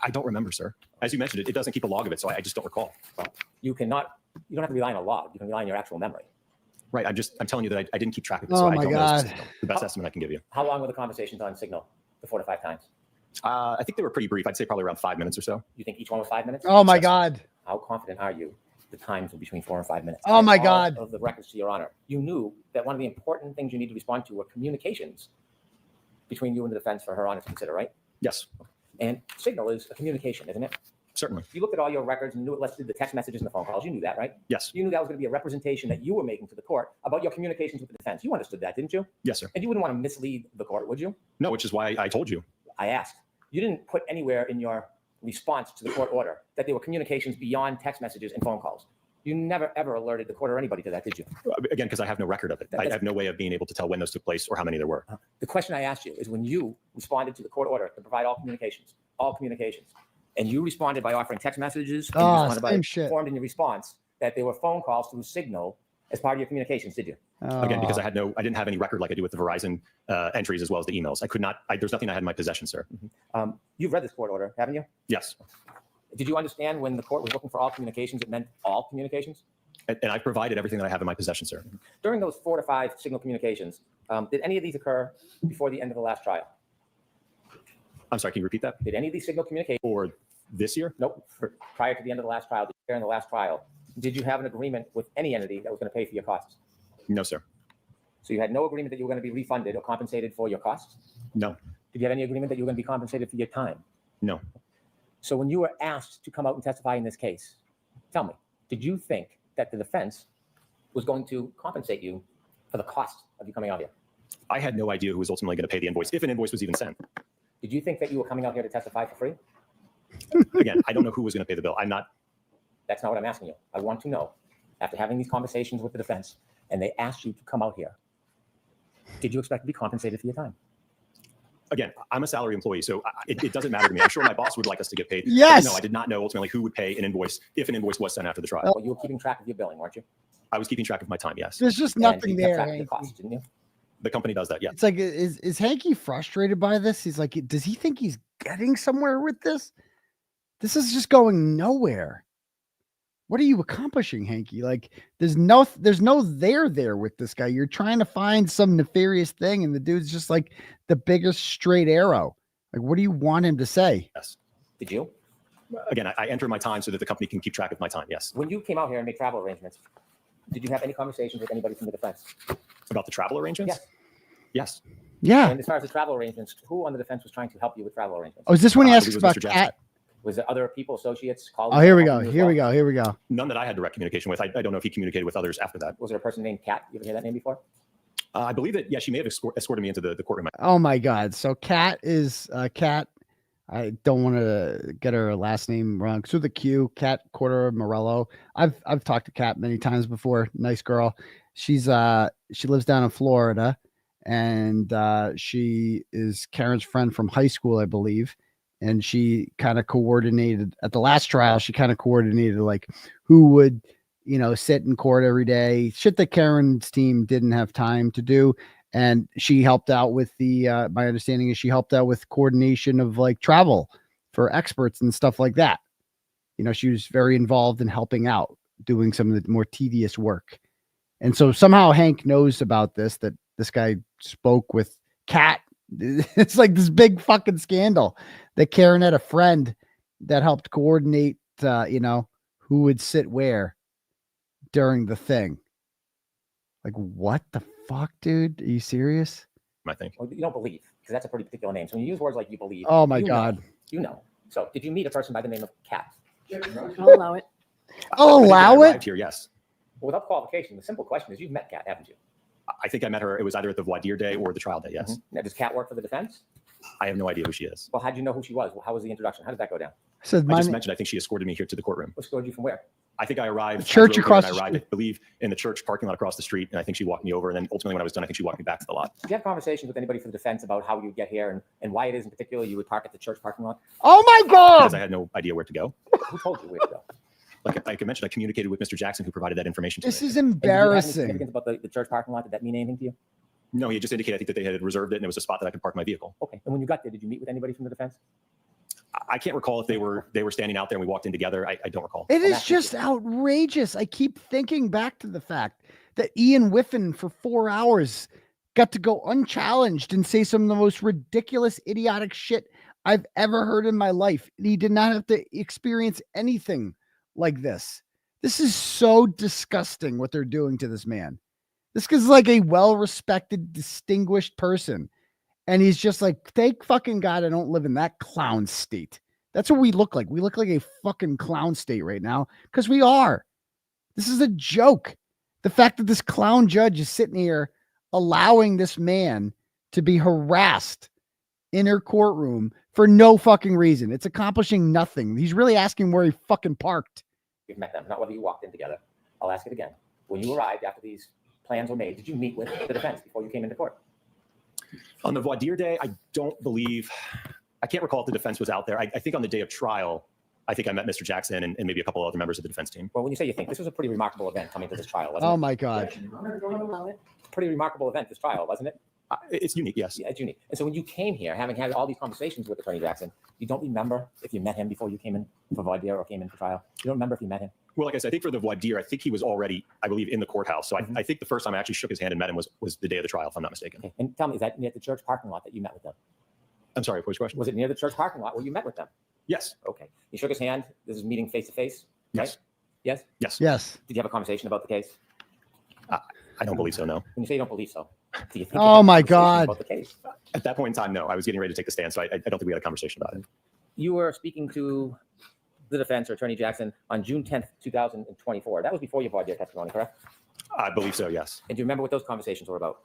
I don't remember, sir. As you mentioned, it doesn't keep a log of it, so I just don't recall. Well, you don't have to rely on a log. You can rely on your actual memory. Right. I'm telling you that I didn't keep track of it, Oh so I my don't God. know the best estimate I can give you. How long were the conversations on Signal? The 4 to 5 times? I think they were pretty brief. I'd say probably around 5 minutes or so. You think each one was 5 minutes? Oh my God. How confident are you the times were between 4 and 5 minutes? Oh my All God. of the records to your honor. You knew that one of the important things you need to respond to were communications between you and the defense for her honor to consider, right? Yes. And Signal is a communication, isn't it? Certainly. You looked at all your records and knew it listed the text messages and the phone calls. You knew that, right? Yes. You knew that was going to be a representation that you were making to the court about your communications with the defense. You understood that, didn't you? Yes, sir. And you wouldn't want to mislead the court, would you? No, which is why I told you. I asked. You didn't put anywhere in your response to the court order that there were communications beyond text messages and phone calls. You never, ever alerted the court or anybody to that, did you? Again, because I have no record of it. I have no way of being able to tell when those took place or how many there were. The question I asked you is when you responded to the court order to provide all communications, and you responded by offering text messages, and you responded by informed in your response that there were phone calls through Signal as part of your communications, did you? Again, because I didn't have any record like I do with the Verizon entries as well as the emails. I could not, there's nothing I had in my possession, sir. You've read this court order, haven't you? Yes. Did you understand when the court was looking for all communications, it meant all communications? And I provided everything that I have in my possession, sir. During those 4 to 5 Signal communications, did any of these occur before the end of the last trial? I'm sorry, can you repeat that? Did any of these Signal communications? For this year? Nope. Prior to the end of the last trial, during the last trial, did you have an agreement with any entity that was going to pay for your costs? No, sir. So you had no agreement that you were going to be refunded or compensated for your costs? No. Did you have any agreement that you were going to be compensated for your time? No. So when you were asked to come out and testify in this case, tell me, did you think that the defense was going to compensate you for the cost of you coming out here? I had no idea who was ultimately going to pay the invoice, if an invoice was even sent. Did you think that you were coming out here to testify for free? Again, I don't know who was going to pay the bill. I'm not. That's not what I'm asking you. I want to know, after having these conversations with the defense, and they asked you to come out here, did you expect to be compensated for your time? Again, I'm a salary employee, so it doesn't matter to me. I'm sure my boss would like us to get paid. Yes. No, I did not know ultimately who would pay an invoice if an invoice was sent after the trial. Well, you were keeping track of your billing, weren't you? I was keeping track of my time, yes. There's just And nothing you kept there. track of the Hank. cost, didn't you? The company does that, yeah. It's like, is Hanky frustrated by this? He's like, does he think he's getting somewhere with this? This is just going nowhere. What are you accomplishing, Hanky? Like, there's no there with this guy. You're trying to find some nefarious thing, and the dude's just like the biggest straight arrow. Like, what do you want him to say? Yes. Did you? Again, I enter my time so that the company can keep track of my time, yes. When you came out here and made travel arrangements, did you have any conversations with anybody from the defense? About the travel arrangements? Yes. Yes. Yeah. And as far as the travel arrangements, who on the defense was trying to help you with travel arrangements? Oh, is this when he I asks believe it was about Mr. Cat? Jackson. Was there other people, associates, colleagues? Oh, here we go. helping you as Here we well? go. Here we go. None that I had direct communication with. I don't know if he communicated with others after that. Was there a person named Kat? You ever hear that name before? I believe that, yeah, she may have escorted me into the courtroom. Oh my God. So Cat is Cat. I don't want to get her last name wrong. So the Q, 𝗃𝗃𝗃𝗃. I've talked to Cat many times before. Nice girl. She lives down in Florida, and she is Karen's friend from high school, I believe. And she kind of coordinated at the last trial. She kind of coordinated like who would, sit in court every day. Shit that Karen's team didn't have time to do. And she helped out with my understanding is she helped out with coordination of like travel for experts and stuff like that. She was very involved in helping out, doing some of the more tedious work. And so somehow Hank knows about this, that this guy spoke with Kat. It's like this big fucking scandal that Karen had a friend that helped coordinate, who would sit where during the thing. Like, what the fuck, dude? Are you serious? I think. Well, you don't believe, because that's a pretty particular name. So when you use words like you believe. Oh my God. So did you meet a person by the name of Kat? I'll allow it. I'll allow it? Here, yes. Well, without qualification, the simple question is you've met Kat, haven't you? I think I met her. It was either at the voir dire day or the trial day, yes. Now, does Kat work for the defense? I have no idea who she is. Well, how did you know who she was? Well, how was the introduction? How did that go down? I just mentioned, I think she escorted me here to the courtroom. Escorted you from where? I think I arrived. Church across the I arrived, I believe, in the church parking lot across the street. And I think she walked me over. And then ultimately, when I was done, I think she walked me back to the lot. Did you have conversations with anybody from the defense about how you get here and why it is in particular you would park at the church parking lot? Oh my God. Because I had no idea where to go. Who told you where to go? Like I mentioned, I communicated with Mr. Jackson, who provided that information to This me. is And did you have any embarrassing. significance about the church parking lot? Did that mean anything to you? No, he just indicated, I think, that they had reserved it and it was a spot that I could park my vehicle. Okay. And when you got there, did you meet with anybody from the defense? I can't recall if they were standing out there and we walked in together. I don't recall. It is just outrageous. I keep thinking back to the fact that Ian Whiffin for 4 hours got to go unchallenged and say some of the most ridiculous, idiotic shit I've ever heard in my life. He did not have to experience anything like this. This is so disgusting what they're doing to this man. This guy's like a well-respected, distinguished person. And he's just like, thank fucking God I don't live in that clown state. That's what we look like. We look like a fucking clown state right now because we are. This is a joke. The fact that this clown judge is sitting here allowing this man to be harassed inner courtroom for no fucking reason. It's accomplishing nothing. He's really asking where he fucking parked. You've met them, not whether you walked in together. I'll ask it again. When you arrived after these plans were made, did you meet with the defense before you came into court? On the voir dire day, I can't recall if the defense was out there. I think on the day of trial, I think I met Mr. Jackson and maybe a couple other members of the defense team. Well, when you say you think, this was a pretty remarkable event coming to this trial, wasn't it? Oh my God. Pretty remarkable event, this trial, wasn't it? It's unique, yes. Yeah, it's unique. And so when you came here, having had all these conversations with Attorney Jackson, you don't remember if you met him before you came in for voir dire or came in for trial? You don't remember if you met him? Well, like I said, I think for the voir dire, I think he was already, I believe, in the courthouse. So I think the first time I actually shook his hand and met him was the day of the trial, if I'm not mistaken. Okay. And tell me, is that near the church parking lot that you met with them? I'm sorry, which question? Was it near the church parking lot where you met with them? Yes. Okay. You shook his hand. This is meeting face to face, right? Yes. Yes? Yes. Yes. Did you have a conversation about the case? I don't believe so, no. When you say you don't believe so, do you think Oh my God. about the case? At that point in time, no. I was getting ready to take the stand, so I don't think we had a conversation about it. You were speaking to the defense or Attorney Jackson on June 10th, 2024. That was before your voir dire testimony, correct? I believe so, yes. And do you remember what those conversations were about?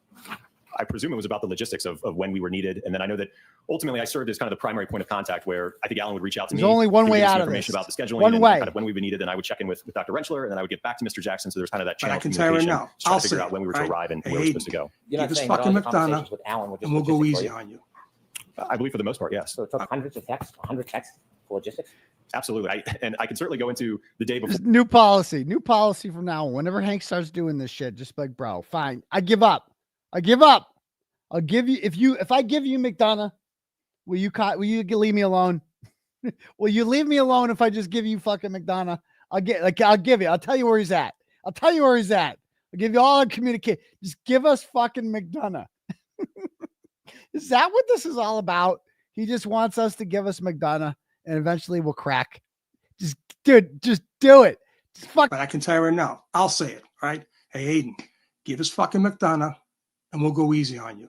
I presume it was about the logistics of when we were needed. And then I know that ultimately I served as kind of the primary point of contact where I think Alan would reach out to me. There's only one He would way give us out of information this. about the scheduling One and way. kind of when we would need it. And I would check in with Dr. 𝗫𝗏, and then I would get back to Mr. Jackson. So there's kind of that But I channel of can tell you right communication now, to try I'll to figure say out when we were it, to right? arrive and Hey, where we were Aidan, supposed to go. You're Give not us saying that all fucking the McDonough, conversations with Alan were just and we'll go logistics for easy you? on you. I believe for the most part, yes. So it took hundreds of texts, 100 texts for logistics? Absolutely. And I can certainly go into the day before. New policy from now on. Whenever Hank starts doing this shit, just like, bro, fine. I give up. I'll give you, if I give you McDonough, will you leave me alone? Will you leave me alone if I just give you fucking McDonough? I'll give you. I'll tell you where he's at. I'll give you all the communicate. Just give us fucking McDonough. Is that what this is all about? He just wants us to give us McDonough, and eventually we'll crack. Just do it. Just fuck. But I can tell you right now, I'll say it, right? Hey, Aidan, give us fucking McDonough, and we'll go easy on you.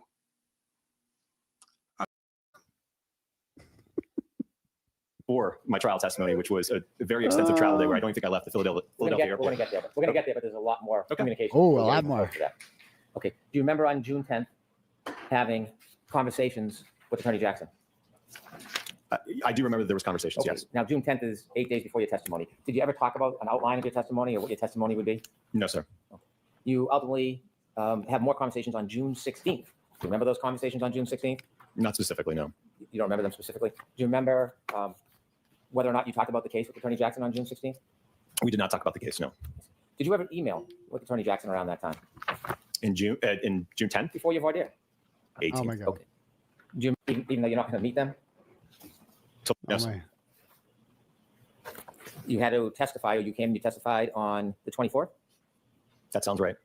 For my trial testimony, which was a very extensive trial day where I don't think I left the Philadelphia We're going to airport. get there. We're going to get there, but there's a lot more communication. Oh, a lot more. Okay. Do you remember on June 10th having conversations with Attorney Jackson? I do remember that there was conversations, Okay. yes. Now, June 10th is 8 days before your testimony. Did you ever talk about an outline of your testimony or what your testimony would be? No, sir. You ultimately have more conversations on June 16th. Do you remember those conversations on June 16th? Not specifically, no. You don't remember them specifically? Do you remember whether or not you talked about the case with Attorney Jackson on June 16th? We did not talk about the case, no. Did you ever email with Attorney Jackson around that time? In June 10th? Before your voir dire? 18th. Oh my God. Okay. Do you, even though you're not going to meet them? Yes. You had to testify, or you testified on the 24th? That sounds right.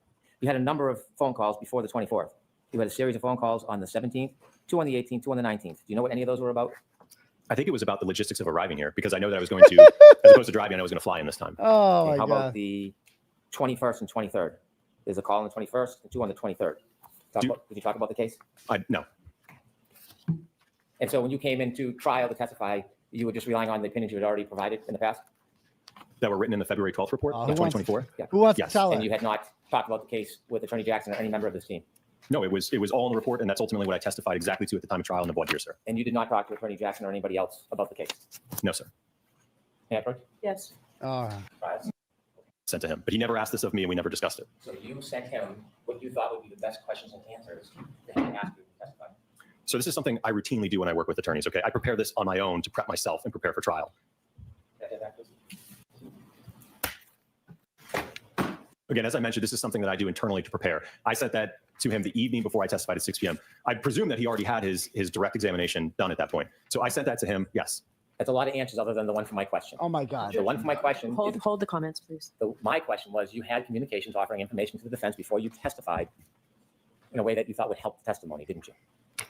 You had a number of phone calls before the 24th. You had a series of phone calls on the 17th, 2 on the 18th, 2 on the 19th. Do you know what any of those were about? I think it was about the logistics of arriving here because I know that I was going to, as opposed to driving, I was going to fly in this time. Oh, Okay, my how God. about the 21st and 23rd? There's a call on the 21st and 2 on the 23rd. Did you talk about the case? No. And so when you came into trial to testify, you were just relying on the opinions you had already provided in the past? That were written in the February 12th report of 2024? Yeah. Who wants Yes. to tell And it? you had not talked about the case with Attorney Jackson or any member of this team? No, it was all in the report, and that's ultimately what I testified exactly to at the time of trial in the voir dire, sir. And you did not talk to Attorney Jackson or anybody else about the case? No, sir. Edward? Yes. Sent to him. But he never asked this of me, and we never discussed it. So you sent him what you thought would be the best questions and answers that he asked you to testify? So this is something I routinely do when I work with attorneys, okay? I prepare this on my own to prep myself and prepare for trial. Again, as I mentioned, this is something that I do internally to prepare. I sent that to him the evening before I testified at 6 p.m. I presume that he already had his direct examination done at that point. So I sent that to him, yes. That's a lot of answers other than the one for my question. Oh my God. The one for my question. Hold the comments, please. My question was, you had communications offering information to the defense before you testified in a way that you thought would help the testimony, didn't you?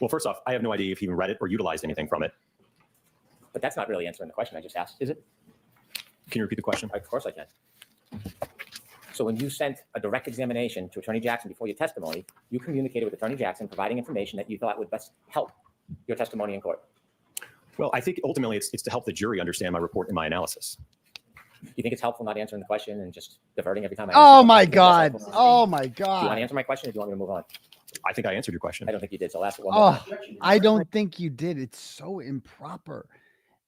Well, first off, I have no idea if he even read it or utilized anything from it. But that's not really answering the question I just asked, is it? Can you repeat the question? Of course I can. So when you sent a direct examination to Attorney Jackson before your testimony, you communicated with Attorney Jackson, providing information that you thought would best help your testimony in court. Well, I think ultimately it's to help the jury understand my report and my analysis. You think it's helpful not answering the question and just diverting every time I Oh answer my something? God. Do Oh my you want to God. answer my question or do you want me to move on? I think I answered your question. I don't think you did. So I'll ask it one more Oh, time. I don't think you did. It's so improper.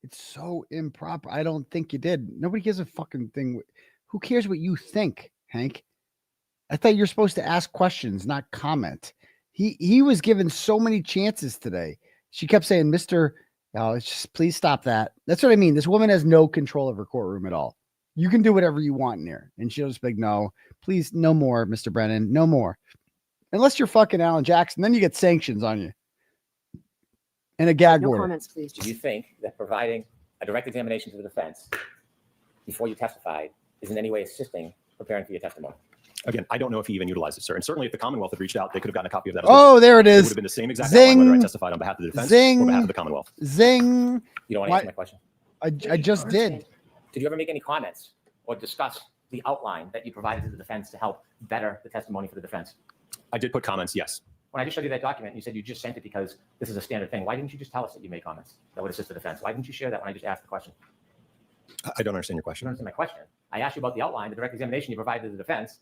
It's so improper. I don't think you did. Nobody gives a fucking thing. Who cares what you think, Hank? I thought you're supposed to ask questions, not comment. He was given so many chances today. She kept saying, Mr. Oh, it's just please stop that. That's what I mean. This woman has no control of her courtroom at all. You can do whatever you want in here. And she'll just be like, no, please, no more, Mr. Brennan, no more. Unless you're fucking Alan Jackson, then you get sanctions on you. And a gag order. No comments, please. Do you think that providing a direct examination to the defense before you testified is in any way assisting preparing for your testimony? Again, I don't know if he even utilized it, sir. And certainly if the Commonwealth had reached out, they could have gotten a copy of that. Oh, there it is. It would have been the same exact outline whether I testified on behalf of the defense or on behalf of the Commonwealth. Zing. You don't want to answer my question? I just did. Did you ever make any comments or discuss the outline that you provided to the defense to help better the testimony for the defense? I did put comments, yes. When I just showed you that document, you said you just sent it because this is a standard thing. Why didn't you just tell us that you made comments that would assist the defense? Why didn't you share that when I just asked the question? I don't understand your You question. don't understand my question. I asked you about the outline, the direct examination you provided to the defense,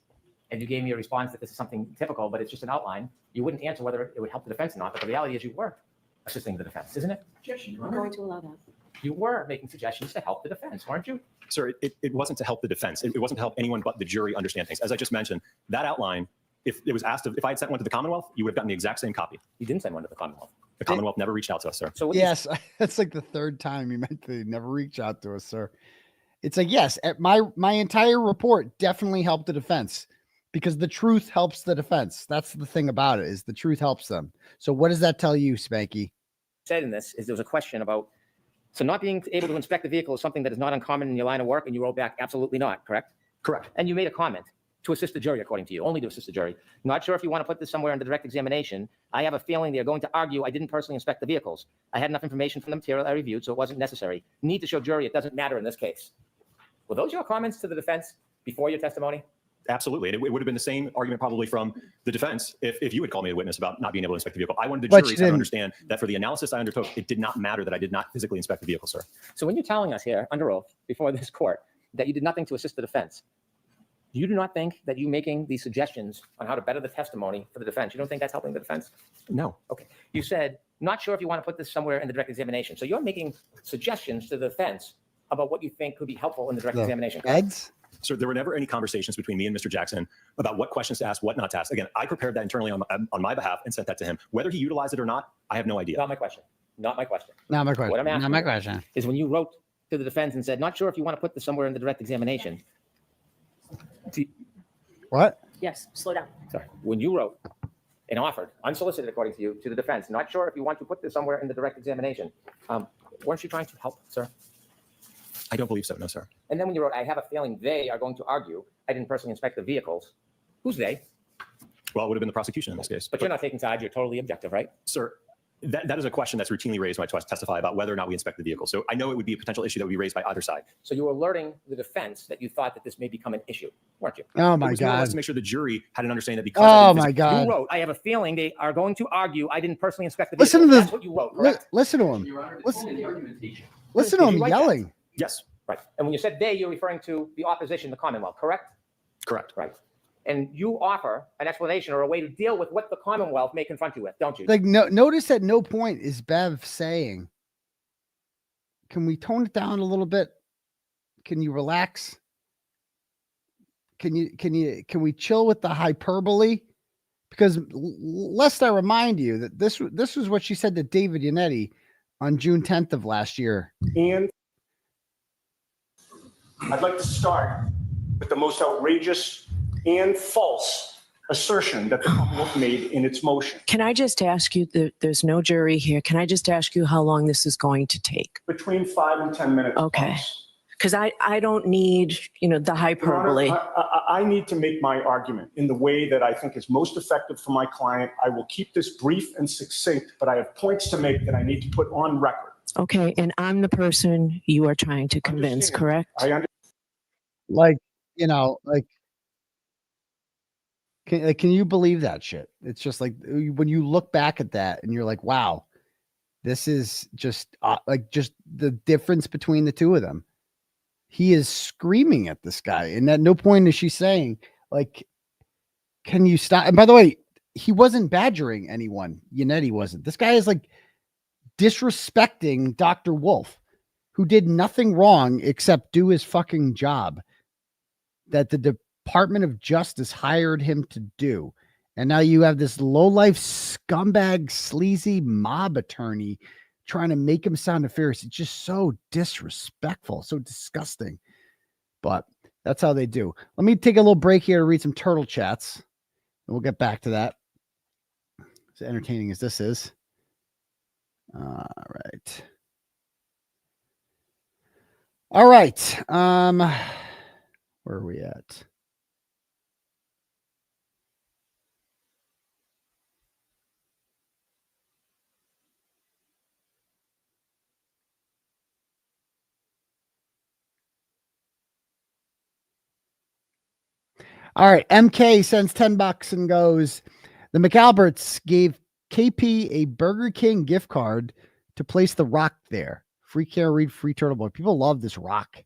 and you gave me a response that this is something typical, but it's just an outline. You wouldn't answer whether it would help the defense or not, but the reality is you were assisting the defense, isn't it? I'm going to allow that. You were making suggestions to help the defense, weren't you? Sir, it wasn't to help the defense. It wasn't to help anyone but the jury understand things. As I just mentioned, that outline, if it was asked if I had sent one to the Commonwealth, you would have gotten the exact same copy. You didn't send one to the Commonwealth. The Commonwealth never reached out to us, sir. So Yes, that's like the third time you meant to never reach out to us, sir. It's like, yes, my entire report definitely helped the defense because the truth helps the defense. That's the thing about it, is the truth helps them. So what does that tell you, 𝗫𝗍𝗍? Said in this is there was a question about, so not being able to inspect the vehicle is something that is not uncommon in your line of work, and you wrote back, absolutely not, correct? Correct. And you made a comment to assist the jury, according to you, only to assist the jury. Not sure if you want to put this somewhere under direct examination. I have a feeling they're going to argue I didn't personally inspect the vehicles. I had enough information from the material I reviewed, so it wasn't necessary. Need to show jury it doesn't matter in this case. Were those your comments to the defense before your testimony? Absolutely. And it would have been the same argument probably from the defense if you had called me a witness about not being able to inspect the vehicle. I wanted the But jury you to didn't. understand that for the analysis I undertook, it did not matter that I did not physically inspect the vehicle, sir. So when you're telling us here under oath before this court that you did nothing to assist the defense, you do not think that you making these suggestions on how to better the testimony for the defense, you don't think that's helping the defense? No. Okay. You said, not sure if you want to put this somewhere in the direct examination. So you're making suggestions to the defense about what you think could be helpful in the direct examination. Eds? So there were never any conversations between me and Mr. Jackson about what questions to ask, what not to ask. Again, I prepared that internally on my behalf and sent that to him. Whether he utilized it or not, I have no idea. Not my question. Not my question. Not my question. What I'm asking Not my you question. is when you wrote to the defense and said, not sure if you want to put this somewhere in the direct examination. What? Yes, slow down. Sorry. When you wrote and offered, unsolicited according to you, to the defense, not sure if you want to put this somewhere in the direct examination, weren't you trying to help, sir? I don't believe so, no, sir. And then when you wrote, I have a feeling they are going to argue I didn't personally inspect the vehicles. Who's they? Well, it would have been the prosecution in this case. But you're not taking sides. You're totally objective, right? Sir, that is a question that's routinely raised when I testify about whether or not we inspect the vehicle. So I know it would be a potential issue that would be raised by either side. So you were alerting the defense that you thought that this may become an issue, weren't you? Oh It my was more or less God. to make sure the jury had an understanding that because Oh my God. You wrote, I have a feeling they are going to argue I didn't personally inspect the Listen vehicle. to That's this. what you wrote, correct? Listen to him. Listen to Did him you write that? yelling. Yes, Right. And when you said they, you're referring to the opposition, the Commonwealth, correct? correct. Right. And you offer an explanation or a way to deal with what the Commonwealth may confront you with, don't you? Like, notice at no point is Bev saying, can we tone it down a little bit? Can you relax? Can we chill with the hyperbole? Because lest I remind you that this was what she said to David Yannetti on June 10th of last year. And I'd like to start with the most outrageous and false assertion that the Commonwealth made in its motion. Can I just ask you, there's no jury here. Can I just ask you how long this is going to take? Between 5 and 10 minutes. Okay. tops. Because I don't need, the hyperbole. Your Honor, I need to make my argument in the way that I think is most effective for my client. I will keep this brief and succinct, but I have points to make that I need to put on record. Okay, and I'm the person you are trying to convince, correct? I understand. Like, can you believe that shit? It's just like when you look back at that and you're like, wow, this is just just the difference between the two of them. He is screaming at this guy, and at no point is she saying, like, can you stop? And by the way, he wasn't badgering anyone. Yannetti wasn't. This guy is like disrespecting Dr. Wolfe, who did nothing wrong except do his fucking job that the Department of Justice hired him to do. And now you have this low-life scumbag, sleazy mob attorney trying to make him sound nefarious. It's just so disrespectful, so disgusting. But that's how they do. Let me take a little break here to read some turtle chats, and we'll get back to that. As entertaining as this is. All right. All right. Where are we at? All right. MK sends $10 and goes, the McAlberts gave KP a Burger King gift card to place the rock there. Free Care Read, free Turtleboy. People love this rock.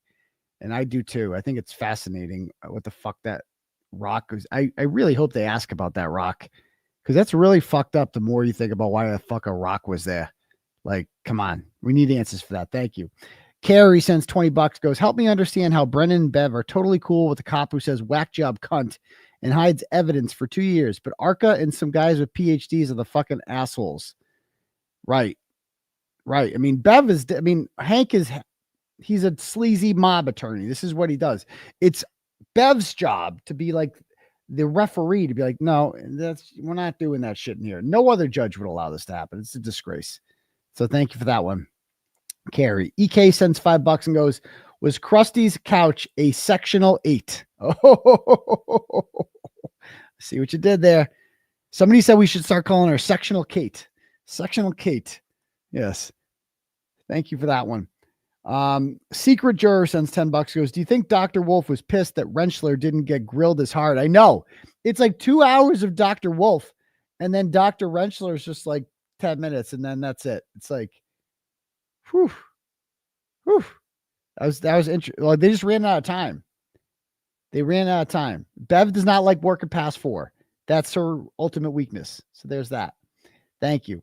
And I do too. I think it's fascinating what the fuck that rock is. I really hope they ask about that rock, because that's really fucked up the more you think about why the fuck a rock was there. Like, come on. We need answers for that. Thank you. Carrie sends $20, goes, help me understand how Brennan and Bev are totally cool with the cop who says whack job cunt and hides evidence for 2 years, but ARCCA and some guys with PhDs are the fucking assholes. Right. Right. I mean, Bev is, I mean, Hank is, he's a sleazy mob attorney. This is what he does. It's Bev's job to be like the referee, to be like, no, we're not doing that shit in here. No other judge would allow this to happen. It's a disgrace. So thank you for that one. Carrie. EK sends $5 and goes, was Krusty's couch a sectional 8? Oh, see what you did there. Somebody said we should start calling her Sectional Kate. Sectional Kate. Yes. Thank you for that one. Secret Juror sends $10, goes, do you think Dr. Wolfe was pissed that Rentschler didn't get grilled as hard? I know. It's like 2 hours of Dr. Wolfe, and then Dr. Rentschler is just like 10 minutes, and then that's it. It's like, whew. Whew. That was interesting. Well, they just ran out of time. They ran out of time. Bev does not like working past 4. That's her ultimate weakness. So there's that. Thank you.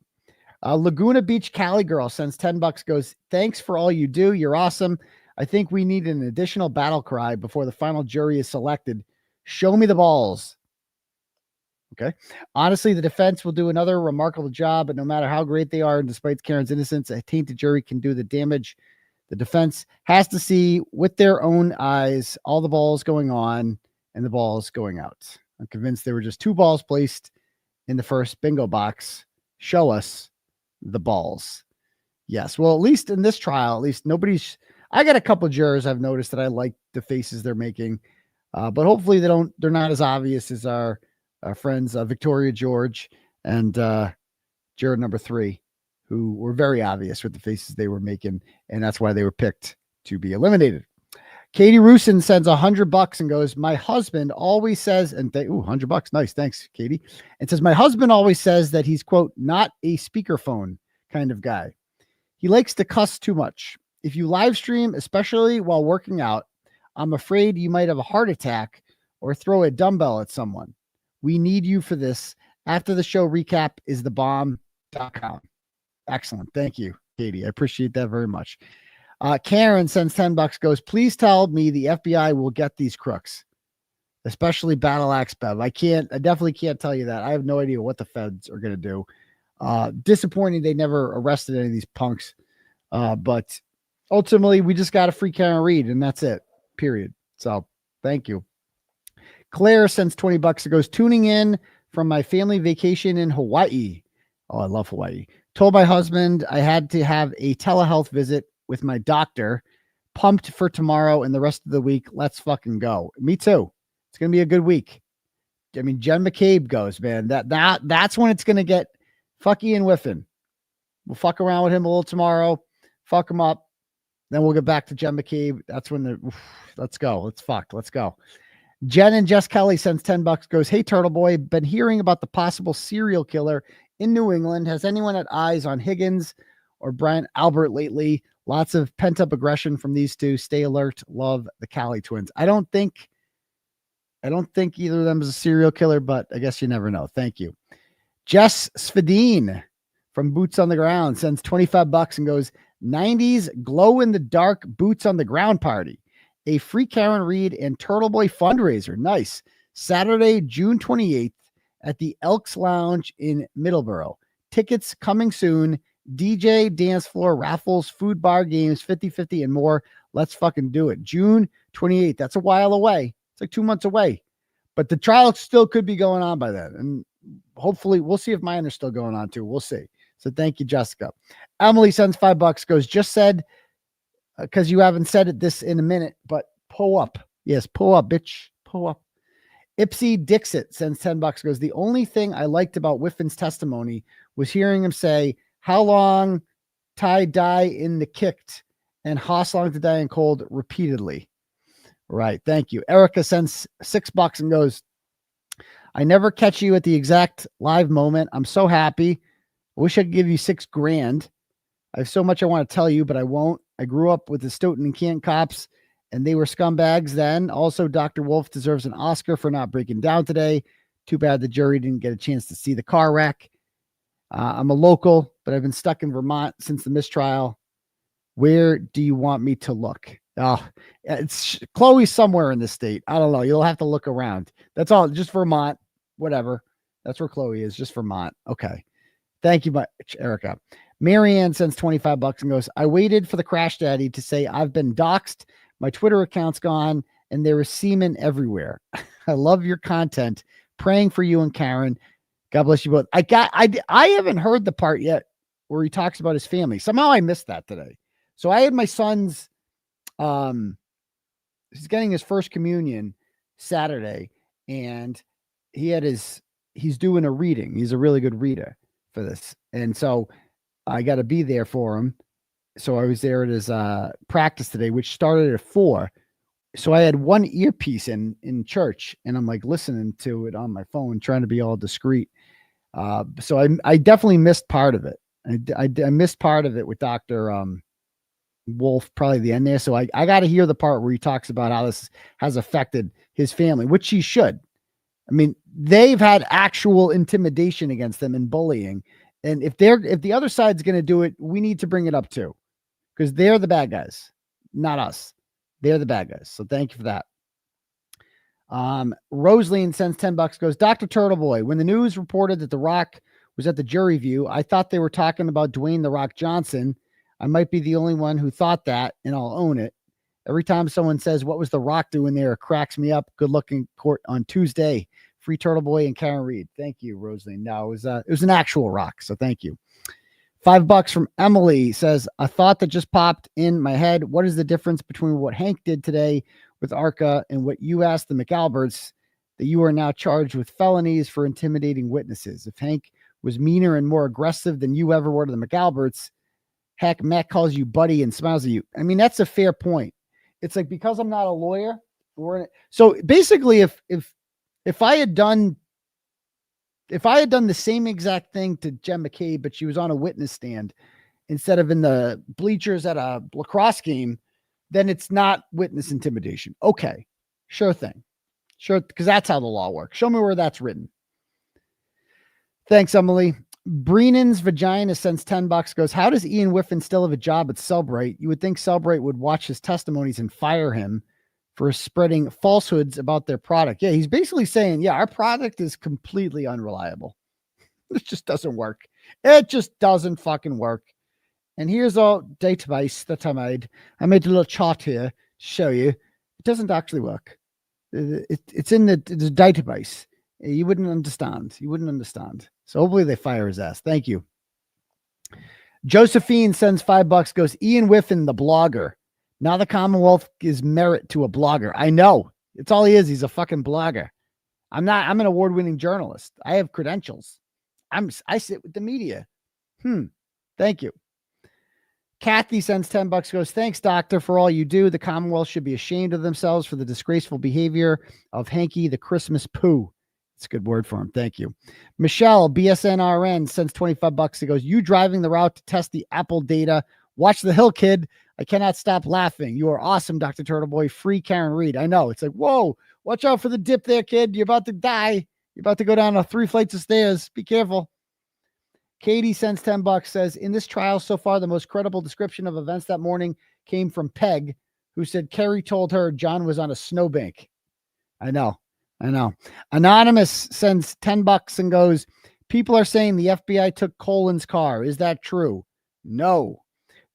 Laguna Beach Cali girl sends $10, goes, thanks for all you do. You're awesome. I think we need an additional battle cry before the final jury is selected. Show me the balls. Okay. Honestly, the defense will do another remarkable job, but no matter how great they are, and despite Karen's innocence, a tainted jury can do the damage. The defense has to see with their own eyes all the balls going on and the balls going out. I'm convinced there were just 2 balls placed in the first bingo box. Show us the balls. Yes. Well, at least in this trial, at least nobody's, I got a couple of jurors I've noticed that I like the faces they're making, but hopefully they're not as obvious as our friends, Victoria George and juror number 3, who were very obvious with the faces they were making, and that's why they were picked to be eliminated. Katie Rusin sends $100 and goes, my husband always says, and $100. Nice. Thanks, Katie. And says, my husband always says that he's, quote, not a speakerphone kind of guy. He likes to cuss too much. If you live stream, especially while working out, I'm afraid you might have a heart attack or throw a dumbbell at someone. We need you for this. After the show recap is thebomb.com. Excellent. Thank you, Katie. I appreciate that very much. Karen sends $10, goes, please tell me the FBI will get these crooks, especially Battle Axe Bev. I definitely can't tell you that. I have no idea what the feds are going to do. Disappointing they never arrested any of these punks. But ultimately, we just got a free Karen Read, and that's it, period. So thank you. Claire sends $20 and goes, tuning in from my family vacation in Hawaii. Oh, I love Hawaii. Told my husband I had to have a telehealth visit with my doctor. Pumped for tomorrow and the rest of the week. Let's fucking go. Me too. It's going to be a good week. I mean, Jen McCabe goes, man. That's when it's going to get fucky and Whiffin. We'll fuck around with him a little tomorrow. Fuck him up. Then we'll get back to Jen McCabe. That's when let's go. Let's fuck. Let's go. Jen and Jess Kelly sends $10, goes, hey, Turtleboy, been hearing about the possible serial killer in New England. Has anyone had eyes on Higgins or Brian Albert lately? Lots of pent-up aggression from these two. Stay alert. Love the Cali twins. I don't think either of them is a serial killer, but I guess you never know. Thank you. Jess Svedine from Boots on the Ground sends $25 and goes, 90s glow in the dark boots on the ground party. A free Karen Reed and Turtleboy fundraiser. Nice. Saturday, June 28th at the Elks Lounge in Middleborough. Tickets coming soon. DJ, dance floor, raffles, food bar games, 50-50 and more. Let's fucking do it. June 28th. That's a while away. It's like 2 months away. But the trial still could be going on by then. And hopefully we'll see if mine are still going on too. We'll see. So thank you, Jessica. Emily sends $5, goes, just said, because you haven't said it this in a minute, but pull up. Yes, pull up, bitch. Pull up. 𝗵𝗄𝗍𝗃𝗍 sends $10, goes, the only thing I liked about Whiffin's testimony was hearing him say, how long Ty die in the kicked and Haas long to die in cold repeatedly. Right. Thank you. Erica sends $6 and goes, I never catch you at the exact live moment. I'm so happy. I wish I could give you $6 grand. I have so much I want to tell you, but I won't. I grew up with the Stoughton and Canton cops, and they were scumbags then. Also, Dr. Wolfe deserves an Oscar for not breaking down today. Too bad the jury didn't get a chance to see the car wreck. I'm a local, but I've been stuck in Vermont since the mistrial. Where do you want me to look? Oh, it's Chloe's somewhere in the state. I don't know. You'll have to look around. That's all. Just Vermont, whatever. That's where Chloe is. Just Vermont. Okay. Thank you much, Erica. Marianne sends $25 and goes, I waited for the crash daddy to say I've been doxxed. My Twitter account's gone and there is semen everywhere. I love your content. Praying for you and Karen. God bless you both. I haven't heard the part yet where he talks about his family. Somehow I missed that today. So I had my son's, he's getting his first communion Saturday, and he's doing a reading. He's a really good reader for this. And so I got to be there for him. So I was there at his practice today, which started at 4. So I had one earpiece in church, and I'm like listening to it on my phone, trying to be all discreet. So I definitely missed part of it. I missed part of it with Dr. Wolfe, probably the end there. So I got to hear the part where he talks about how this has affected his family, which he should. I mean, they've had actual intimidation against them and bullying. And if the other side's going to do it, we need to bring it up too, because they're the bad guys, not us. They're the bad guys. So thank you for that. Rosaline sends $10, goes, Dr. Turtleboy, when the news reported that The Rock was at the jury view, I thought they were talking about Dwayne The Rock Johnson. I might be the only one who thought that, and I'll own it. Every time someone says, what was The Rock doing there? It cracks me up. Good luck in court on Tuesday. Free Turtleboy and Karen Reed. Thank you, Rosaline. No, it was an actual rock. So thank you. $5 from Emily says, a thought that just popped in my head. What is the difference between what Hank did today with ARCCA and what you asked the McAlberts that you are now charged with felonies for intimidating witnesses? If Hank was meaner and more aggressive than you ever were to the McAlberts, heck, Matt calls you buddy and smiles at you. I mean, that's a fair point. It's like, because I'm not a lawyer, so basically if I had done the same exact thing to Jen McCabe, but she was on a witness stand instead of in the bleachers at a lacrosse game, then it's not witness intimidation. Okay, sure thing. Sure, because that's how the law works. Show me where that's written. Thanks, Emily. Breenan's vagina sends $10, goes, how does Ian Whiffin still have a job at 𝗃𝗏? You would think 𝗃𝗏 would watch his testimonies and fire him for spreading falsehoods about their product. Yeah, he's basically saying, yeah, our product is completely unreliable. It just doesn't work. It just doesn't fucking work. And here's our database that I made. I made a little chart here to show you. It doesn't actually work. It's in the database. You wouldn't understand. You wouldn't understand. So hopefully they fire his ass. Thank you. Josephine sends $5, goes, Ian Whiffin, the blogger. Now the Commonwealth gives merit to a blogger. I know. It's all he is. He's a fucking blogger. I'm an award-winning journalist. I have credentials. I sit with the media. Thank you. Kathy sends $10, goes, thanks, doctor, for all you do. The Commonwealth should be ashamed of themselves for the disgraceful behavior of 𝗪𝗪 the Christmas poo. It's a good word for him. Thank you. Michelle, BSNRN, sends $25. He goes, you driving the route to test the Apple data. Watch the hill, kid. I cannot stop laughing. You are awesome, Dr. Turtleboy. Free Karen Reed. I know. It's like, whoa, watch out for the dip there, kid. You're about to die. You're about to go down 3 flights of stairs. Be careful. Katie sends $10, says, in this trial so far, the most credible description of events that morning came from Peg, who said Kerry told her John was on a snowbank. I know. Anonymous sends $10 and goes, people are saying the FBI took Colin's car. Is that true? No.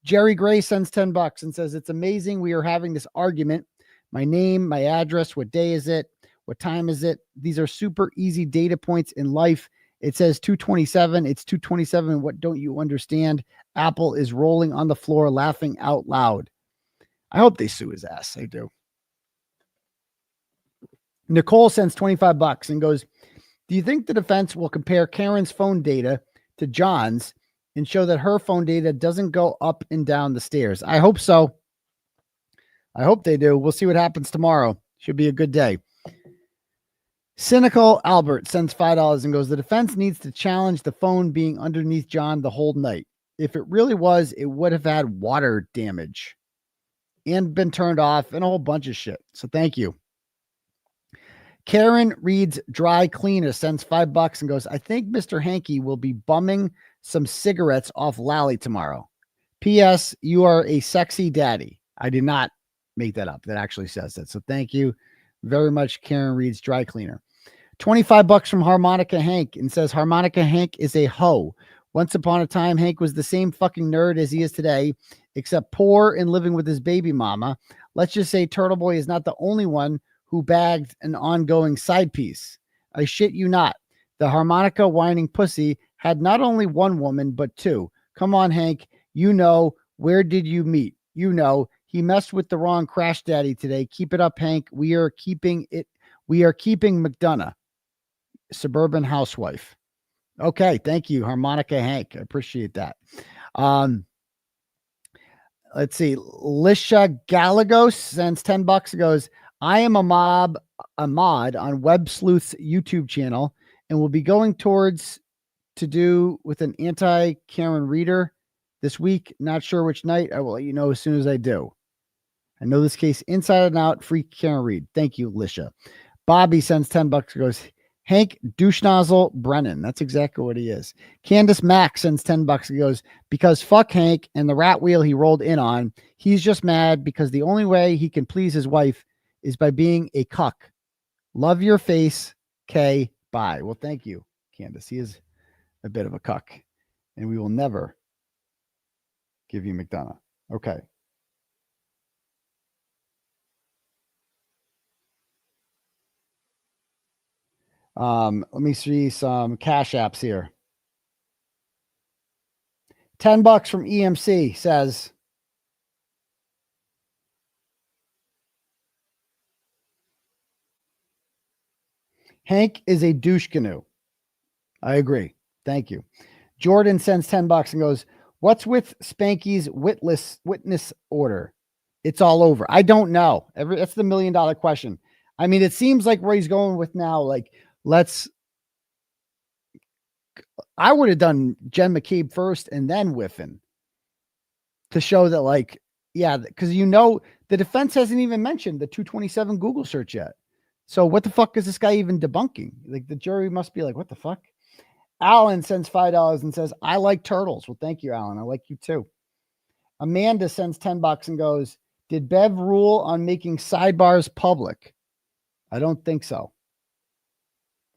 Jerry Gray sends $10 and says, it's amazing we are having this argument. My name, my address, what day is it? What time is it? These are super easy data points in life. It says 227. It's 227. What don't you understand? Apple is rolling on the floor, laughing out loud. I hope they sue his ass. I do. Nicole sends $25 and goes, do you think the defense will compare Karen's phone data to John's and show that her phone data doesn't go up and down the stairs? I hope so. I hope they do. We'll see what happens tomorrow. Should be a good day. Cynical Albert sends $5 and goes, the defense needs to challenge the phone being underneath John the whole night. If it really was, it would have had water damage and been turned off and a whole bunch of shit. So thank you. Karen Reed's dry cleaner sends $5 and goes, I think Mr. Hanky will be bumming some cigarettes off Lally tomorrow. P.S. You are a sexy daddy. I did not make that up. That actually says that. So thank you very much, Karen Reed's dry cleaner. $25 from Harmonica Hank and says, Harmonica Hank is a hoe. Once upon a time, Hank was the same fucking nerd as he is today, except poor and living with his baby mama. Let's just say Turtleboy is not the only one who bagged an ongoing side piece. I shit you not. The harmonica whining pussy had not only one woman, but 2. Come on, Hank. You know, where did you meet? You know, he messed with the wrong crash daddy today. Keep it up, Hank. We are keeping McDonough, suburban housewife. Okay. Thank you, Harmonica Hank. I appreciate that. Let's see. Lisha Galagos sends $10 and goes, I am a mod on Web Sleuth's YouTube channel and will be going towards to do with an anti-Karen reader this week. Not sure which night. I will let you know as soon as I do. I know this case inside and out. Free Karen Reed. Thank you, Lisha. Bobby sends $10 and goes, Hank douche nozzle Brennan. That's exactly what he is. Candace Mack sends $10 and goes, because fuck Hank and the rat wheel he rolled in on. He's just mad because the only way he can please his wife is by being a cuck. Love your face, K. Bye. Well, thank you, Candace. He is a bit of a cuck, and we will never give you McDonough. Okay. Let me see some cash apps here. $10 from EMC says, Hank is a douche canoe. I agree. Thank you. Jordan sends $10 and goes, what's with Spanky's witness order? It's all over. I don't know. That's the $1 million question. I mean, it seems like where he's going with now, like, I would have done Jen McCabe first and then Whiffin to show that, like, yeah, because the defense hasn't even mentioned the 227 Google search yet. So what the fuck is this guy even debunking? Like, the jury must be like, what the fuck? Alan sends $5 and says, I like turtles. Well, thank you, Alan. I like you too. Amanda sends $10 and goes, did Bev rule on making sidebars public? I don't think so.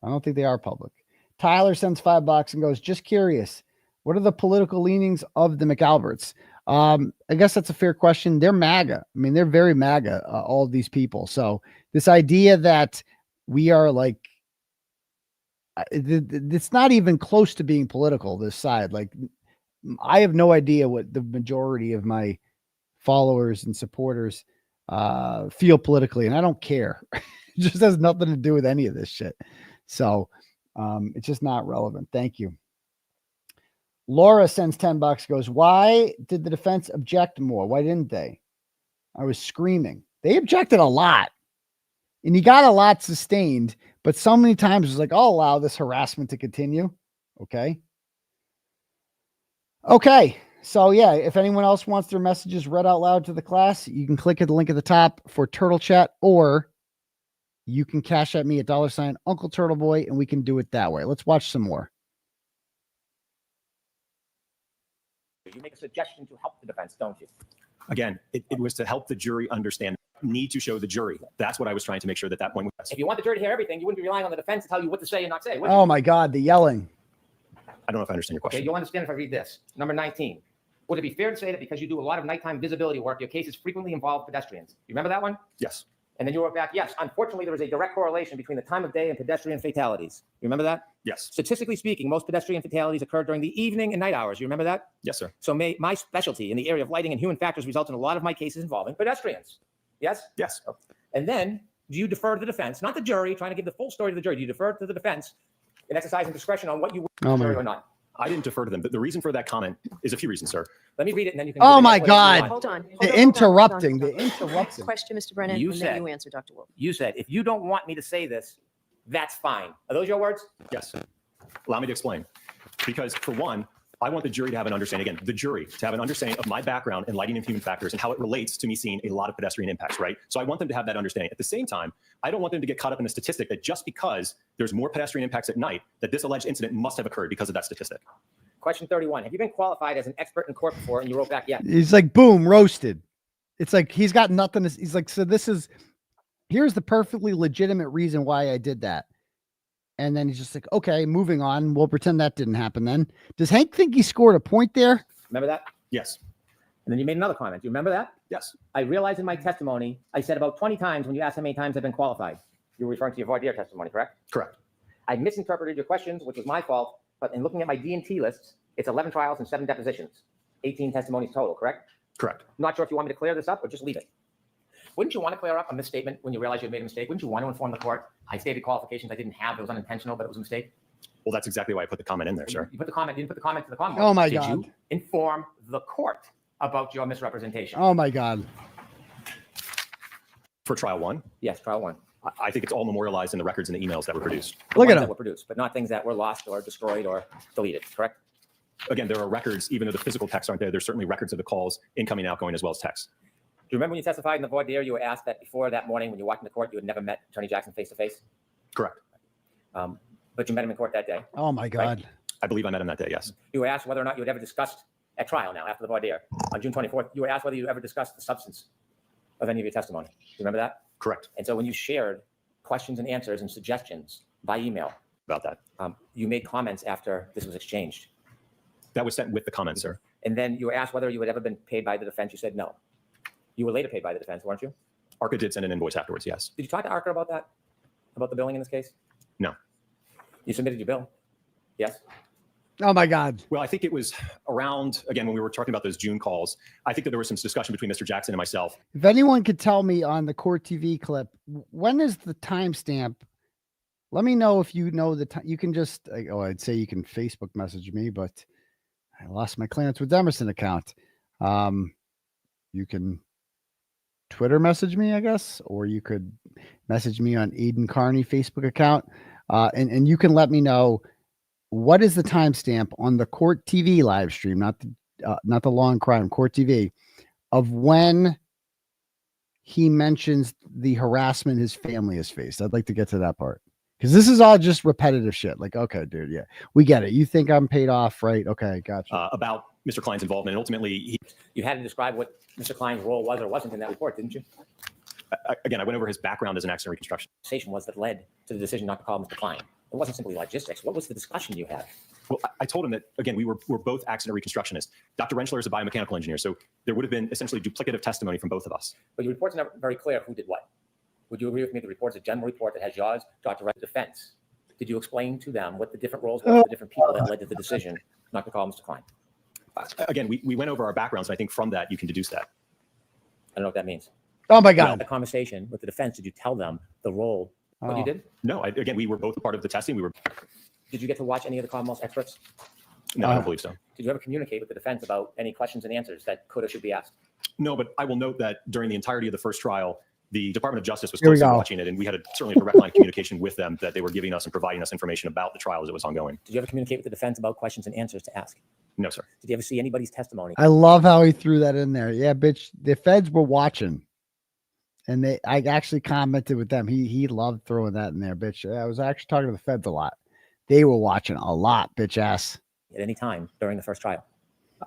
I don't think they are public. Tyler sends $5 and goes, just curious, what are the political leanings of the McAlberts? I guess that's a fair question. They're MAGA. I mean, they're very MAGA, all of these people. So this idea that we are like, it's not even close to being political, this side. Like, I have no idea what the majority of my followers and supporters feel politically, and I don't care. It just has nothing to do with any of this shit. So it's just not relevant. Thank you. Laura sends $10, goes, why did the defense object more? Why didn't they? I was screaming. They objected a lot. And he got a lot sustained, but so many times it was like, I'll allow this harassment to continue. Okay. Okay. So yeah, if anyone else wants their messages read out loud to the class, you can click at the link at the top for Turtle Chat, or you can cash at me at $UncleTurtleBoy, and we can do it that way. Let's watch some more. You make a suggestion to help the defense, don't you? Again, it was to help the jury understand. Need to show the jury. That's what I was trying to make sure that point was. If you want the jury to hear everything, you wouldn't be relying on the defense to tell you what to say and not say. would you? Oh my God, the yelling. I don't know if I understand your question. Okay, you'll understand if I read this. Number 19. Would it be fair to say that because you do a lot of nighttime visibility work, your cases frequently involve pedestrians? You remember that one? Yes. And then you wrote back, yes, unfortunately, there is a direct correlation between the time of day and pedestrian fatalities. You remember that? Yes. Statistically speaking, most pedestrian fatalities occur during the evening and night hours. You remember that? Yes, sir. So my specialty in the area of lighting and human factors results in a lot of my cases involving pedestrians. Yes? Yes. And then do you defer to the defense, not the jury, trying to give the full story to the jury? Do you defer to the defense in exercising discretion on what you will jury or not? I didn't defer to them. The reason for that comment is a few reasons, sir. Let me read it and then you can. Oh my God. Hold on. The interrupting. Question, Mr. Brennan, You and said- then you answer, Dr. Wolfe. You said, if you don't want me to say this, that's fine. Are those your words? Yes. Allow me to explain. Because for one, I want the jury to have an understanding, again, the jury to have an understanding of my background in lighting and human factors and how it relates to me seeing a lot of pedestrian impacts, right? So I want them to have that understanding. At the same time, I don't want them to get caught up in the statistic that just because there's more pedestrian impacts at night, that this alleged incident must have occurred because of that statistic. Question 31. Have you been qualified as an expert in court before? And you wrote back, yes. He's like, boom, roasted. It's like he's got nothing to, he's like, so here's the perfectly legitimate reason why I did that. And then he's just like, okay, moving on. We'll pretend that didn't happen then. Does Hank think he scored a point there? Remember that? Yes. And then you made another comment. Do you remember that? Yes. I realized in my testimony, I said about 20 times when you asked how many times I've been qualified. You were referring to your voir dire testimony, correct? Correct. I misinterpreted your questions, which was my fault. But in looking at my D&T lists, it's 11 trials and 7 depositions, 18 testimonies total, correct? Correct. Not sure if you want me to clear this up or just leave it. Wouldn't you want to clear up a misstatement when you realize you made a mistake? Wouldn't you want to inform the court? I stated qualifications I didn't have. It was unintentional, but it was a mistake. Well, that's exactly why I put the comment in there, sir. You put the comment. You didn't put the comment to the comment. Oh my Did God. you inform the court about your misrepresentation? Oh my God. For trial one? Yes, trial one. I think it's all memorialized in the records and the emails that were produced. The Look ones at that him. were produced, but not things that were lost or destroyed or deleted, correct? Again, there are records, even though the physical texts aren't there, there's certainly records of the calls incoming and outgoing as well as text. Do you remember when you testified in the voir dire, you were asked that before that morning when you walked into court, you had never met Attorney Jackson face to face? Correct. But you met him in court that day. Oh my God. I believe I met him that day, yes. You were asked whether or not you had ever discussed at trial now, after the voir dire, on June 24th, you were asked whether you ever discussed the substance of any of your testimony. Do you remember that? Correct. And so when you shared questions and answers and suggestions by email about that, you made comments after this was exchanged. That was sent with the comments, sir. And then you were asked whether you had ever been paid by the defense. You said no. You were later paid by the defense, weren't you? ARCCA did send an invoice afterwards, yes. Did you talk to ARCCA about that? About the billing in this case? No. You submitted your bill? Yes? Oh my God. Well, I think it was around, again, when we were talking about those June calls, I think that there was some discussion between Mr. Jackson and myself. If anyone could tell me on the Court TV clip, when is the timestamp? Let me know if you know the time. You can just, I'd say you can Facebook message me, but I lost my Clarence with Emerson account. You can Twitter message me, I guess, or you could message me on Aidan Kearney Facebook account. And you can let me know what is the timestamp on the Court TV live stream, not the Law & Crime, Court TV, of when he mentions the harassment his family has faced. I'd like to get to that part. Because this is all just repetitive shit. Like, okay, dude, yeah, we get it. You think I'm paid off, right? Okay, gotcha. About Mr. Klein's involvement. And ultimately, you had to describe what Mr. Klein's role was or wasn't in that report, didn't you? Again, I went over his background as an accident reconstruction. Was that led to the decision not to call Mr. Klein. It wasn't simply logistics. What was the discussion you had? Well, I told him that, again, we're both accident reconstructionists. Dr. Rentschler is a biomechanical engineer, so there would have been essentially duplicative testimony from both of us. But your report's never very clear who did what. Would you agree with me? The report's a general report that has yours, Dr. Wright's defense. Did you explain to them what the different roles were, the different people that led to the decision not to call Mr. Klein? Again, we went over our backgrounds, and I think from that, you can deduce that. I don't know what that means. Oh my God. The conversation with the defense, did you tell them the role, what you did? No, again, we were both a part of the testing. Did you get to watch any of the Commonwealth's experts? No, I don't believe so. Did you ever communicate with the defense about any questions and answers that could or should be asked? No, but I will note that during the entirety of the first trial, the Department of Justice was Here we closely go. watching it, and we had certainly a direct line of communication with them that they were giving us and providing us information about the trial as it was ongoing. Did you ever communicate with the defense about questions and answers to ask? No, sir. Did you ever see anybody's testimony? I love how he threw that in there. Yeah, bitch. The feds were watching. And I actually commented with them. He loved throwing that in there, bitch. I was actually talking to the feds a lot. They were watching a lot, bitch ass. At any time during the first trial?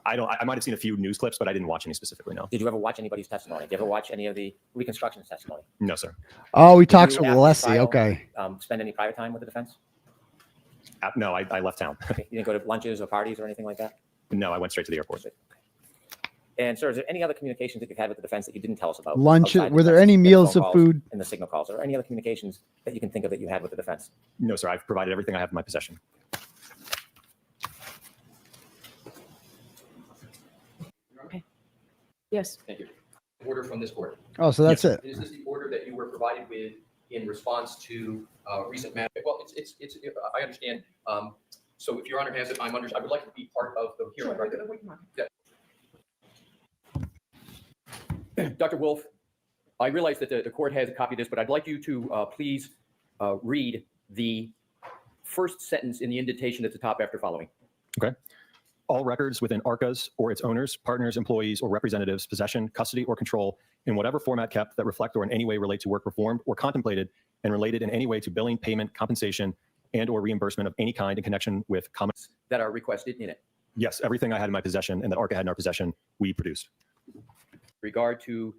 I might have seen a few news clips, but I didn't watch any specifically, no. Did you ever watch anybody's testimony? Did you ever watch any of the reconstruction testimony? No, sir. Oh, he talks Did with you, after the 𝗫𝗏𝗃. trial, Okay. Spend any private time with the defense? No, I left town. Okay. You didn't go to lunches or parties or anything like that? No, I went straight to the airport. And sir, is there any other communications that you've had with the defense that you didn't tell us about? Lunch. outside the Were there defense, any in meals phone of calls, food? in the signal calls, or any other communications that you can think of that you had with the defense? No, sir. I've provided everything I have in my possession. Yes. Thank you. Order from this court. Oh, so that's it. Is this the order that you were provided with in response to recent matter? Well, it's I understand. So if Your Honor has it, I would like to be part of the hearing. Sure. Yeah. Dr. Wolfe, I realize that the court has a copy of this, but I'd like you to please read the first sentence in the indentation at the top after following. Okay. All records within ARCCA's or its owners, partners, employees, or representatives' possession, custody, or control in whatever format kept that reflect or in any way relate to work performed or contemplated and related in any way to billing, payment, compensation, and or reimbursement of any kind in connection with comments that are requested in it. Yes, everything I had in my possession and that ARCCA had in our possession, we produced. Regard to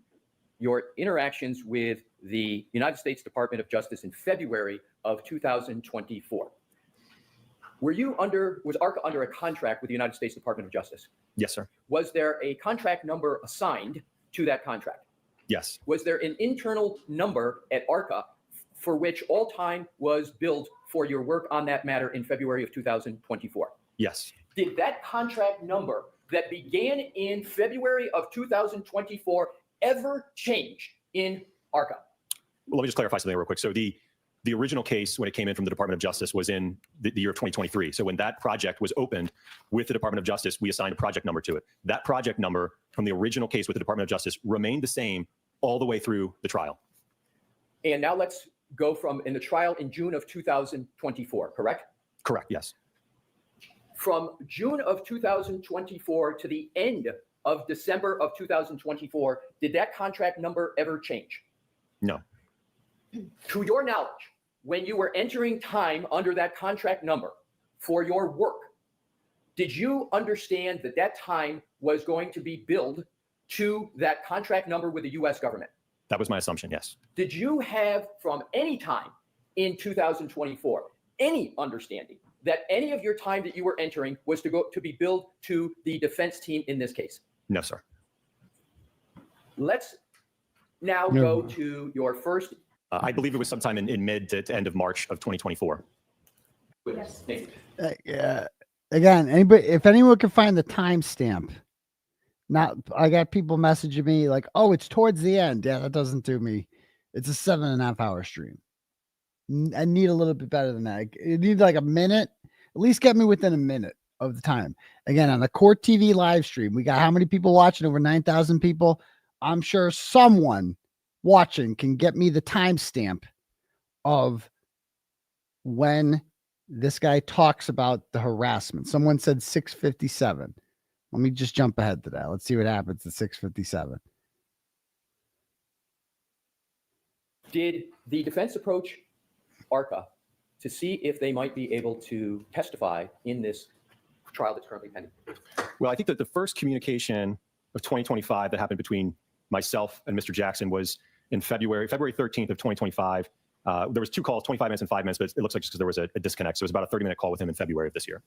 your interactions with the United States Department of Justice in February of 2024. Was ARCCA under a contract with the United States Department of Justice? Yes, sir. Was there a contract number assigned to that contract? Yes. Was there an internal number at ARCCA for which all time was billed for your work on that matter in February of 2024? Yes. Did that contract number that began in February of 2024 ever change in ARCCA? Well, let me just clarify something real quick. So the original case, when it came in from the Department of Justice, was in the year of 2023. So when that project was opened with the Department of Justice, we assigned a project number to it. That project number from the original case with the Department of Justice remained the same all the way through the trial. And now let's go from in the trial in June of 2024, correct? Correct, yes. From June of 2024 to the end of December of 2024, did that contract number ever change? No. To your knowledge, when you were entering time under that contract number for your work, did you understand that that time was going to be billed to that contract number with the U.S. government? That was my assumption, yes. Did you have from any time in 2024 any understanding that any of your time that you were entering was to be billed to the defense team in this case? No, sir. Let's now go to your first. I believe it was sometime in mid to end of March of 2024. Yes. Yeah. Again, if anyone can find the timestamp, I got people messaging me like, "Oh, it's towards the end." Yeah, that doesn't do me. It's a 7.5 hour stream. I need a little bit better than that. It needs like a minute. At least get me within a minute of the time. Again, on the Court TV live stream, we got how many people watching? Over 9,000 people. I'm sure someone watching can get me the timestamp of when this guy talks about the harassment. Someone said 6:57. Let me just jump ahead to that. Let's see what happens at 6:57. Did the defense approach ARCCA to see if they might be able to testify in this trial that's currently pending? Well, I think that the first communication of 2025 that happened between myself and Mr. Jackson was in February 13th of 2025. There was 2 calls, 25 minutes and 5 minutes, but it looks like just because there was a disconnect. So it was about a 30-minute call with him in February of this year.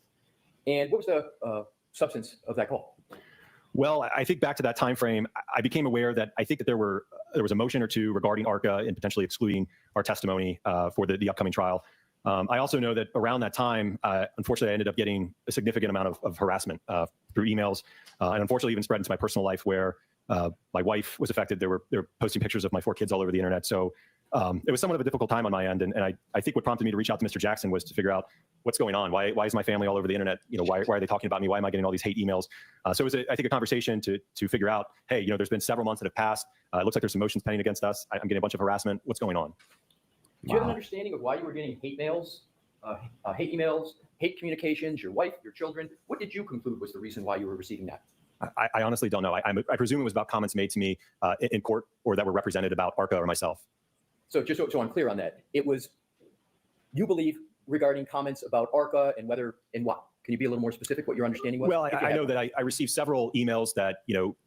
And what was the substance of that call? Well, I think back to that time frame, I became aware that I think that there was a motion or two regarding ARCCA and potentially excluding our testimony for the upcoming trial. I also know that around that time, unfortunately, I ended up getting a significant amount of harassment through emails, and unfortunately even spread into my personal life where my wife was affected. They were posting pictures of my 4 kids all over the internet. So it was somewhat of a difficult time on my end. And I think what prompted me to reach out to Mr. Jackson was to figure out what's going on. Why is my family all over the internet? Why are they talking about me? Why am I getting all these hate emails? So it was, I think, a conversation to figure out, hey, there's been several months that have passed. It looks like there's some motions pending against us. I'm getting a bunch of harassment. What's going on? Do you have an understanding of why you were getting hate mails, hate emails, hate communications, your wife, your children? What did you conclude was the reason why you were receiving that? I honestly don't know. I presume it was about comments made to me in court or that were represented about ARCCA or myself. So just so I'm clear on that, it was, you believe, regarding comments about ARCCA and whether and what? Can you be a little more specific what your understanding was? Well, I know that I received several emails that,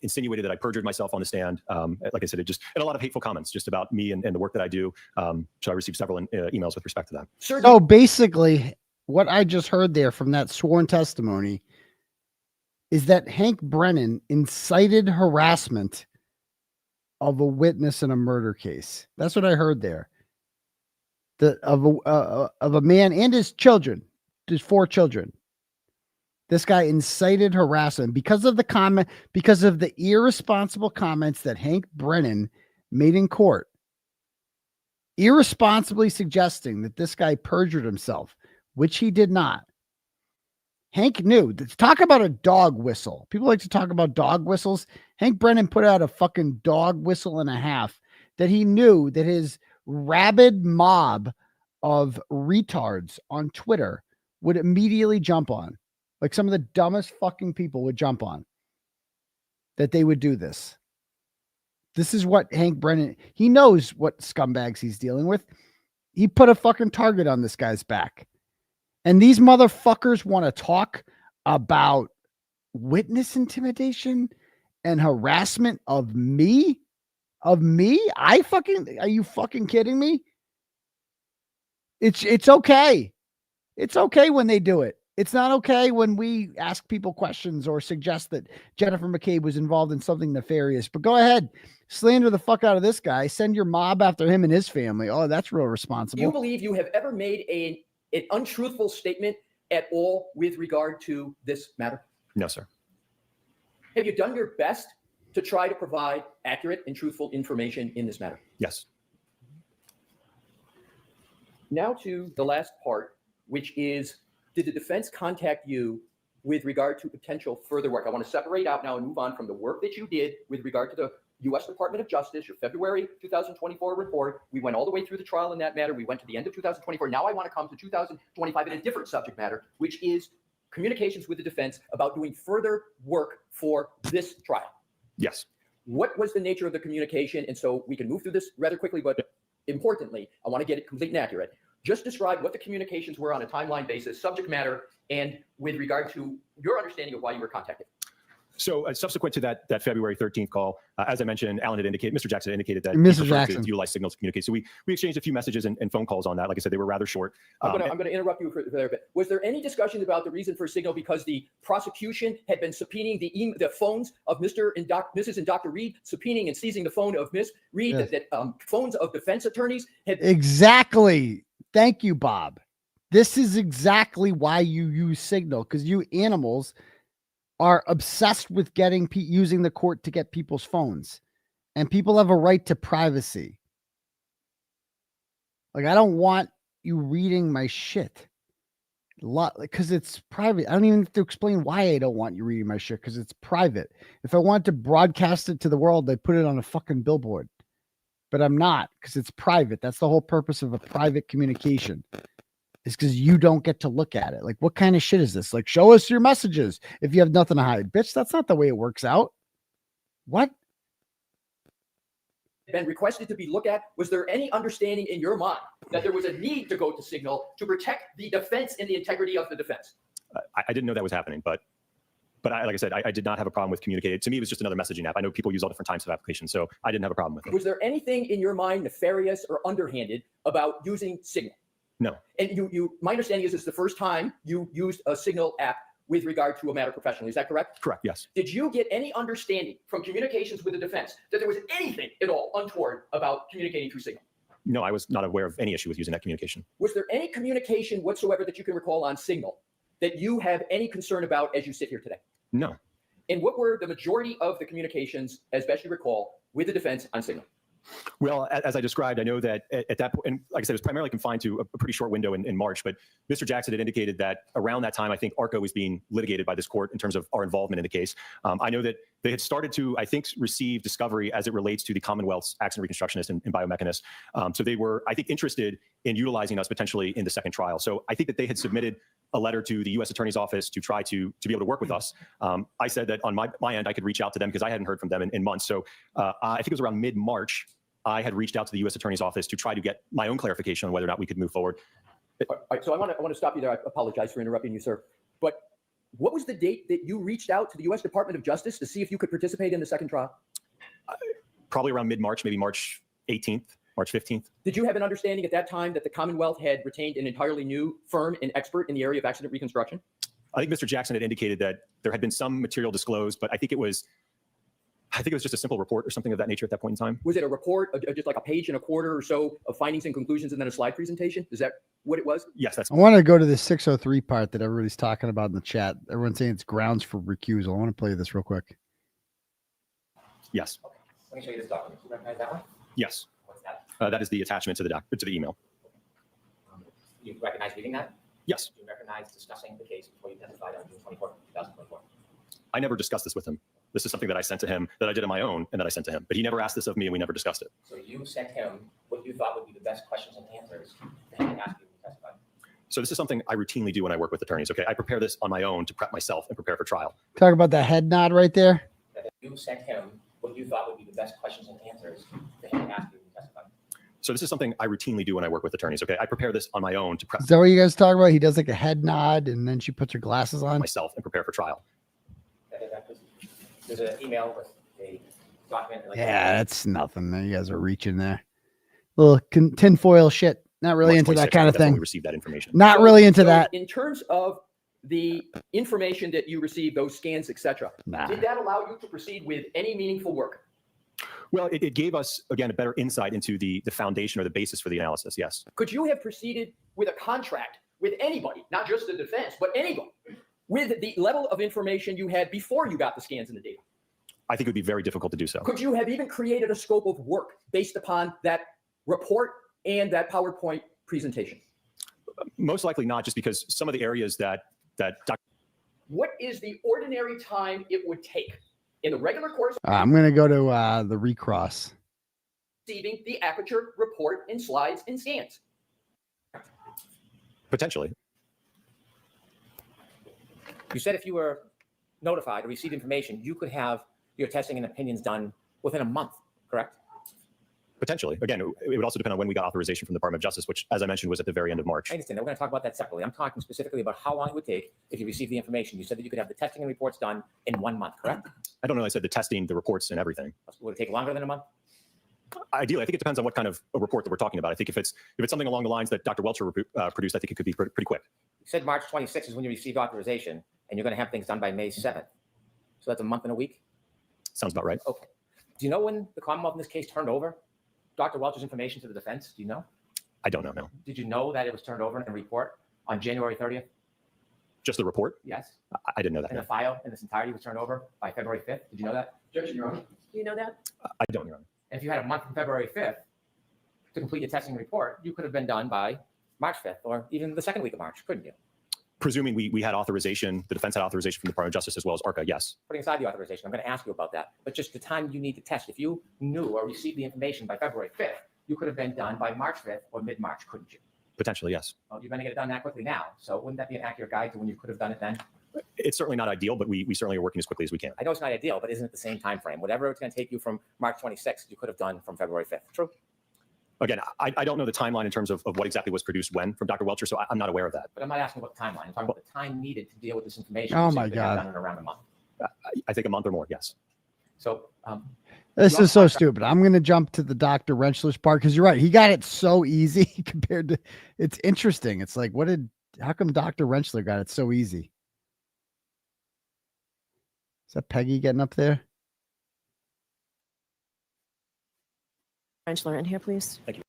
insinuated that I perjured myself on the stand. Like I said, and a lot of hateful comments just about me and the work that I do. So I received several emails with respect to that. So basically, what I just heard there from that sworn testimony is that Hank Brennan incited harassment of a witness in a murder case. That's what I heard there. Of a man and his children, his 4 children. This guy incited harassment because of the irresponsible comments that Hank Brennan made in court, irresponsibly suggesting that this guy perjured himself, which he did not. Hank knew. Talk about a dog whistle. People like to talk about dog whistles. Hank Brennan put out a fucking dog whistle and a half that he knew that his rabid mob of retards on Twitter would immediately jump on. Like some of the dumbest fucking people would jump on that they would do this. This is what Hank Brennan, he knows what scumbags he's dealing with. He put a fucking target on this guy's back. And these motherfuckers want to talk about witness intimidation and harassment of me? Of me? Are you fucking kidding me? It's okay. It's okay when they do it. It's not okay when we ask people questions or suggest that Jennifer McCabe was involved in something nefarious. But go ahead, slander the fuck out of this guy. Send your mob after him and his family. Oh, that's real responsible. Do you believe you have ever made an untruthful statement at all with regard to this matter? No, sir. Have you done your best to try to provide accurate and truthful information in this matter? Yes. Now to the last part, which is, did the defense contact you with regard to potential further work? I want to separate out now and move on from the work that you did with regard to the U.S. Department of Justice, your February 2024 report. We went all the way through the trial in that matter. We went to the end of 2024. Now I want to come to 2025 in a different subject matter, which is communications with the defense about doing further work for this trial. Yes. What was the nature of the communication? And so we can move through this rather quickly, but importantly, I want to get it complete and accurate. Just describe what the communications were on a timeline basis, subject matter, and with regard to your understanding of why you were contacted. So subsequent to that February 13th call, as I mentioned, Mr. Jackson indicated that Mr. Jackson to utilize signals to communicate. So we exchanged a few messages and phone calls on that. Like I said, they were rather short. I'm going to interrupt you for there a bit. Was there any discussion about the reason for signal because the prosecution had been subpoenaing the phones of Mrs. and Dr. Reed, subpoenaing and seizing the phone of Ms. Reed, yes. that phones of defense attorneys had... Exactly. Thank you, Bob. This is exactly why you use signal, because you animals are obsessed with using the court to get people's phones, and people have a right to privacy. Like, I don't want you reading my shit because it's private. I don't even have to explain why I don't want you reading my shit, because it's private. If I want to broadcast it to the world, I'd put it on a fucking billboard, but I'm not, because it's private. That's the whole purpose of a private communication. Is because you don't get to look at it. Like, what kind of shit is this? Like, show us your messages if you have nothing to hide. Bitch, that's not the way it works out. What? Been requested to be looked at. Was there any understanding in your mind that there was a need to go to signal to protect the defense and the integrity of the defense? I didn't know that was happening, but like I said, I did not have a problem with communicating. To me, it was just another messaging app. I know people use all different types of applications, so I didn't have a problem with it. Was there anything in your mind nefarious or underhanded about using signal? No. And my understanding is this is the first time you used a signal app with regard to a matter professionally. Is that correct? Correct, yes. Did you get any understanding from communications with the defense that there was anything at all untoward about communicating through signal? No, I was not aware of any issue with using that communication. Was there any communication whatsoever that you can recall on signal that you have any concern about as you sit here today? No. And what were the majority of the communications, as best you recall, with the defense on signal? Well, as I described, I know that at that point, and like I said, it was primarily confined to a pretty short window in March, but Mr. Jackson had indicated that around that time, I think ARCCA was being litigated by this court in terms of our involvement in the case. I know that they had started to, I think, receive discovery as it relates to the Commonwealth's accident reconstructionist and biomechanist. So they were, I think, interested in utilizing us potentially in the second trial. So I think that they had submitted a letter to the U.S. Attorney's Office to try to be able to work with us. I said that on my end, I could reach out to them because I hadn't heard from them in months. So I think it was around mid-March, I had reached out to the U.S. Attorney's Office to try to get my own clarification on whether or not we could move forward. All right, so I want to stop you there. I apologize for interrupting you, sir. But what was the date that you reached out to the U.S. Department of Justice to see if you could participate in the second trial? Probably around mid-March, maybe March 18th, March 15th. Did you have an understanding at that time that the Commonwealth had retained an entirely new firm and expert in the area of accident reconstruction? I think Mr. Jackson had indicated that there had been some material disclosed, but I think it was just a simple report or something of that nature at that point in time. Was it a report, just like a page and a quarter or so of findings and conclusions and then a slide presentation? Is that what it was? Yes, that's. I want to go to the 603 part that everybody's talking about in the chat. Everyone's saying it's grounds for recusal. I want to play this real quick. Yes. Okay. Let me show you this document. You recognize that one? Yes. What's that? That is the attachment to the email. You recognize reading that? Yes. Do you recognize discussing the case before you testified on June 24, 2024? I never discussed this with him. This is something that I sent to him, that I did on my own, and that I sent to him. But he never asked this of me, and we never discussed it. So you sent him what you thought would be the best questions and answers to him and ask you to testify. So this is something I routinely do when I work with attorneys. Okay, I prepare this on my own to prep myself and prepare for trial. Talk about that head nod right there. That you sent him what you thought would be the best questions and answers to him and ask you to testify. So this is something I routinely do when I work with attorneys. Okay, I prepare this on my own to prep. Is that what you guys talk about? He does like a head nod, and then she puts her glasses on. Myself and prepare for trial. There's an email with a document. Like Yeah, that's nothing. You guys are reaching there. Little tinfoil shit. Not really into that kind of thing. We received that information. Not really into that. In terms of the information that you received, those scans, etc., did that allow you to proceed with any meaningful work? Well, it gave us, again, a better insight into the foundation or the basis for the analysis, yes. Could you have proceeded with a contract with anybody, not just the defense, but anybody, with the level of information you had before you got the scans and the data? I think it would be very difficult to do so. Could you have even created a scope of work based upon that report and that PowerPoint presentation? Most likely not, just because some of the areas that What is the ordinary time it would take in the regular course I'm going to go to the recross. receiving the aperture report and slides and scans? Potentially. You said if you were notified or received information, you could have your testing and opinions done within a month, correct? Potentially. Again, it would also depend on when we got authorization from the Department of Justice, which, as I mentioned, was at the very end of March. I understand. We're going to talk about that separately. I'm talking specifically about how long it would take if you received the information. You said that you could have the testing and reports done in 1 month, correct? I don't know. I said the testing, the reports, and everything. Would it take longer than a month? Ideally, I think it depends on what kind of a report that we're talking about. I think if it's something along the lines that Dr. Welcher produced, I think it could be pretty quick. You said March 26th is when you received authorization, and you're going to have things done by May 7th. So that's a month and a week? Sounds about right. Okay. Do you know when the Commonwealth in this case turned over Dr. Welcher's information to the defense? Do you know? I don't know, no. Did you know that it was turned over in a report on January 30th? Just the report? Yes. I didn't know that. And No. the file in its entirety was turned over by February 5th? Did you know that? Judge, Your Honor. Do you know that? I don't, Your Honor. And if you had a month from February 5th to complete your testing report, you could have been done by March 5th or even the second week of March, couldn't you? Presuming we had authorization, the defense had authorization from the Department of Justice as well as ARCCA, yes. Putting aside the authorization, I'm going to ask you about that. But just the time you need to test, if you knew or received the information by February 5th, you could have been done by March 5th or mid-March, couldn't you? Potentially, yes. Well, you're going to get it done that quickly now. So wouldn't that be an accurate guide to when you could have done it then? It's certainly not ideal, but we certainly are working as quickly as we can. I know it's not ideal, but isn't it the same time frame? Whatever it's going to take you from March 26th, you could have done from February 5th. True? Again, I don't know the timeline in terms of what exactly was produced when from Dr. Welcher, so I'm not aware of that. But I'm not asking about the timeline. I'm talking about the time needed to deal with this information. Oh so my you could have God. Done in around a month. I think a month or more, yes. So This is so stupid. I'm going to jump to the Dr. Wrenchler's part because you're right. He got it so easy compared to. It's interesting. It's like, how come Dr. Wrenchler got it so easy? Is that Peggy getting up there? Wrenchler in here, please. Thank you.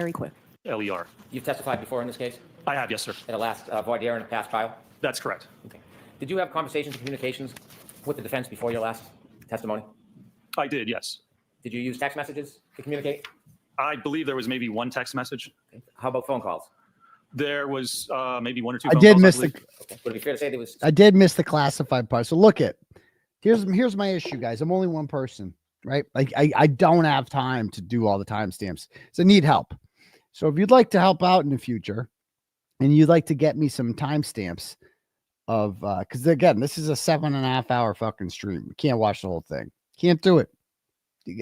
Very quick. LER. You've testified before in this case? I have, yes, sir. At a last voir dire in a past trial? That's correct. Okay. Did you have conversations and communications with the defense before your last testimony? I did, yes. Did you use text messages to communicate? I believe there was maybe one text message. Okay. How about phone calls? There was maybe one or two I phone did calls, miss believe. Okay. Would it be fair to say there was? I did miss the classified part. So look here's my issue, guys. I'm only one person, right? Like I don't have time to do all the timestamps. So I need help. So if you'd like to help out in the future, and you'd like to get me some timestamps of, because again, this is a 7.5 hour fucking stream. You can't watch the whole thing. Can't do it.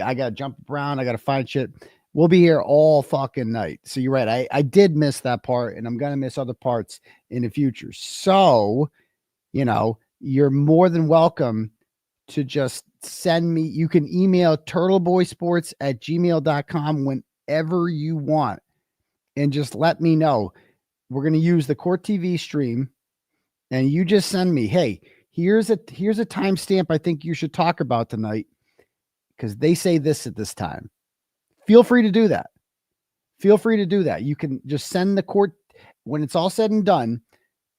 I got to jump around. I got to find shit. We'll be here all fucking night. So you're right. I did miss that part, and I'm going to miss other parts in the future. So, you know, you're more than welcome to just send me. You can email turtleboysports@gmail.com whenever you want, and just let me know. We're going to use the Court TV stream, and you just send me, hey, here's a timestamp I think you should talk about tonight, because they say this at this time. Feel free to do that. Feel free to do that. You can just send the court, when it's all said and done,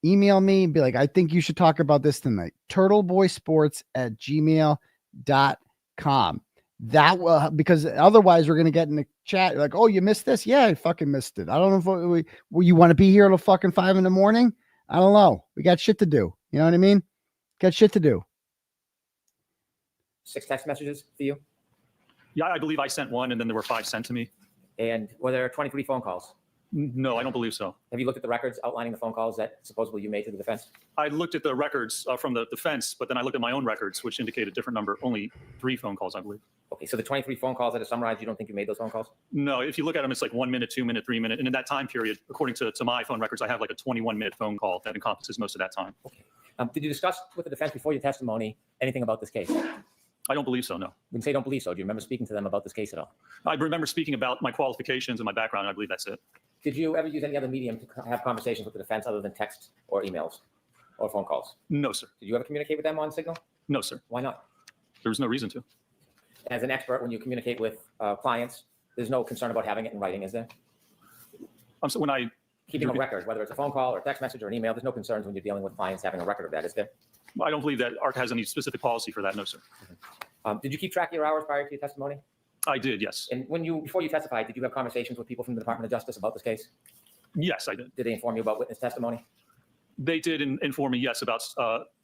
email me and be like, I think you should talk about this tonight. turtleboysports@gmail.com. That will, because otherwise we're going to get in the chat like, oh, you missed this? Yeah, I fucking missed it. I don't know if you want to be here till fucking 5 a.m. I don't know. We got shit to do. You know what I mean? Got shit to do. 6 text messages for you? Yeah, I believe I sent one, and then there were 5 sent to me. And were there 23 phone calls? No, I don't believe so. Have you looked at the records outlining the phone calls that supposedly you made to the defense? I looked at the records from the defense, but then I looked at my own records, which indicate a different number. Only 3 phone calls, I believe. Okay, so the 23 phone calls that are summarized, you don't think you made those phone calls? No, if you look at them, it's like 1 minute, 2 minute, 3 minute. And in that time period, according to my phone records, I have like a 21-minute phone call that encompasses most of that time. Okay. Did you discuss with the defense before your testimony anything about this case? I don't believe so, no. When you say don't believe so, do you remember speaking to them about this case at all? I remember speaking about my qualifications and my background, and I believe that's it. Did you ever use any other medium to have conversations with the defense other than text or emails or phone calls? No, sir. Did you ever communicate with them on Signal? No, sir. Why not? There was no reason to. As an expert, when you communicate with clients, there's no concern about having it in writing, is there? So when I keeping a record, whether it's a phone call or a text message or an email, there's no concerns when you're dealing with clients having a record of that, is there? I don't believe that ARCCA has any specific policy for that, no, sir. Did you keep track of your hours prior to your testimony? I did, yes. And before you testified, did you have conversations with people from the Department of Justice about this case? Yes, I did. Did they inform you about witness testimony? They did inform me, yes, about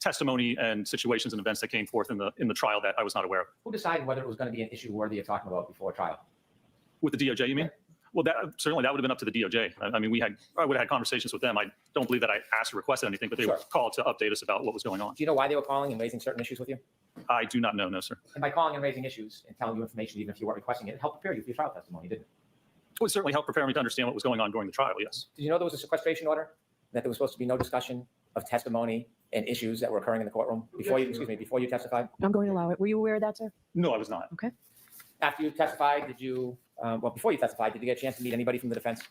testimony and situations and events that came forth in the trial that I was not aware of. Who decided whether it was going to be an issue worthy of talking about before trial? With the DOJ, you mean? Well, certainly that would have been up to the DOJ. I mean, I would have had conversations with them. I don't believe that I asked or requested anything, but they were called to update us about what was going on. Do you know why they were calling and raising certain issues with you? I do not know, no, sir. And by calling and raising issues and telling you information, even if you weren't requesting it, it helped prepare you for your trial testimony, didn't it? It would certainly help prepare me to understand what was going on during the trial, yes. Did you know there was a sequestration order? That there was supposed to be no discussion of testimony and issues that were occurring in the courtroom before you testified? I'm going to allow it. Were you aware of that, sir? No, I was not. Okay. After you testified, before you testified, did you get a chance to meet anybody from the defense?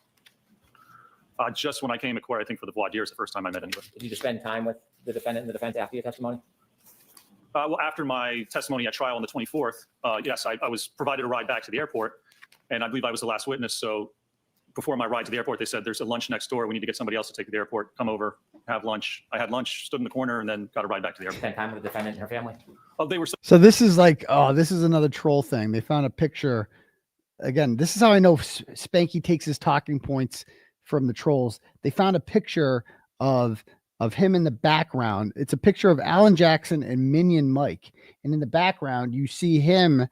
Just when I came to court, I think for the voir dire is the first time I met anybody. Did you just spend time with the defendant and the defense after your testimony? Well, after my testimony at trial on the 24th, yes, I was provided a ride back to the airport, and I believe I was the last witness. So before my ride to the airport, they said, there's a lunch next door. We need to get somebody else to take you to the airport. Come over, have lunch. I had lunch, stood in the corner, and then got a ride back to the airport. Spend time with the defendant and her family? Oh, they were. So this is like, oh, this is another troll thing. They found a picture. Again, this is how I know Spanky takes his talking points from the trolls. They found a picture of him in the background. It's a picture of Alan Jackson and Minion Mike. And in the background, you see him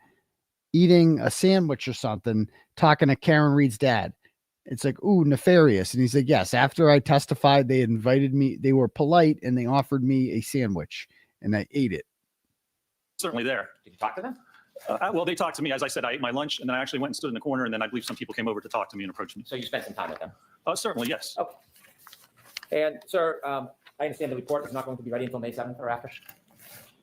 eating a sandwich or something, talking to Karen Reed's dad. It's like, ooh, nefarious. And he's like, yes, after I testified, they invited me. They were polite and they offered me a sandwich and I ate it. Certainly there. Did you talk to them? Well, they talked to me. As I said, I ate my lunch, and then I actually went and stood in the corner, and then I believe some people came over to talk to me and approach me. So you spent some time with them? Certainly, yes. Okay. And, sir, I understand the report is not going to be ready until May 7th or after?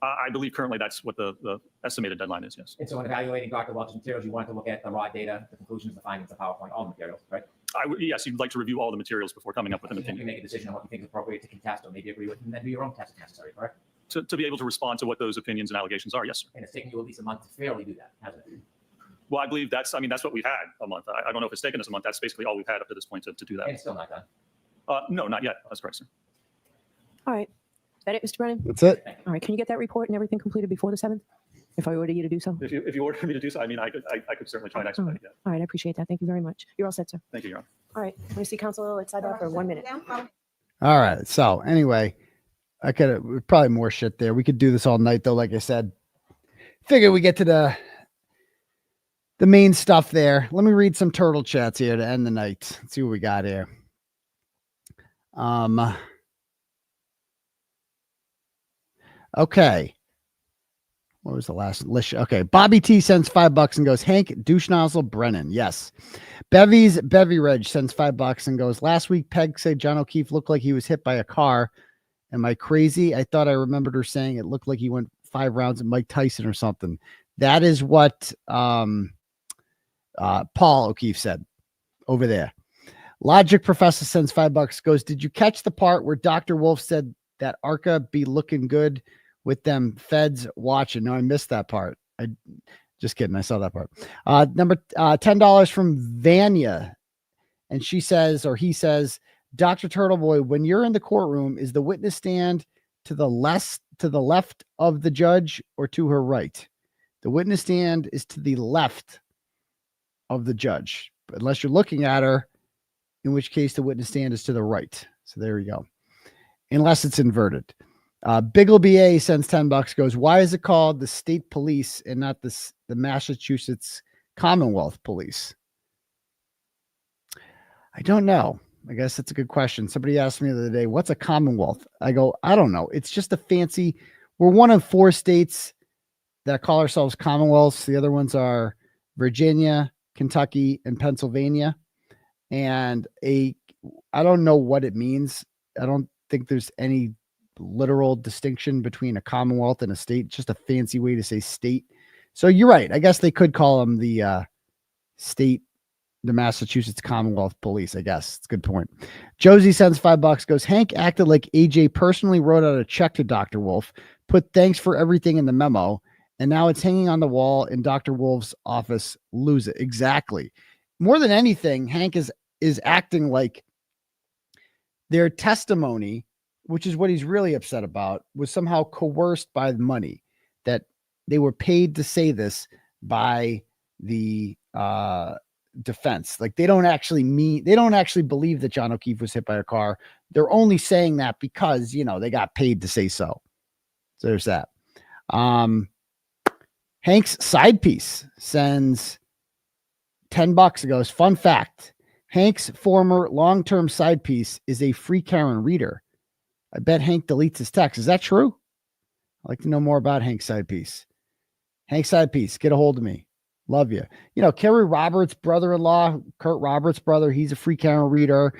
I believe currently that's what the estimated deadline is, yes. And so in evaluating Dr. Welch's materials, you wanted to look at the raw data, the conclusions, the findings, the PowerPoint, all the materials, right? Yes, you'd like to review all the materials before coming up with an You opinion. make a decision on what you think is appropriate to contest or maybe agree with, and then do your own test if necessary, correct? To be able to respond to what those opinions and allegations are, yes, sir. And it's taken you at least a month to fairly do that, hasn't it? Well, I believe that's what we've had, a month. I don't know if it's taken us a month. That's basically all we've had up to this point to do that. And it's still not done? No, not yet. That's correct, sir. All right. Is that it, Mr. Brennan? That's it. All right. Can you get that report and everything completed before the 7th? If I order you to do so? If you order me to do so, I could certainly try and expedite it. All right. I appreciate that. Thank you very much. You're all set, sir. Thank you, Your Honor. All right. Want to see counsel at sidebar for 1 minute? All right. So anyway, I could probably more shit there. We could do this all night though. Like I said, figure we get to the main stuff there. Let me read some turtle chats here to end the night. Let's see what we got here. Okay. What was the last list? Okay. Bobby T sends $5 and goes, Hank, douche nozzle Brennan. Yes. Bevy Reg sends $5 and goes, last week Peg said John O'Keefe looked like he was hit by a car. Am I crazy? I thought I remembered her saying it looked like he went 5 rounds at Mike Tyson or something. That is what Paul O'Keefe said over there. Logic Professor sends $5, goes, did you catch the part where Dr. Wolfe said that ARCCA be looking good with them feds watching? No, I missed that part. I just kidding. I saw that part. Number $10 from Vanya. And she says, or he says, Dr. Turtleboy, when you're in the courtroom, is the witness stand to the left of the judge or to her right? The witness stand is to the left of the judge, unless you're looking at her, in which case the witness stand is to the right. So there we go. Unless it's inverted. BA sends $10, goes, why is it called the state police and not the Massachusetts Commonwealth Police? I don't know. I guess that's a good question. Somebody asked me the other day, what's a Commonwealth? I go, I don't know. It's just a fancy, we're one of 4 states that call ourselves Commonwealths. The other ones are Virginia, Kentucky, and Pennsylvania. And I don't know what it means. I don't think there's any literal distinction between a Commonwealth and a state. It's just a fancy way to say state. So you're right. I guess they could call them the state, the Massachusetts Commonwealth Police, I guess. It's a good point. Josie sends $5, goes, Hank acted like AJ personally wrote out a check to Dr. Wolfe, put thanks for everything in the memo, and now it's hanging on the wall in Dr. Wolfe's office. Lose it. Exactly. More than anything, Hank is acting like their testimony, which is what he's really upset about, was somehow coerced by the money, that they were paid to say this by the defense. Like they don't actually believe that John O'Keefe was hit by a car. They're only saying that because, they got paid to say so. So there's that. Hank's side piece sends $10 and goes, fun fact, Hank's former long-term side piece is a free Karen reader. I bet Hank deletes his text. Is that true? I'd like to know more about Hank's side piece. Hank's side piece, get a hold of me. Love you. Kerry Roberts' brother-in-law, Kurt Roberts' brother, he's a free Karen reader.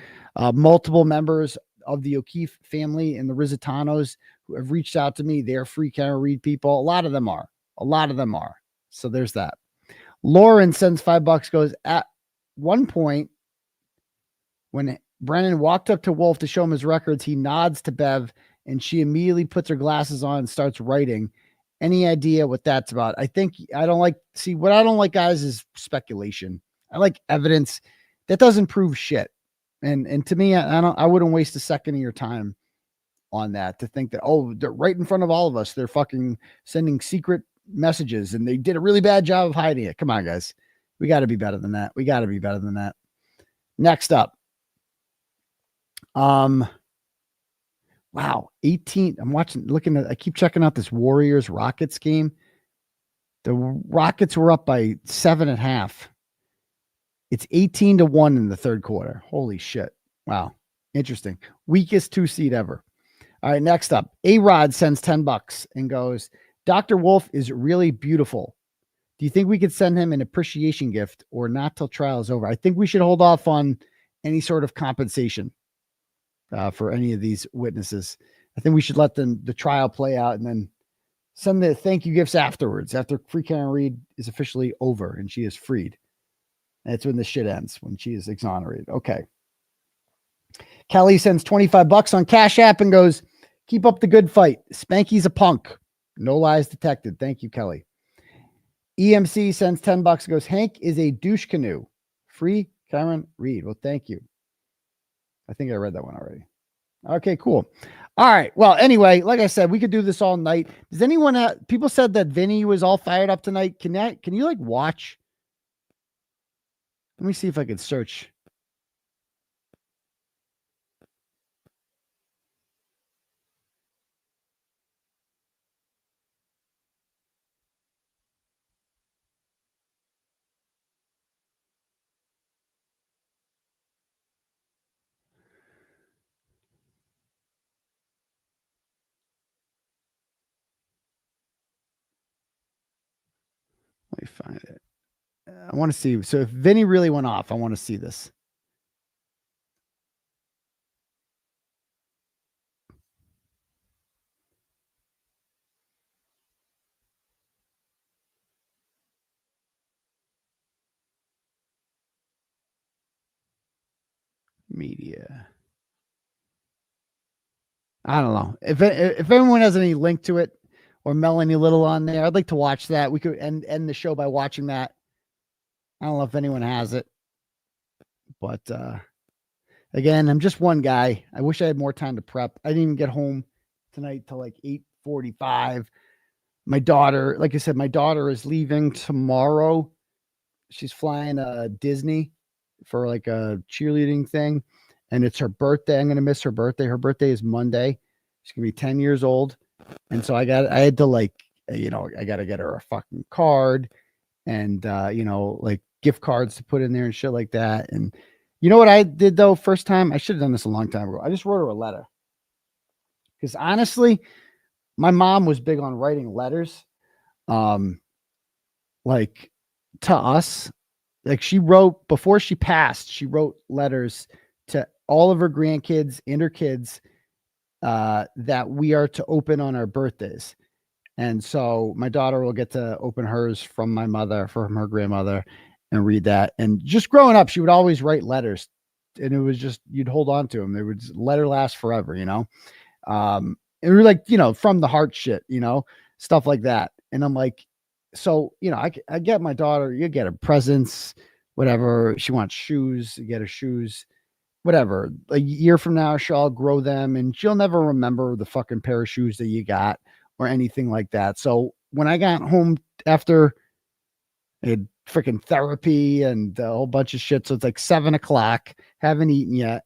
Multiple members of the O'Keefe family and the Rizzotanos who have reached out to me, they're free Karen read people. A lot of them are. So there's that. Lauren sends $5, goes, at one point, when Brennan walked up to Wolfe to show him his records, he nods to Bev and she immediately puts her glasses on and starts writing. Any idea what that's about? What I don't like, guys, is speculation. I like evidence that doesn't prove shit. And to me, I wouldn't waste a second of your time on that to think that, they're right in front of all of us. They're fucking sending secret messages and they did a really bad job of hiding it. Come on, guys. We got to be better than that. Next up. Wow. 18. I keep checking out this Warriors Rockets game. The Rockets were up by 7.5. It's 18-1 in the third quarter. Holy shit. Wow. Interesting. Weakest 2 seed ever. All right. Next up, A-Rod sends $10 and goes, Dr. Wolfe is really beautiful. Do you think we could send him an appreciation gift or not till trial is over? I think we should hold off on any sort of compensation for any of these witnesses. I think we should let the trial play out and then send the thank you gifts afterwards, after free Karen Reed is officially over and she is freed. That's when the shit ends, when she is exonerated. Okay. Kelly sends $25 on Cash App and goes, keep up the good fight. Spanky's a punk. No lies detected. Thank you, Kelly. EMC sends $10 and goes, Hank is a douche canoe. Free Karen Reed. Well, thank you. I think I read that one already. Okay, cool. All right. Well, anyway, like I said, we could do this all night. Does anyone people said that Vinny was all fired up tonight. Can you like watch? Let me see if I can search. me find it. I want to see. So if Vinny really went off, I want to see this. Media. I don't know if anyone has any link to it or Melanie Little on there. I'd like to watch that. We could end the show by watching that. I don't know if anyone has it, but again, I'm just one guy. I wish I had more time to prep. I didn't even get home tonight till like 8:45. My daughter, like I said, my daughter is leaving tomorrow. She's flying Disney for like a cheerleading thing, and it's her birthday. I'm going to miss her birthday. Her birthday is Monday. She's going to be 10 years old. And so I had to like, I got to get her a fucking card and, like gift cards to put in there and shit like that. And you know what I did though? First time, I should have done this a long time ago. I just wrote her a letter. Because honestly, my mom was big on writing letters. Like to us, like she wrote before she passed, she wrote letters to all of her grandkids and her kids that we are to open on our birthdays. And so my daughter will get to open hers from my mother, from her grandmother, and read that. And just growing up, she would always write letters, and it was just, you'd hold on to them. They would letter last forever, And we're like, from the heart shit, stuff like that. And I'm like, so, I get my daughter, you get her presents, whatever. She wants shoes, you get her shoes, whatever. A year from now, she'll grow them and she'll never remember the fucking pair of shoes that you got or anything like that. So when I got home after I had freaking therapy and a whole bunch of shit, so it's like 7:00, haven't eaten yet.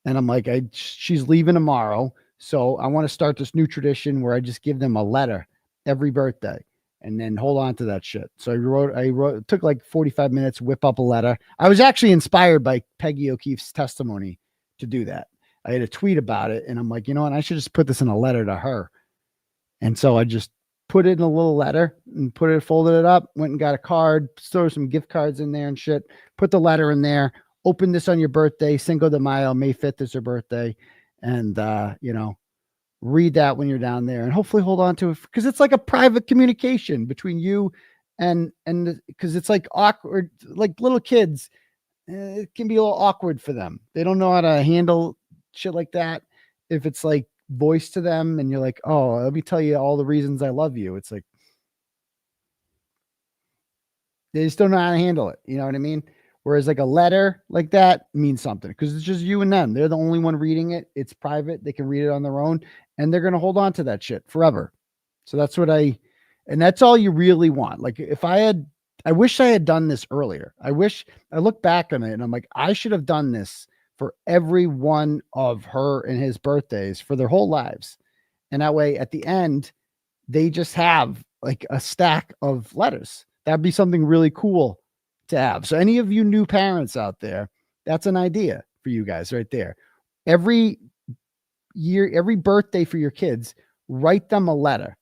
And I'm like, she's leaving tomorrow. So I want to start this new tradition where I just give them a letter every birthday and then hold on to that shit. So I wrote, it took like 45 minutes, whip up a letter. I was actually inspired by Peggy O'Keefe's testimony to do that. I had a tweet about it and I'm like, what? I should just put this in a letter to her. And so I just put it in a little letter and folded it up, went and got a card, throw some gift cards in there and shit, put the letter in there, open this on your birthday, Cinco de Mayo, May 5th is her birthday. And, read that when you're down there and hopefully hold on to it because it's like a private communication between you and because it's like awkward, like little kids, it can be a little awkward for them. They don't know how to handle shit like that. If it's like voice to them and you're like, oh, let me tell you all the reasons I love you. It's like, they just don't know how to handle it. You know what I mean? Whereas like a letter like that means something because it's just you and them. They're the only one reading it. It's private. They can read it on their own and they're going to hold on to that shit forever. So that's what and that's all you really want. Like if I wish I had done this earlier. I look back on it and I'm like, I should have done this for every one of her and his birthdays for their whole lives. And that way at the end, they just have like a stack of letters. That'd be something really cool to have. So any of you new parents out there, that's an idea for you guys right there. Every year, every birthday for your kids, write them a letter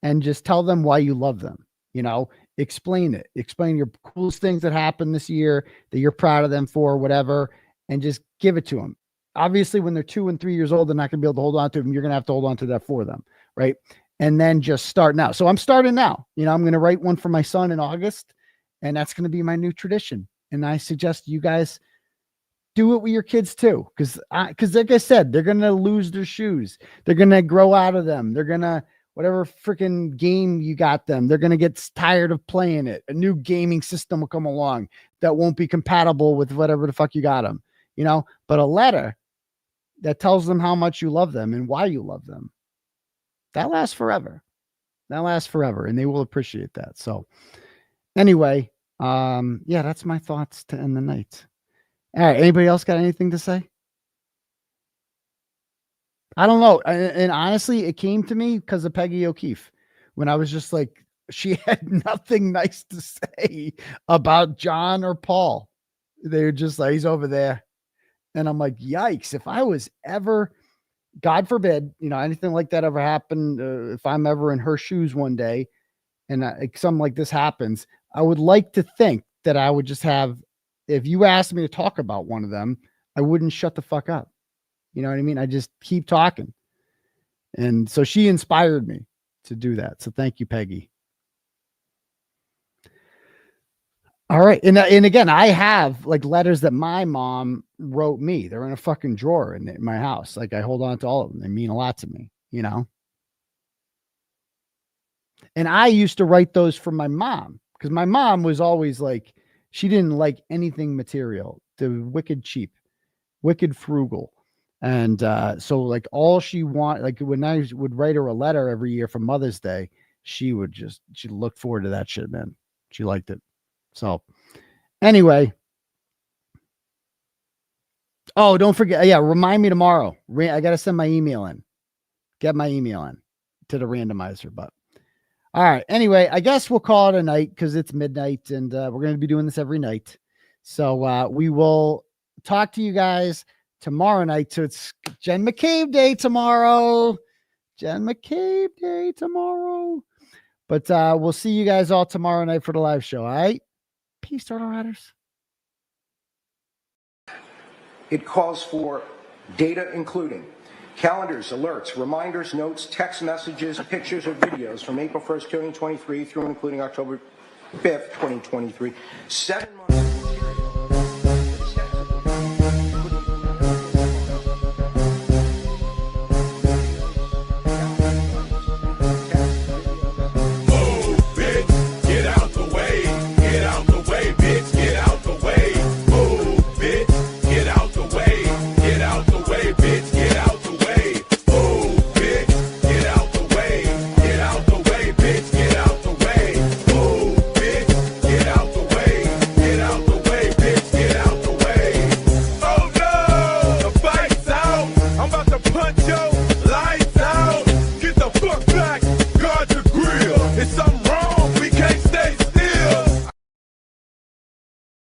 and just tell them why you love them. Explain it. Explain your coolest things that happened this year that you're proud of them for, whatever, and just give it to them. Obviously, when they're 2 and 3 years old, they're not going to be able to hold on to them. You're going to have to hold on to that for them, right? And then just start now. So I'm starting now. I'm going to write one for my son in August. And that's going to be my new tradition. And I suggest you guys do it with your kids too. Because like I said, they're going to lose their shoes. They're going to grow out of them. They're going to, whatever freaking game you got them, they're going to get tired of playing it. A new gaming system will come along that won't be compatible with whatever the fuck you got them. But a letter that tells them how much you love them and why you love them, that lasts forever. And they will appreciate that. So anyway, yeah, that's my thoughts to end the night. All right. Anybody else got anything to say? I don't know. And honestly, it came to me because of Peggy O'Keefe when I was just like, she had nothing nice to say about John or Paul. They were just like, he's over there. And I'm like, yikes. If I was ever, God forbid, anything like that ever happened, if I'm ever in her shoes one day, and something like this happens, I would like to think that I would just have, if you asked me to talk about one of them, I wouldn't shut the fuck up. You know what I mean? I just keep talking. And so she inspired me to do that. So thank you, Peggy. All right. And again, I have like letters that my mom wrote me. They're in a fucking drawer in my house. Like I hold on to all of them. They mean a lot to me, you know? And I used to write those for my mom because my mom was always like, she didn't like anything material, the wicked cheap, wicked frugal. And so like all she wanted, like when I would write her a letter every year for Mother's Day, she looked forward to that shit, man. She liked it. So anyway. Oh, don't forget. Yeah. Remind me tomorrow. I got to send my email in, get my email in to the randomizer, but all right. Anyway, I guess we'll call it a night because it's midnight and we're going to be doing this every night. So we will talk to you guys tomorrow night. So it's Jen McCabe Day tomorrow. Jen McCabe Day tomorrow. But we'll see you guys all tomorrow night for the live show. All right. Peace, Turtle Riders. It calls for data including calendars, alerts, reminders, notes, text messages, pictures, or videos from April 1st, 2023 through and including October 5th, 2023. 7 months